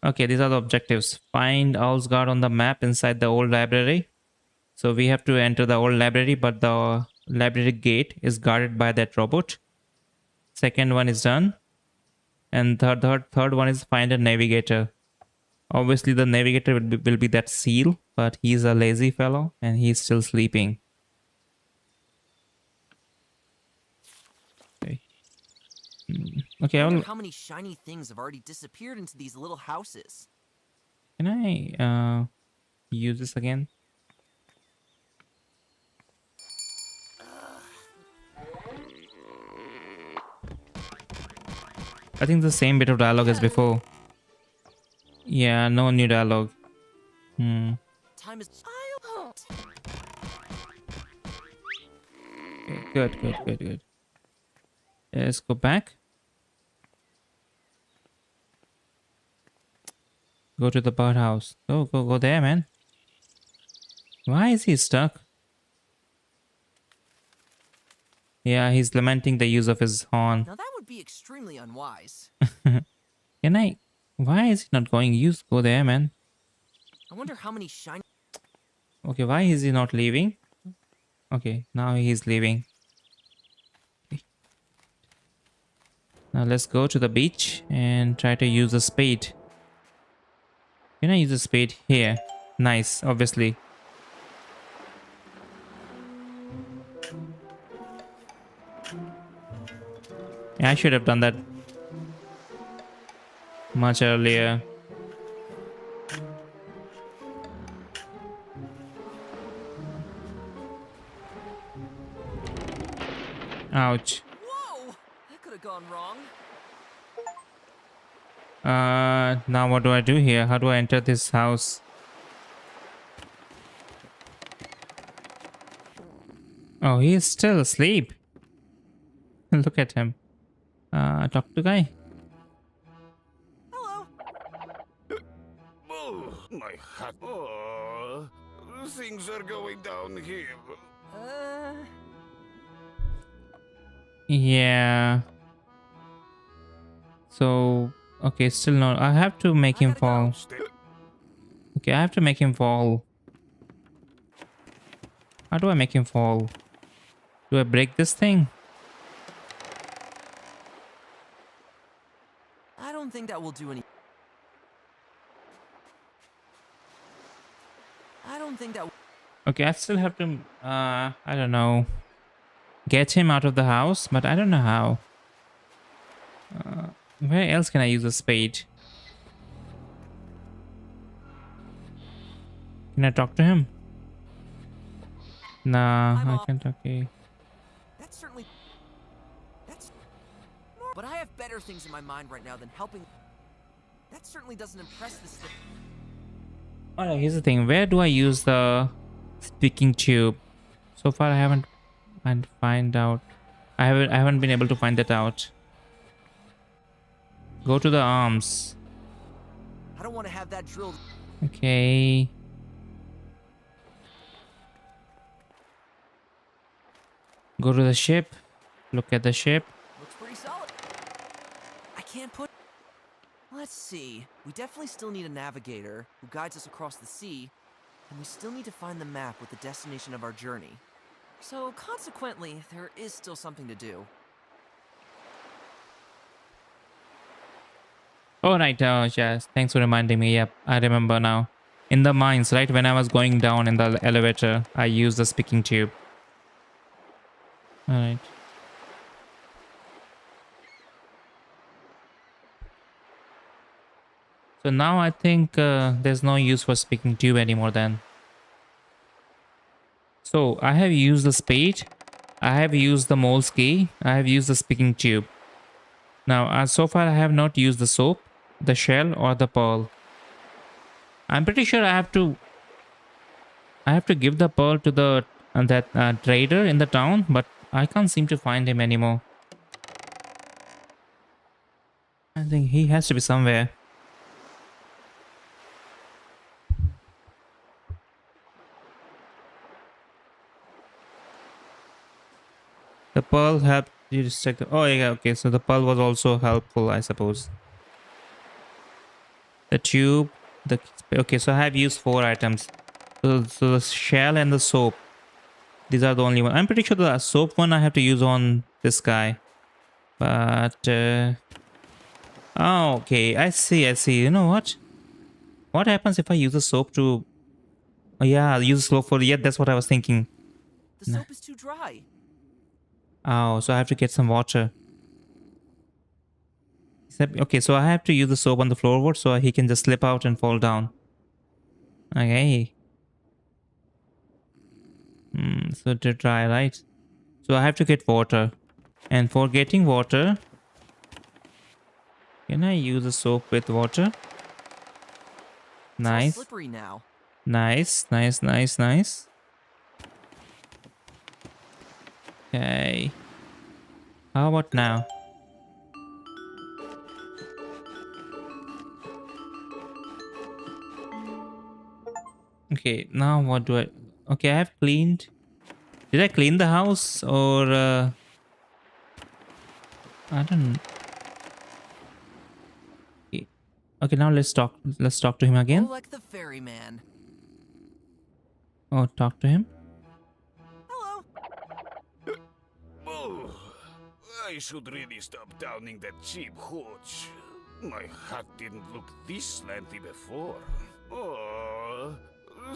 Okay, these are the objectives. Find Owl's Guard on the map inside the old library. So we have to enter the old library, but the library gate is guarded by that robot. Second one is done. And third one is find a navigator. Obviously, the navigator will be that seal, but he's a lazy fellow and he's still sleeping. Okay. Okay, I wonder I'll, how many shiny things have already disappeared into these little houses. can I use this again? I think the same bit of dialogue as before. Yeah, no new dialogue. Time is. Okay, good. Let's go back. Go to the birdhouse. Go there, man. Why is he stuck? Yeah, he's lamenting the use of his horn. Now that would be extremely unwise. Can I? Why is he not going? Go there, man. I wonder how many shiny. Okay, why is he not leaving? Okay, now he's leaving. Now let's go to the beach and try to use a spade. Can I use a spade here? Nice, obviously. Yeah, I should have done that much earlier. Ouch. Whoa! That could have gone wrong. Now what do I do here? How do I enter this house? Oh, he is still asleep. Look at him. Talk to guy. Hello. Oh, my hat. Oh, things are going downhill. Yeah. So, okay, still not. I have to make him gotta go. fall. Stay. Okay, I have to make him fall. How do I make him fall? Do I break this thing? I don't think that will do any. I don't think that. Okay, I still have to, I don't know, get him out of the house, but I don't know how. Where else can I use a spade? Can I talk to him? Nah, I'm I off. can't. Okay. That's certainly. That's. But I have better things in my mind right now than helping. That certainly doesn't impress this. Oh no, here's the thing. Where do I use the speaking tube? So far, I haven't find out. I haven't been able to find that out. Go to the arms. I don't want to have that drilled. Okay. Go to the ship. Look at the ship. Looks pretty solid. I can't put. Let's see. We definitely still need a navigator who guides us across the sea, and we still need to find the map with the destination of our journey. So, consequently, there is still something to do. Oh right, yes. Thanks for reminding me. Yep, I remember now. In the mines, right? When I was going down in the elevator, I used the speaking tube. Alright. So now I think there's no use for speaking tube anymore then. So I have used the spade. I have used the mole's key. I have used the speaking tube. Now, so far I have not used the soap, the shell, or the pearl. I'm pretty sure I have to give the pearl to the that trader in the town, but I can't seem to find him anymore. I think he has to be somewhere. The pearl helped you to check the. Oh yeah, okay. So the pearl was also helpful, I suppose. The tube, the okay. So I have used 4 items. So the shell and the soap. These are the only one. I'm pretty sure the soap one I have to use on this guy. But oh, okay. I see. You know what? What happens if I use the soap to... Oh, yeah, use soap for... Yeah, that's what I was thinking. The soap is too dry. Oh, so I have to get some water. Okay, so I have to use the soap on the floorboard so he can just slip out and fall down. Okay. So to dry, right? So I have to get water. And for getting water... Can I use the soap with water? It's all Nice. slippery now. Nice, nice, nice, nice. Okay. How about now? Okay, now what do I... Okay, I have cleaned... Did I clean the house or... I don't... Okay. Okay, now let's talk. Let's talk to him again. Oh, like the ferryman. Oh, talk to him. Hello. Oh, I should really stop downing that cheap hooch. My hat didn't look this slanty before. Oh,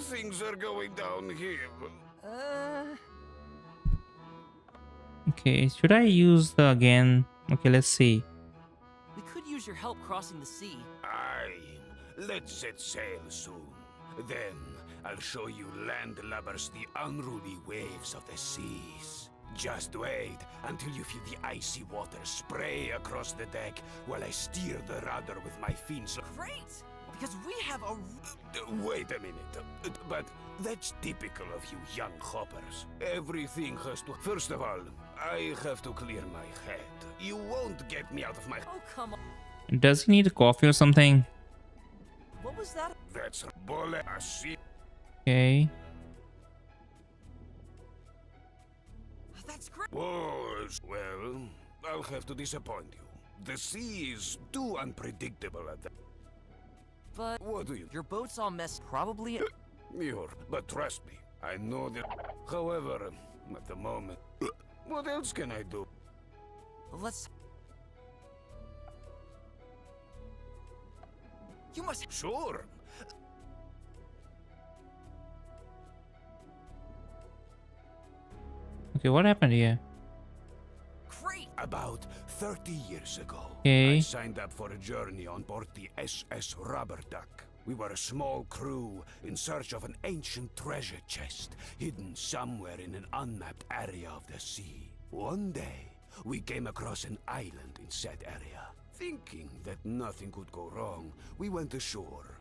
things are going downhill. Okay, should I use the again? Okay, let's see. We could use your help crossing the sea. Aye, let's set sail soon. Then I'll show you landlubbers the unruly waves of the seas. Just wait until you feel the icy water spray across the deck while I steer the rudder with my fins. Great! Because we have a... Wait a minute, but that's typical of you young hoppers. Everything has to... First of all, I have to clear my head. You won't get me out of my... Oh, come on. Does he need a coffee or something? What was that? That's Bole Asi. Okay. That's great. Boys, well, I'll have to disappoint you. The sea is too unpredictable at that. But What do you... your boat's all messed. Probably... But trust me, I know that... However, at the moment... What else can I do? Let's... You must... Sure. Okay, what happened here? Great! About 30 years ago, Okay. I signed up for a journey on board the SS Rubber Duck. We were a small crew in search of an ancient treasure chest hidden somewhere in an unmapped area of the sea. One day, we came across an island in said area. Thinking that nothing could go wrong, we went ashore.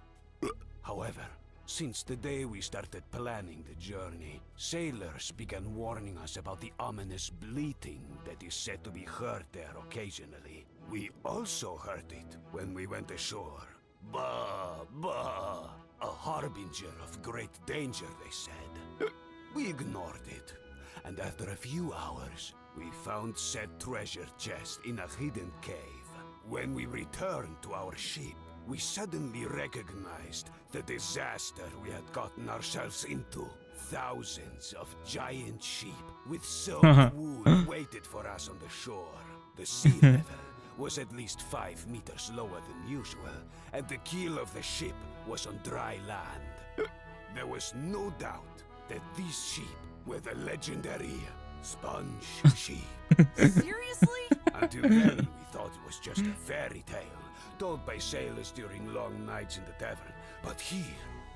However, since the day we started planning the journey, sailors began warning us about the ominous bleating that is said to be heard there occasionally. We also heard it when we went ashore. Bah, bah, a harbinger of great danger, they said. We ignored it, and after a few hours, we found said treasure chest in a hidden cave. When we returned to our ship, we suddenly recognized the disaster we had gotten ourselves into. Thousands of giant sheep with soaked wool waited for us on the shore. The sea level was at least 5 meters lower than usual, and the keel of the ship was on dry land. There was no doubt that these sheep were the legendary sponge sheep. Seriously? Until then, we thought it was just a fairy tale told by sailors during long nights in the tavern. But here,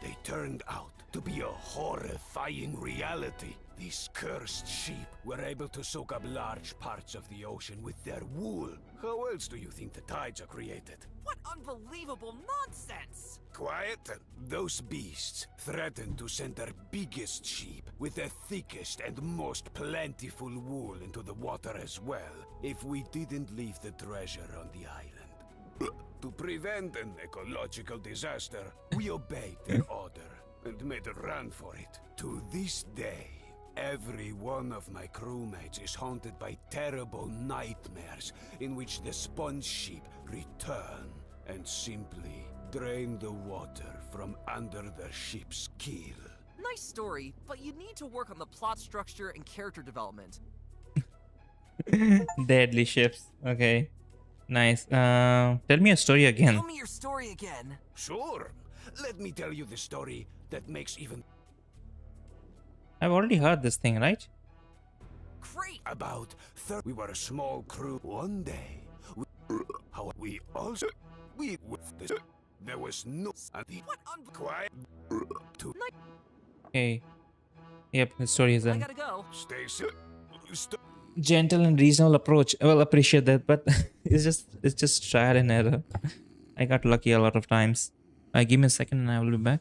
they turned out to be a horrifying reality. These cursed sheep were able to soak up large parts of the ocean with their wool. How else do you think the tides are created? What unbelievable nonsense! Quiet. Those beasts threatened to send their biggest sheep with the thickest and most plentiful wool into the water as well, if we didn't leave the treasure on the island. To prevent an ecological disaster, we obeyed their order and made a run for it. To this day, every one of my crewmates is haunted by terrible nightmares in which the sponge sheep return and simply drain the water from under their ship's keel. Nice story, but you need to work on the plot structure and character development. Deadly ships. Okay. Nice. Tell me a story again. Tell me your story again. Sure. let me tell you the story that makes even I've already heard this thing, right? Great! about 30. We were a small crew. One day, how we also we with this. There was no What quiet to Okay. Yep, the story is I done. gotta go. stay still. Gentle and reasonable approach. I will appreciate that, but it's just trial and error. I got lucky a lot of times. Give me a second and I will be back.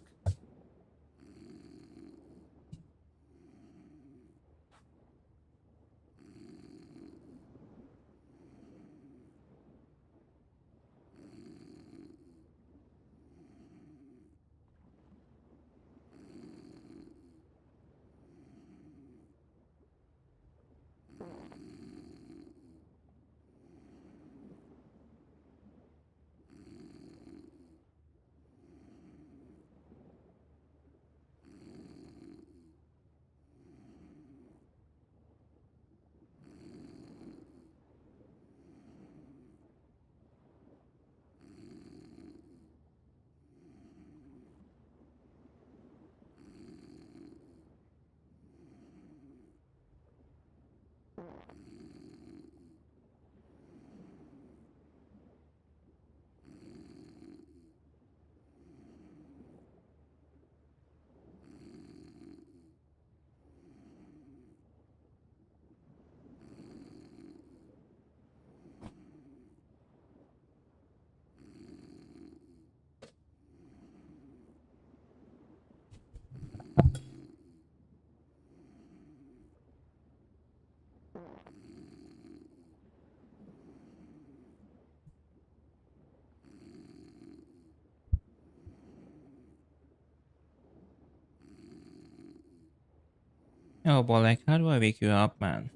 Oh boy, like how do I wake you up, man?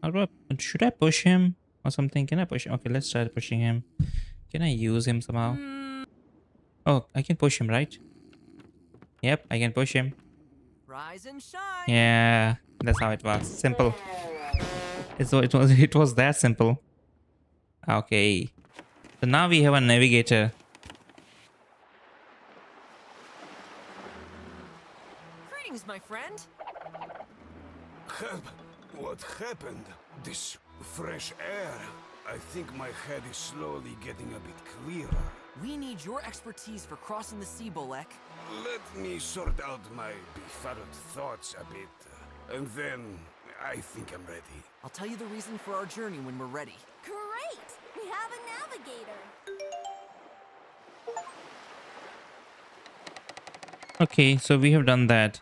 How do I should I push him or something? Can I push him? Okay, let's try pushing him. Can I use him somehow? Oh, I can push him, right? Yep, I can push him. Rise and shine. Yeah, that's how it was. Simple. It was that simple. Okay. So now we have a navigator. Greetings, my friend. Help! What happened? This fresh air. I think my head is slowly getting a bit clearer. We need your expertise for crossing the sea, Bolek. Let me sort out my befuddled thoughts a bit, and then I think I'm ready. I'll tell you the reason for our journey when we're ready. Great! We have a navigator. Okay, so we have done that.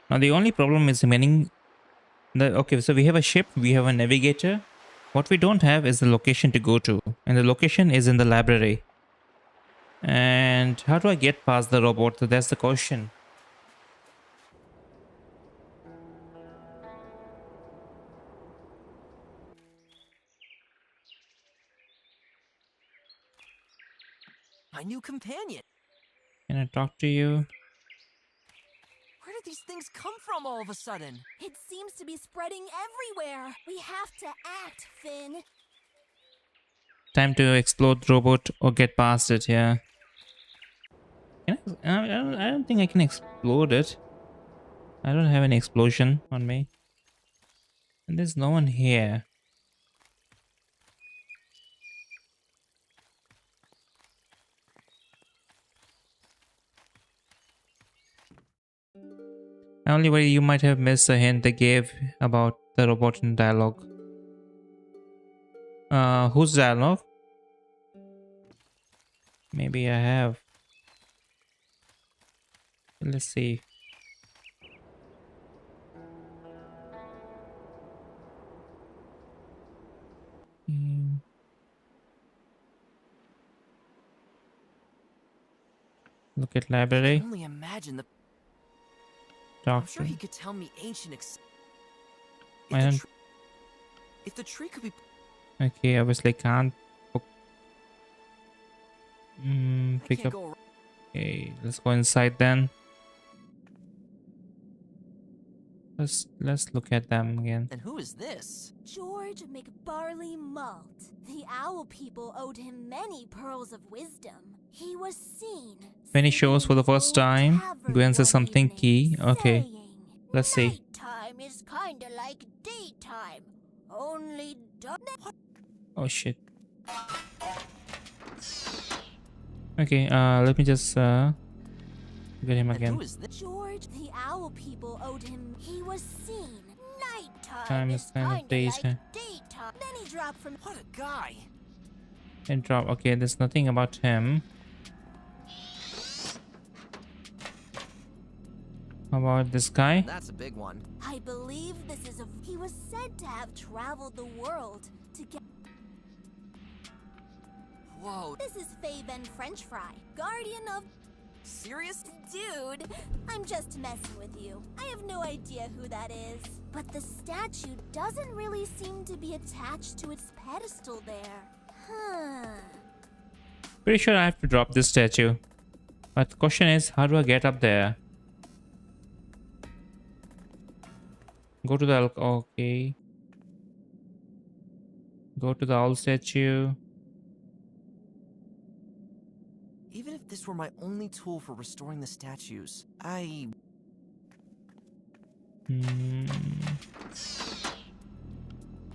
Now the only problem is remaining. Okay, so we have a ship, we have a navigator. What we don't have is the location to go to, and the location is in the library. And how do I get past the robot? So that's the question. My new companion. Can I talk to you? Where did these things come from all of a sudden? It seems to be spreading everywhere. We have to act, Finn. Time to explode the robot or get past it, yeah. I don't think I can explode it. I don't have any explosion on me. And there's no one here. I only worry you might have missed a hint they gave about the robot in dialogue. Whose dialogue? Maybe I have. Let's see. Look at I library. can only imagine the. I'm Talk sure to. he could tell me ancient. I don't- If the tree could be. Okay, obviously can't. I Pick can't up. go. Okay, let's go inside then. Let's look at them again. And who is this? George McBarley Malt. The Owl people owed him many pearls of wisdom. He was seen. When he shows for the sitting in first his old time, tavern Gwen says one something evening, key. Okay, saying, let's see. Nighttime is kinda like daytime, only Oh shit. Okay, let me just get him And again. who is this? George, the owl people owed him. He was seen. Nighttime Time is is kind of kinda daytime. like daytime. Then he dropped from. What a guy! And drop. Okay, there's nothing about him. How about this guy? That's a big one. I believe this is a. He was said to have traveled the world to get. Whoa, This is Faven French Fry, guardian of. serious? Dude, I'm just messing with you. I have no idea who that is. But the statue doesn't really seem to be attached to its pedestal there. Huh. Pretty sure I have to drop this statue. But the question is, how do I get up there? Go to the okay. Go to the owl statue. Even if this were my only tool for restoring the statues, Hmm.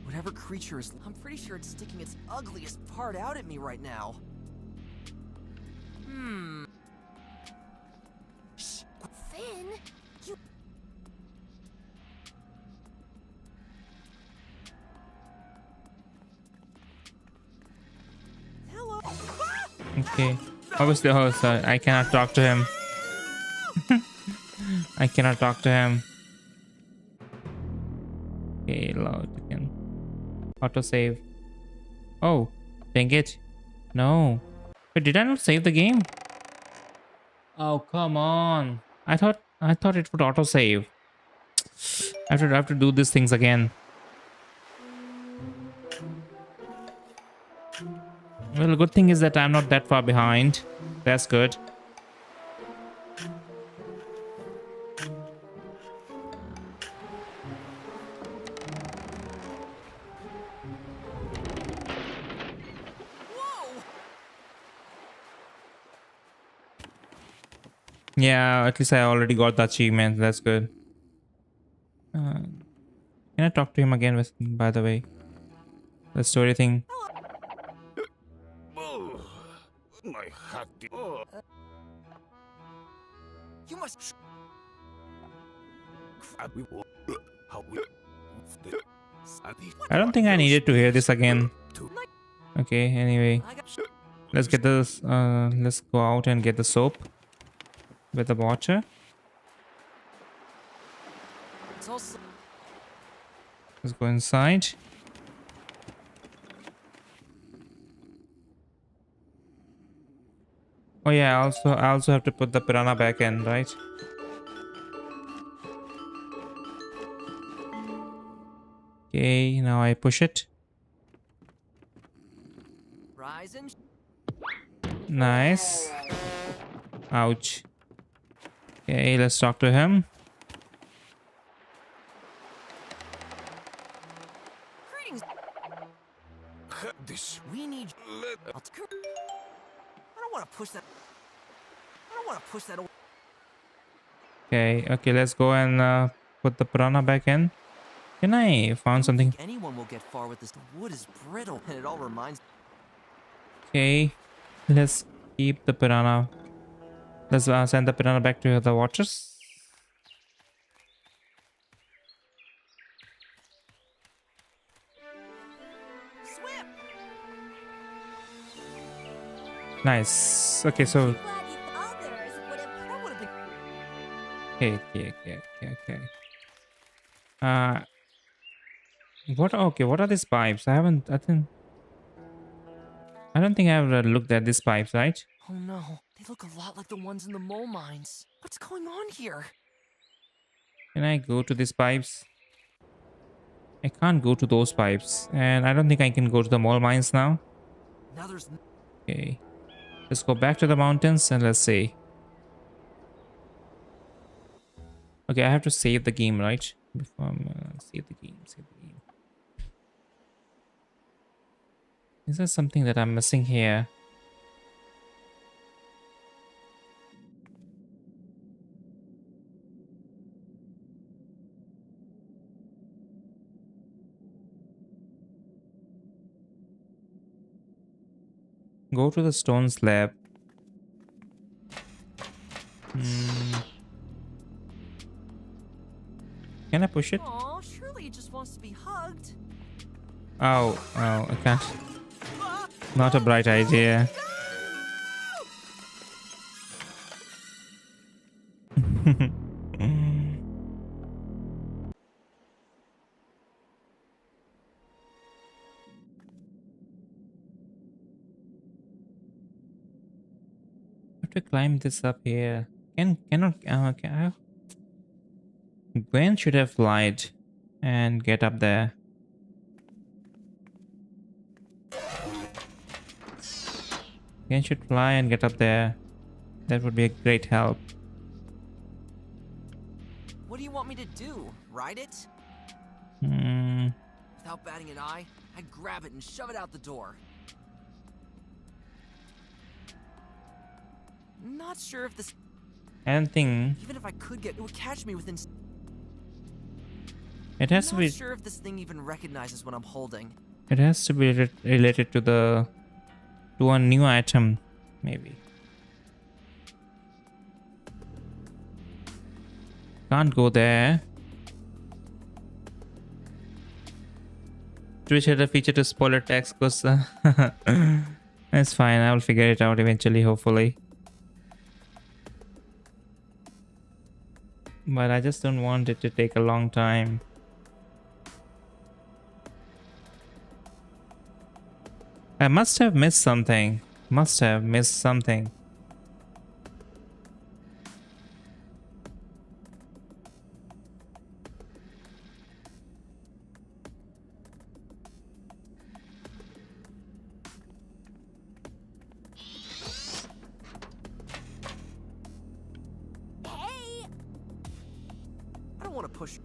whatever creature is, I'm pretty sure it's sticking its ugliest part out at me right now. Finn, you. Hello. Okay. Obviously, oh, sorry. I cannot talk to him. I cannot talk to him. Okay, load again. Auto save. Oh, dang it. No. Wait, did I not save the game? Oh, come on. I thought it would auto save. I have to do these things again. Well, the good thing is that I'm not that far behind. That's good. Whoa! Yeah, at least I already got the achievement. That's good. Can I talk to him again with, by the way? The story thing. Oh, my hat. Oh, You must. we will. How we. I don't think I needed to hear this again. Okay, anyway. I got. Let's get this, let's go out and get the soap with the water. It's also. Let's go inside. Oh yeah, I also have to put the piranha back in, right? Okay, now I push it. Rise and. Nice. Ouch. Okay, let's talk to him. Greetings. This. We need. Let. I don't want to push that. I don't want to push that away. Okay, let's go and put the piranha back in. Can I found something? Anyone will get far with this. The wood is brittle, and it all reminds. Okay, let's keep the piranha. Let's send the piranha back to the waters. Swim. Nice. Okay, so Glad you others would have. That would have been. okay. What? Okay, what are these pipes? I don't think I've looked at these pipes, right? Oh no, they look a lot like the ones in the mole mines. What's going on here? Can I go to these pipes? I can't go to those pipes, and I don't think I can go to the mole mines now. Now there's. Okay, let's go back to the mountains and let's see. Okay, I have to save the game, right? Before I'm save the game. Is there something that I'm missing here? Go to the stone slab. Hmm. Can I push it? Aw, surely it just wants to be hugged. Oh, I can't. Not a bright idea. Have to climb this up here. Gwen should have lied and get up there. Gwen should fly and get up there. That would be a great help. What do you want me to do? Ride it? Hmm. Without batting an eye, I'd grab it and shove it out the door. Not sure if this. I don't think Even if I could get, it would catch me within. it has to Not be. sure if this thing even recognizes what I'm holding. It has to be related to a new item, maybe. Can't go there. Twitch had a feature to spoiler text because it's fine. I'll figure it out eventually, hopefully. But I just don't want it to take a long time. I must have missed something. Must have missed something. Hey! I don't want to push.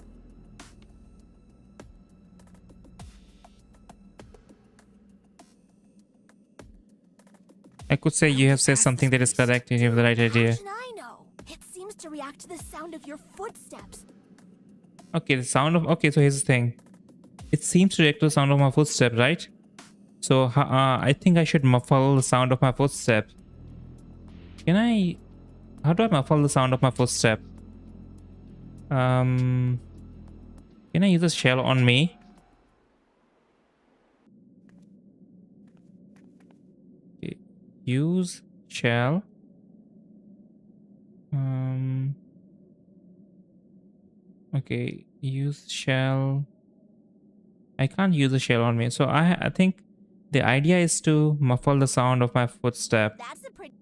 I could say you have said something that is correct. You have the right How idea. should I know? It seems to react to the sound of your footsteps. Okay, the sound of. Okay, so here's the thing. It seems to react to the sound of my footstep, right? So I think I should muffle the sound of my footstep. Can I? How do I muffle the sound of my footstep? Can I use a shell on me? Okay. Use shell. Okay, use shell. I can't use a shell on me, so I think the idea is to muffle the sound of my footstep. That's a pretty.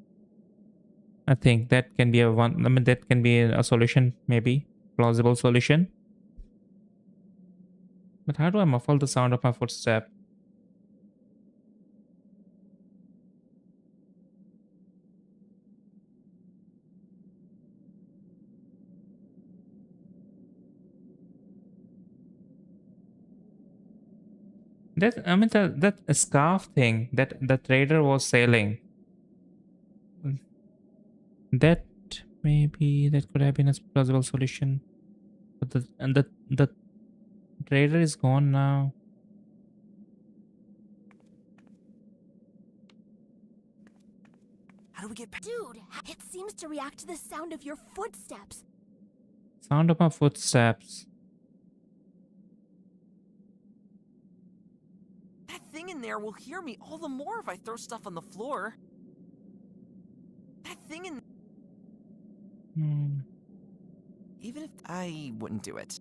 I think that can be a one. I mean, that can be a solution, maybe plausible solution. But how do I muffle the sound of my footstep? That I mean that scarf thing that the trader was selling. That maybe that could have been a plausible solution. But the trader is gone now. How do we get past? Dude, it seems to react to the sound of your footsteps. Sound of my footsteps. That thing in there will hear me all the more if I throw stuff on the floor. That thing in. Hmm. Even if I wouldn't do it.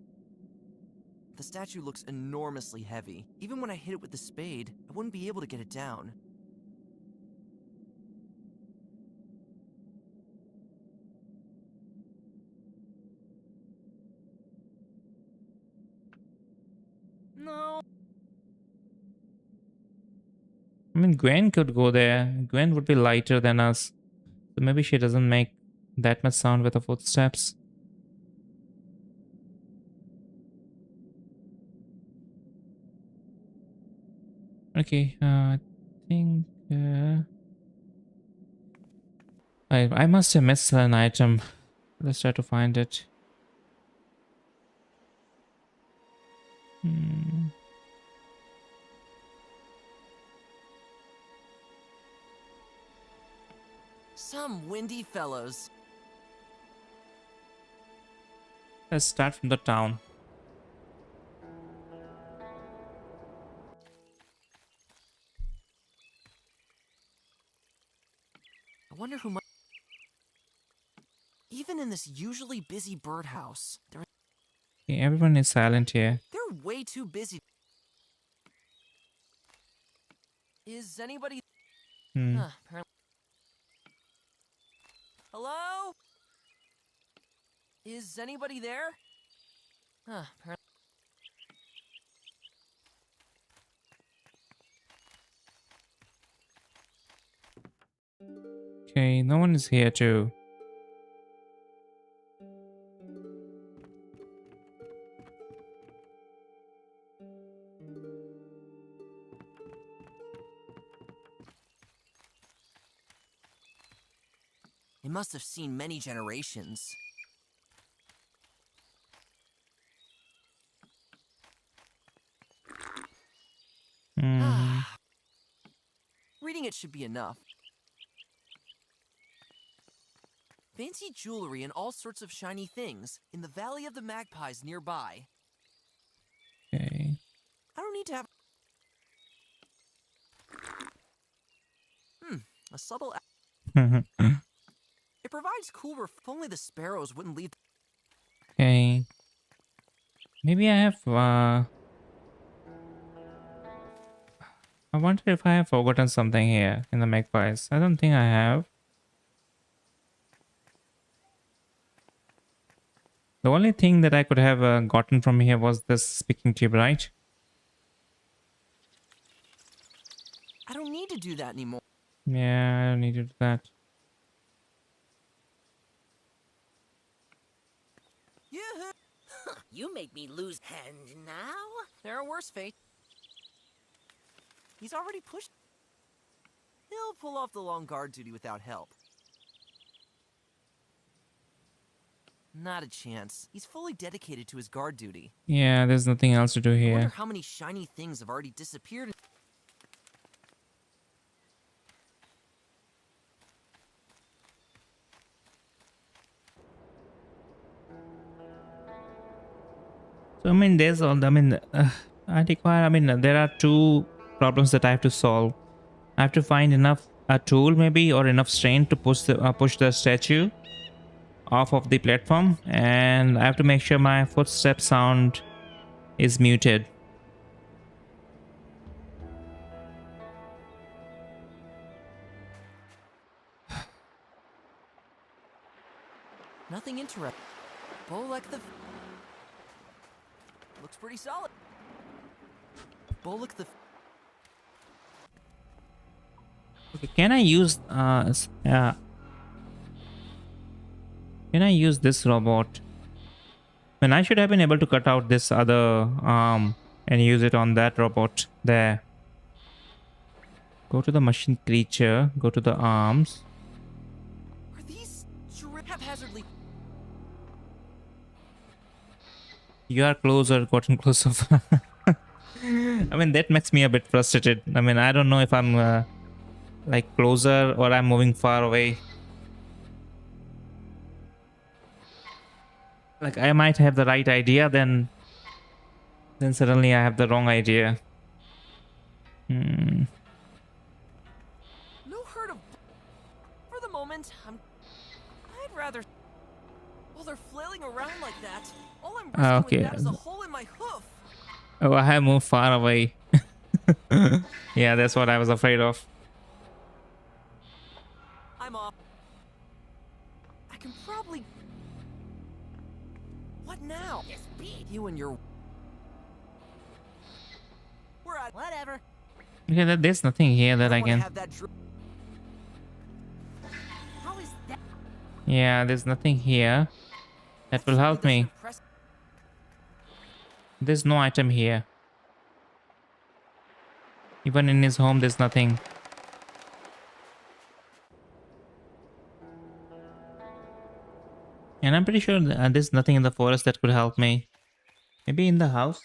The statue looks enormously heavy. Even when I hit it with the spade, I wouldn't be able to get it down. No. I mean, Gwen could go there. Gwen would be lighter than us. So maybe she doesn't make that much sound with her footsteps. Okay, I think I must have missed an item. Let's try to find it. Some windy fellows. Let's start from the town. I wonder who might. Even in this usually busy birdhouse, Okay, everyone is silent here. they're way too busy. Is anybody? Apparently. Hello? Is anybody there? Apparently. Okay, no one is here too. They must have seen many generations. Hmm. Reading it should be enough. Fancy jewelry and all sorts of shiny things in the Valley of the Magpies nearby. Okay. I don't need to have. A subtle. It provides cool. If only the sparrows wouldn't leave. Okay. Maybe I have. I wonder if I have forgotten something here in the magpies. I don't think I have. The only thing that I could have gotten from here was this speaking tube, right? I don't need to do that anymore. Yeah, I don't need to do that. Yoo-hoo! You make me lose hand now? There are worse fates. He's already pushed. He'll pull off the long guard duty without help. Not a chance. He's fully dedicated to his guard duty. Yeah, there's nothing else to do I wonder here. how many shiny things have already disappeared. So I mean, there's all. I mean, I require. I mean, there are two problems that I have to solve. I have to find enough a tool maybe or enough strain to push the statue off of the platform, and I have to make sure my footstep sound is muted. Nothing interrupt. Bolek the. Looks pretty solid. Bolek the. Okay, can I use can I use this robot? When I should have been able to cut out this other arm and use it on that robot there. Go to the machine creature, go to the arms. Are these haphazardly? You are closer, gotten closer. I mean, that makes me a bit frustrated. I mean, I don't know if I'm like closer or I'm moving far away. Like I might have the right idea, then suddenly I have the wrong idea. No hurt of. For the moment, I'd rather. While they're flailing around like that, all I'm risking Okay. with that is a hole in my hoof. Oh, I have moved far away. Yeah, that's what I was afraid of. I'm off. I can probably. What now? Yes, beat. You and your. We're at. Whatever. Okay, there's nothing here that I wanna can. have that How is that? Yeah, there's nothing here that will help me. There's no item here. Even in his home, there's nothing. And I'm pretty sure there's nothing in the forest that could help me. Maybe in the house?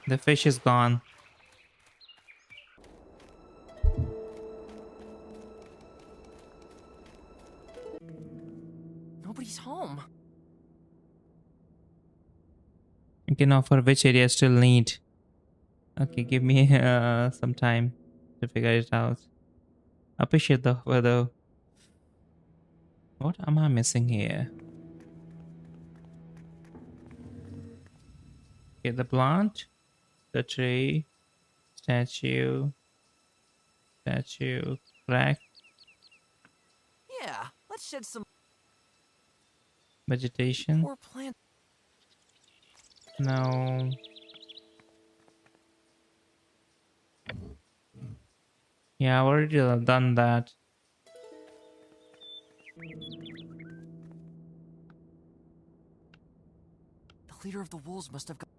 The fish is gone. Okay, now for which area I still need? Okay, give me some time to figure it out. Appreciate the weather. What am I missing here? Okay, the plant, the tree, statue, crack, Yeah, let's shed some vegetation. poor plant. No. Yeah, I've already done that. The leader of the wolves must have got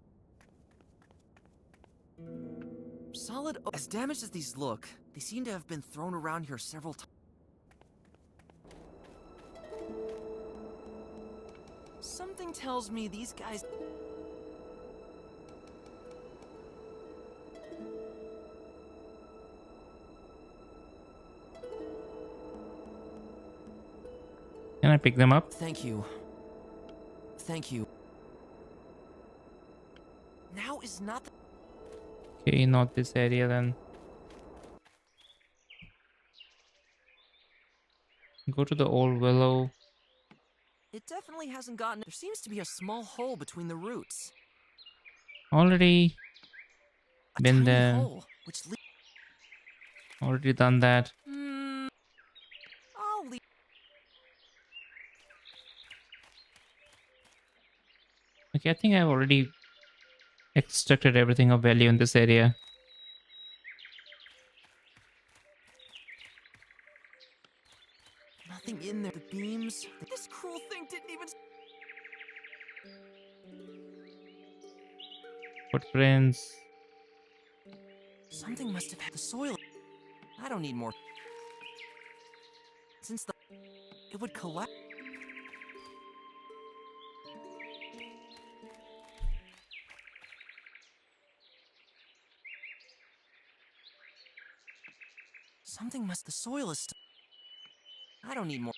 solid. As damaged as these look, they seem to have been thrown around here several times. Something tells me these guys. Can I pick them up? Thank you. Thank you. Now is not the. Okay, not this area then. Go to the old willow. It definitely hasn't gotten. There seems to be a small hole between the roots. Already A been tiny there. hole, which Already done that. I'll leave. Okay, I think I've already extracted everything of value in this area. Nothing in there. The beams. This cruel thing didn't even. Footprints. Something must have had the soil. I don't need more. Since it would collect. Something must. The soil is. I don't need more.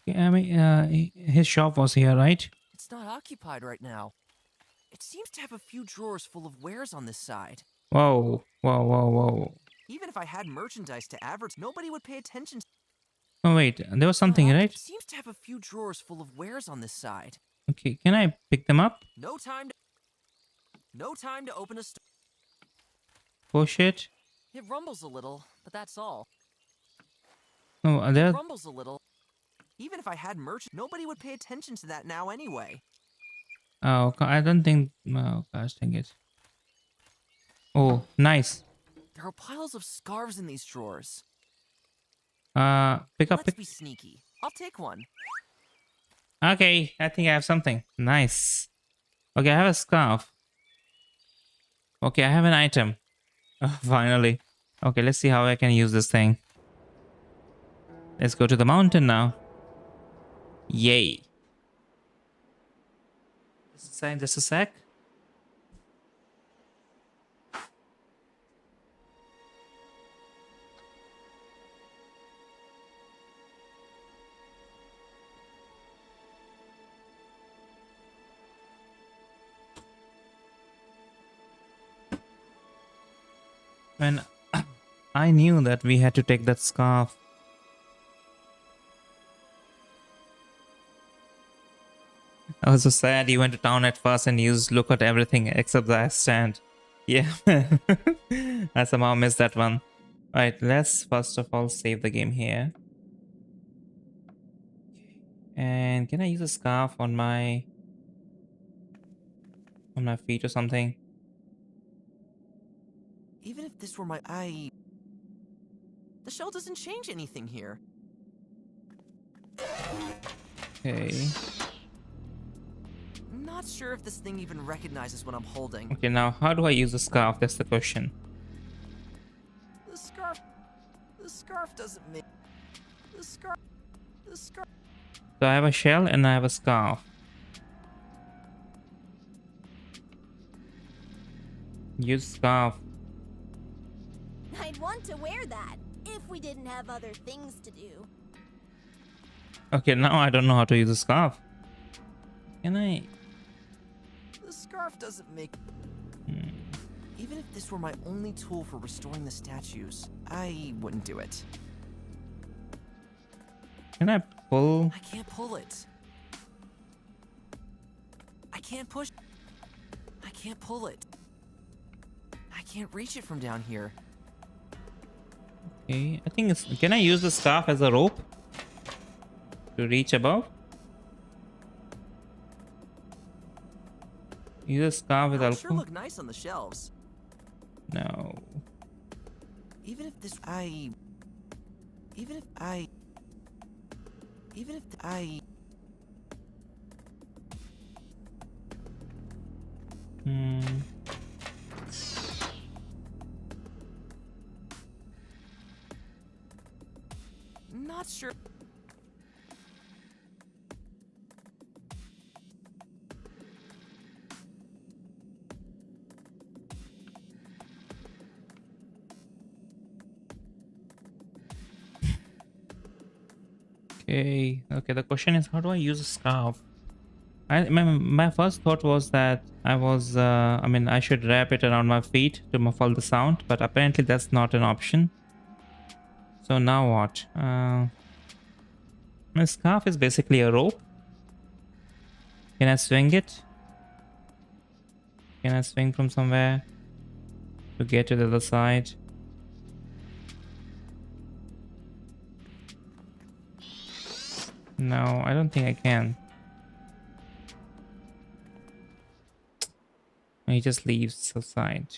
Yeah, I mean, his shop was here, right? It's not occupied right now. It seems to have a few drawers full of wares on this side. Whoa, whoa, whoa, whoa. Even if I had merchandise to advertise, nobody would pay attention. Oh wait, there was something, right? It seems to have a few drawers full of wares on this side. Okay, can I pick them up? No time to open a store. Push it. It rumbles a little, but that's all. No, It there. rumbles a little. Even if I had merch, nobody would pay attention to that now anyway. Oh, I don't think. Oh gosh, dang it. Oh, nice. There are piles of scarves in these drawers. Pick up. Let's be sneaky. I'll take one. Okay, I think I have something. Nice. Okay, I have a scarf. Okay, I have an item. Finally. Okay, let's see how I can use this thing. Let's go to the mountain now. Yay. Just a sec. When I knew that we had to take that scarf. I was so sad you went to town at first and used look at everything except the stand. Yeah, I somehow missed that one. Alright, let's first of all save the game here. And can I use a scarf on my feet or something? Even if this were my the shell doesn't change anything here. Okay. I'm not sure if this thing even recognizes what I'm holding. Okay, now how do I use the scarf? That's the question. The scarf doesn't make. The scarf. So I have a shell and I have a scarf. Use scarf. I'd want to wear that if we didn't have other things to do. Okay, now I don't know how to use a scarf. Can I? The scarf doesn't make. Hmm. Even if this were my only tool for restoring the statues, I wouldn't do it. Can I pull? I can't pull it. I can't push. I can't pull it. I can't reach it from down here. Okay, I think it's. Can I use the scarf as a rope to reach above? Use a scarf with That would sure alcohol. look nice on the shelves. No. Even if this I even if I even if I Hmm. not sure. Okay. Okay. The question is, how do I use a scarf? My first thought was that I mean, I should wrap it around my feet to muffle the sound, but apparently that's not an option. So now what? My scarf is basically a rope. Can I swing it? Can I swing from somewhere to get to the other side? No, I don't think I can. He just leaves the side.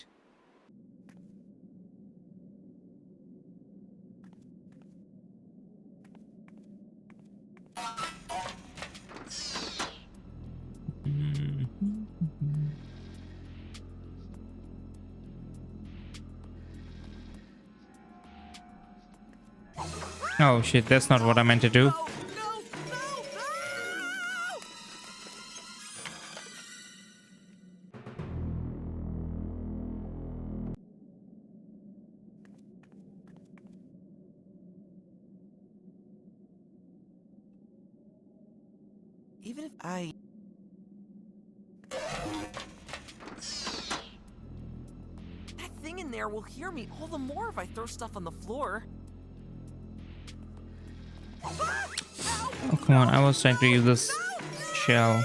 Oh shit, that's not what I meant to do. Even if I that thing in there will hear me all the more if I throw stuff on the floor. Oh come on, I was trying to use this shell.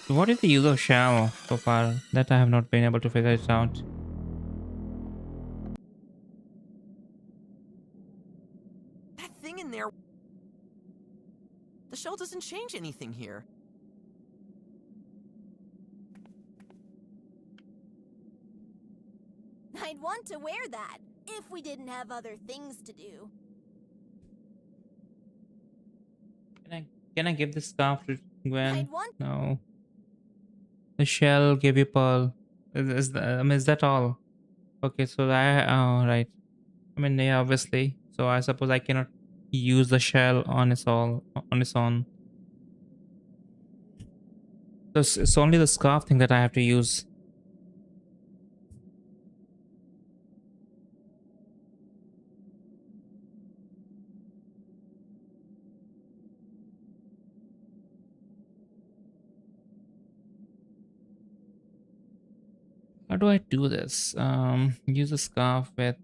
What is the use of shell so far? That I have not been able to figure it out. That thing in there. The shell doesn't change anything here. I'd want to wear that if we didn't have other things to do. Can I give this scarf to Gwen? I'd want No. The shell gave you pearl. I mean, is that all? Okay, so oh right. I mean, yeah, obviously. So I suppose I cannot use the shell on its own. So it's only the scarf thing that I have to use. How do I do this? Use a scarf with.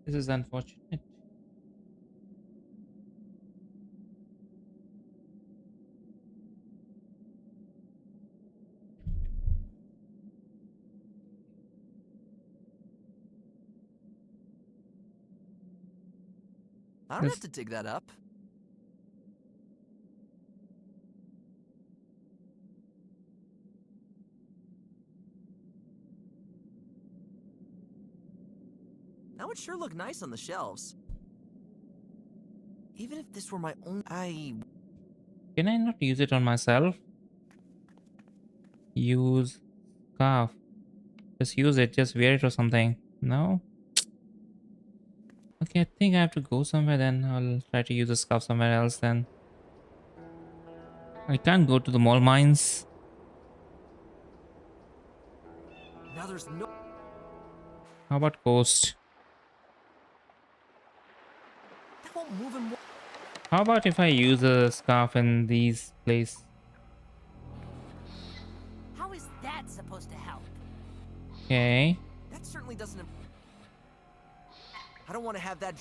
This is unfortunate. I don't have to dig that up. That would sure look nice on the shelves. Even if this were my own Can I not use it on myself? Use scarf. Just use it. Just wear it or something. No? Okay, I think I have to go somewhere then. I'll try to use the scarf somewhere else then. I can't go to the mole mines. Now there's no. How about coast? That won't move him. How about if I use a scarf in these place? How is that supposed to help? Okay. That certainly doesn't. I don't want to have that.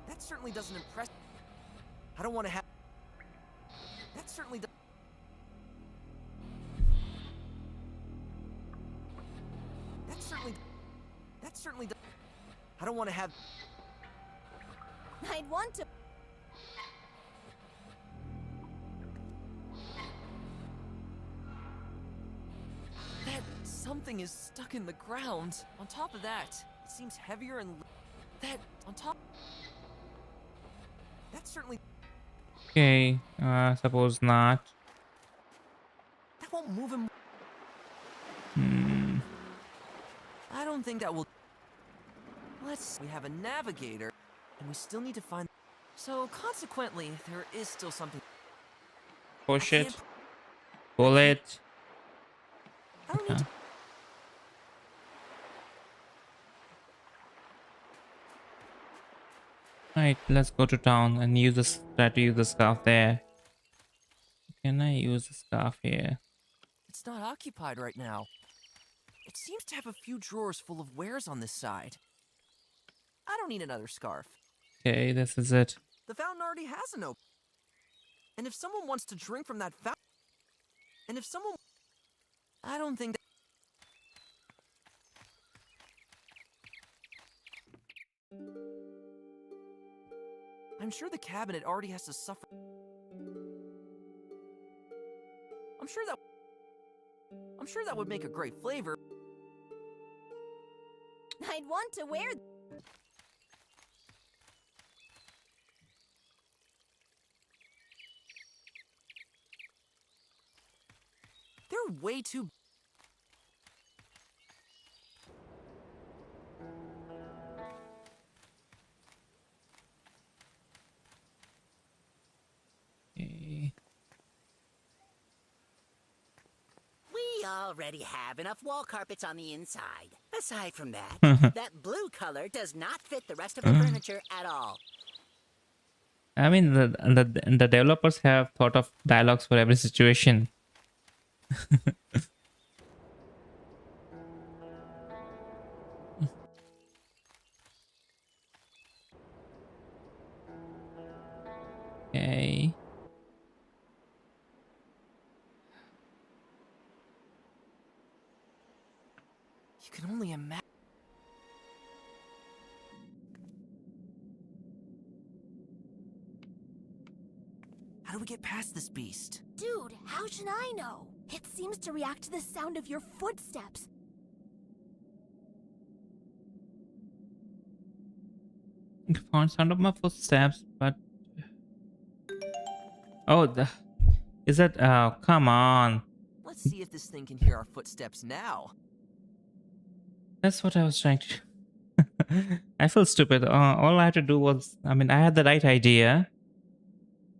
That certainly doesn't impress. I don't want to have. That certainly does. That certainly. That certainly does. I don't want to have. I'd want to. That something is stuck in the ground. On top of that, it seems heavier and. That on top. That certainly. Okay. Suppose not. That won't move him. Hmm. I don't think that will. We have a navigator, and we still need to find. So consequently, there is still something. Push I it. can't- Pull it. I don't need to. Right, let's go to town and use this. Try to use the scarf there. Can I use the scarf here? It's not occupied right now. It seems to have a few drawers full of wares on this side. I don't need another scarf. Okay, this is it. The fountain already has an open. And if someone wants to drink from that fountain. And if someone. I don't think that. I'm sure the cabinet already has to suffer. I'm sure that would make a great flavor. I'd want to wear. They're way too. Okay. We already have enough wall carpets on the inside. Aside from that, that blue color does not fit the rest of the furniture at all. I mean, the developers have thought of dialogues for every situation. Okay. You can only imagine. How do we get past this beast? Dude, how should I know? It seems to react to the sound of your footsteps. Found sound of my footsteps, but oh, is that? Oh, come on! Let's see if this thing can hear our footsteps now. That's what I was trying to. I feel stupid. All I had to do was, I mean, I had the right idea,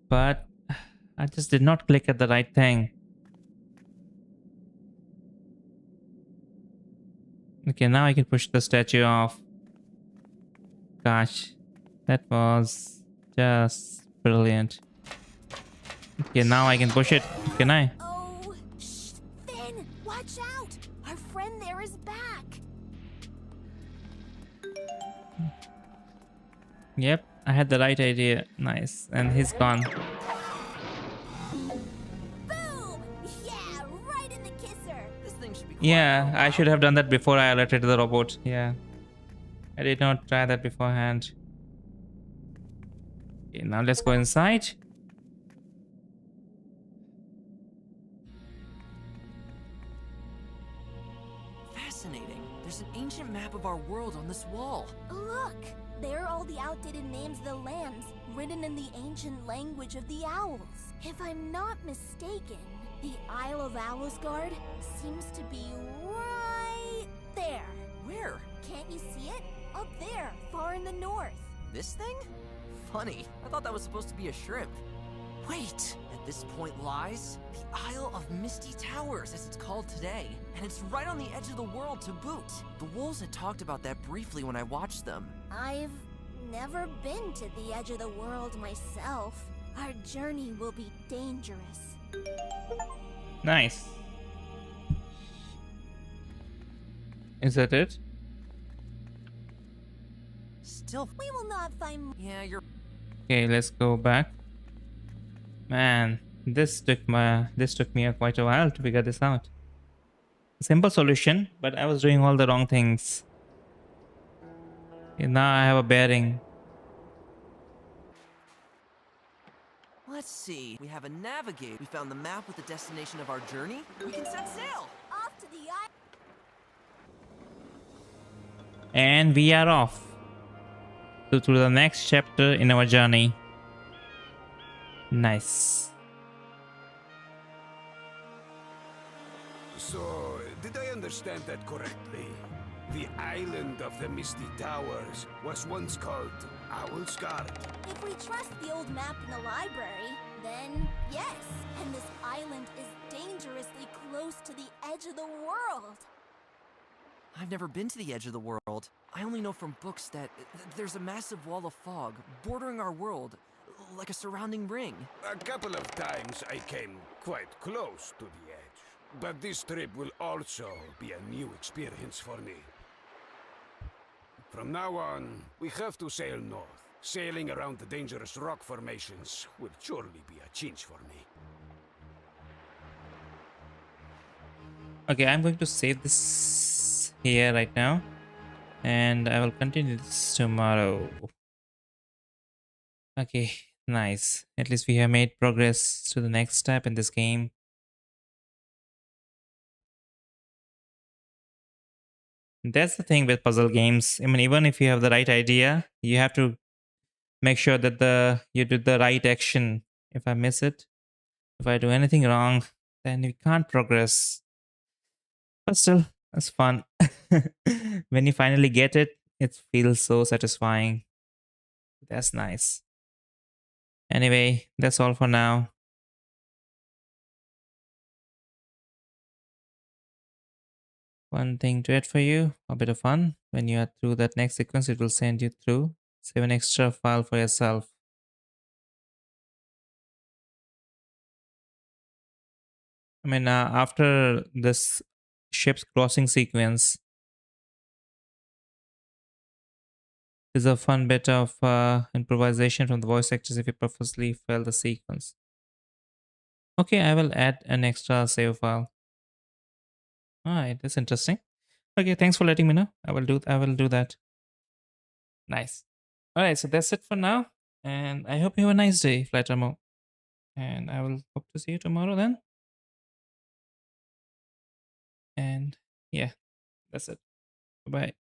but I just did not click at the right thing. Okay, now I can push the statue off. Gosh, that was just brilliant. Okay, now I can push it. Can I? Oh, shh, Finn, watch out! Our friend there is back. Yep, I had the right idea. Nice. And he's gone. Boom! Yeah, right in the kisser. This thing should be. Yeah, I should have done that before I alerted the robot. Yeah. I did not try that beforehand. Okay, now let's go inside. Fascinating. There's an ancient map of our world on this wall. Look! There are all the outdated names of the lands, written in the ancient language of the owls. If I'm not mistaken, the Isle of Owlsgard seems to be right there. Where? Can't you see it? Up there, far in the north. This thing? Funny, I thought that was supposed to be a shrimp. Wait! At this point lies the Isle of Misty Towers, as it's called today. And it's right on the edge of the world to boot. The wolves had talked about that briefly when I watched them. I've never been to the edge of the world myself. Our journey will be dangerous. Nice. Is that it? Still, We will not find. yeah, you're Okay, let's go back. Man, this took me quite a while to figure this out. Simple solution, but I was doing all the wrong things. Okay, now I have a bearing. Let's see. We have a navigator. We found the map with the destination of our journey. We can set sail. Off to the island. And we are off to the next chapter in our journey. Nice. So, did I understand that correctly? The island of the Misty Towers was once called Owlsgard. If we trust the old map in the library, then yes. And this island is dangerously close to the edge of the world. I've never been to the edge of the world. I only know from books that there's a massive wall of fog bordering our world, like a surrounding ring. A couple of times I came quite close to the edge. But this trip will also be a new experience for me. From now on, we have to sail north. Sailing around the dangerous rock formations will surely be a change for me. Okay, I'm going to save this here right now, and I will continue this tomorrow. Okay, nice. At least we have made progress to the next step in this game. That's the thing with puzzle games. I mean, even if you have the right idea, you have to make sure that you do the right action. If I miss it, if I do anything wrong, then we can't progress. But still, that's fun. When you finally get it, it feels so satisfying. That's nice. Anyway, that's all for now. One thing to add for you, a bit of fun. When you are through that next sequence, it will send you through. Save an extra file for yourself. I mean, after this ship's crossing sequence, is a fun bit of improvisation from the voice actors if you purposely fail the sequence. Okay, I will add an extra save file. Alright, that's interesting. Okay, thanks for letting me know. I will do that. Nice. Alright, so that's it for now. And I hope you have a nice day, Flight Remo. And I will hope to see you tomorrow then. And yeah, that's it. Bye-bye.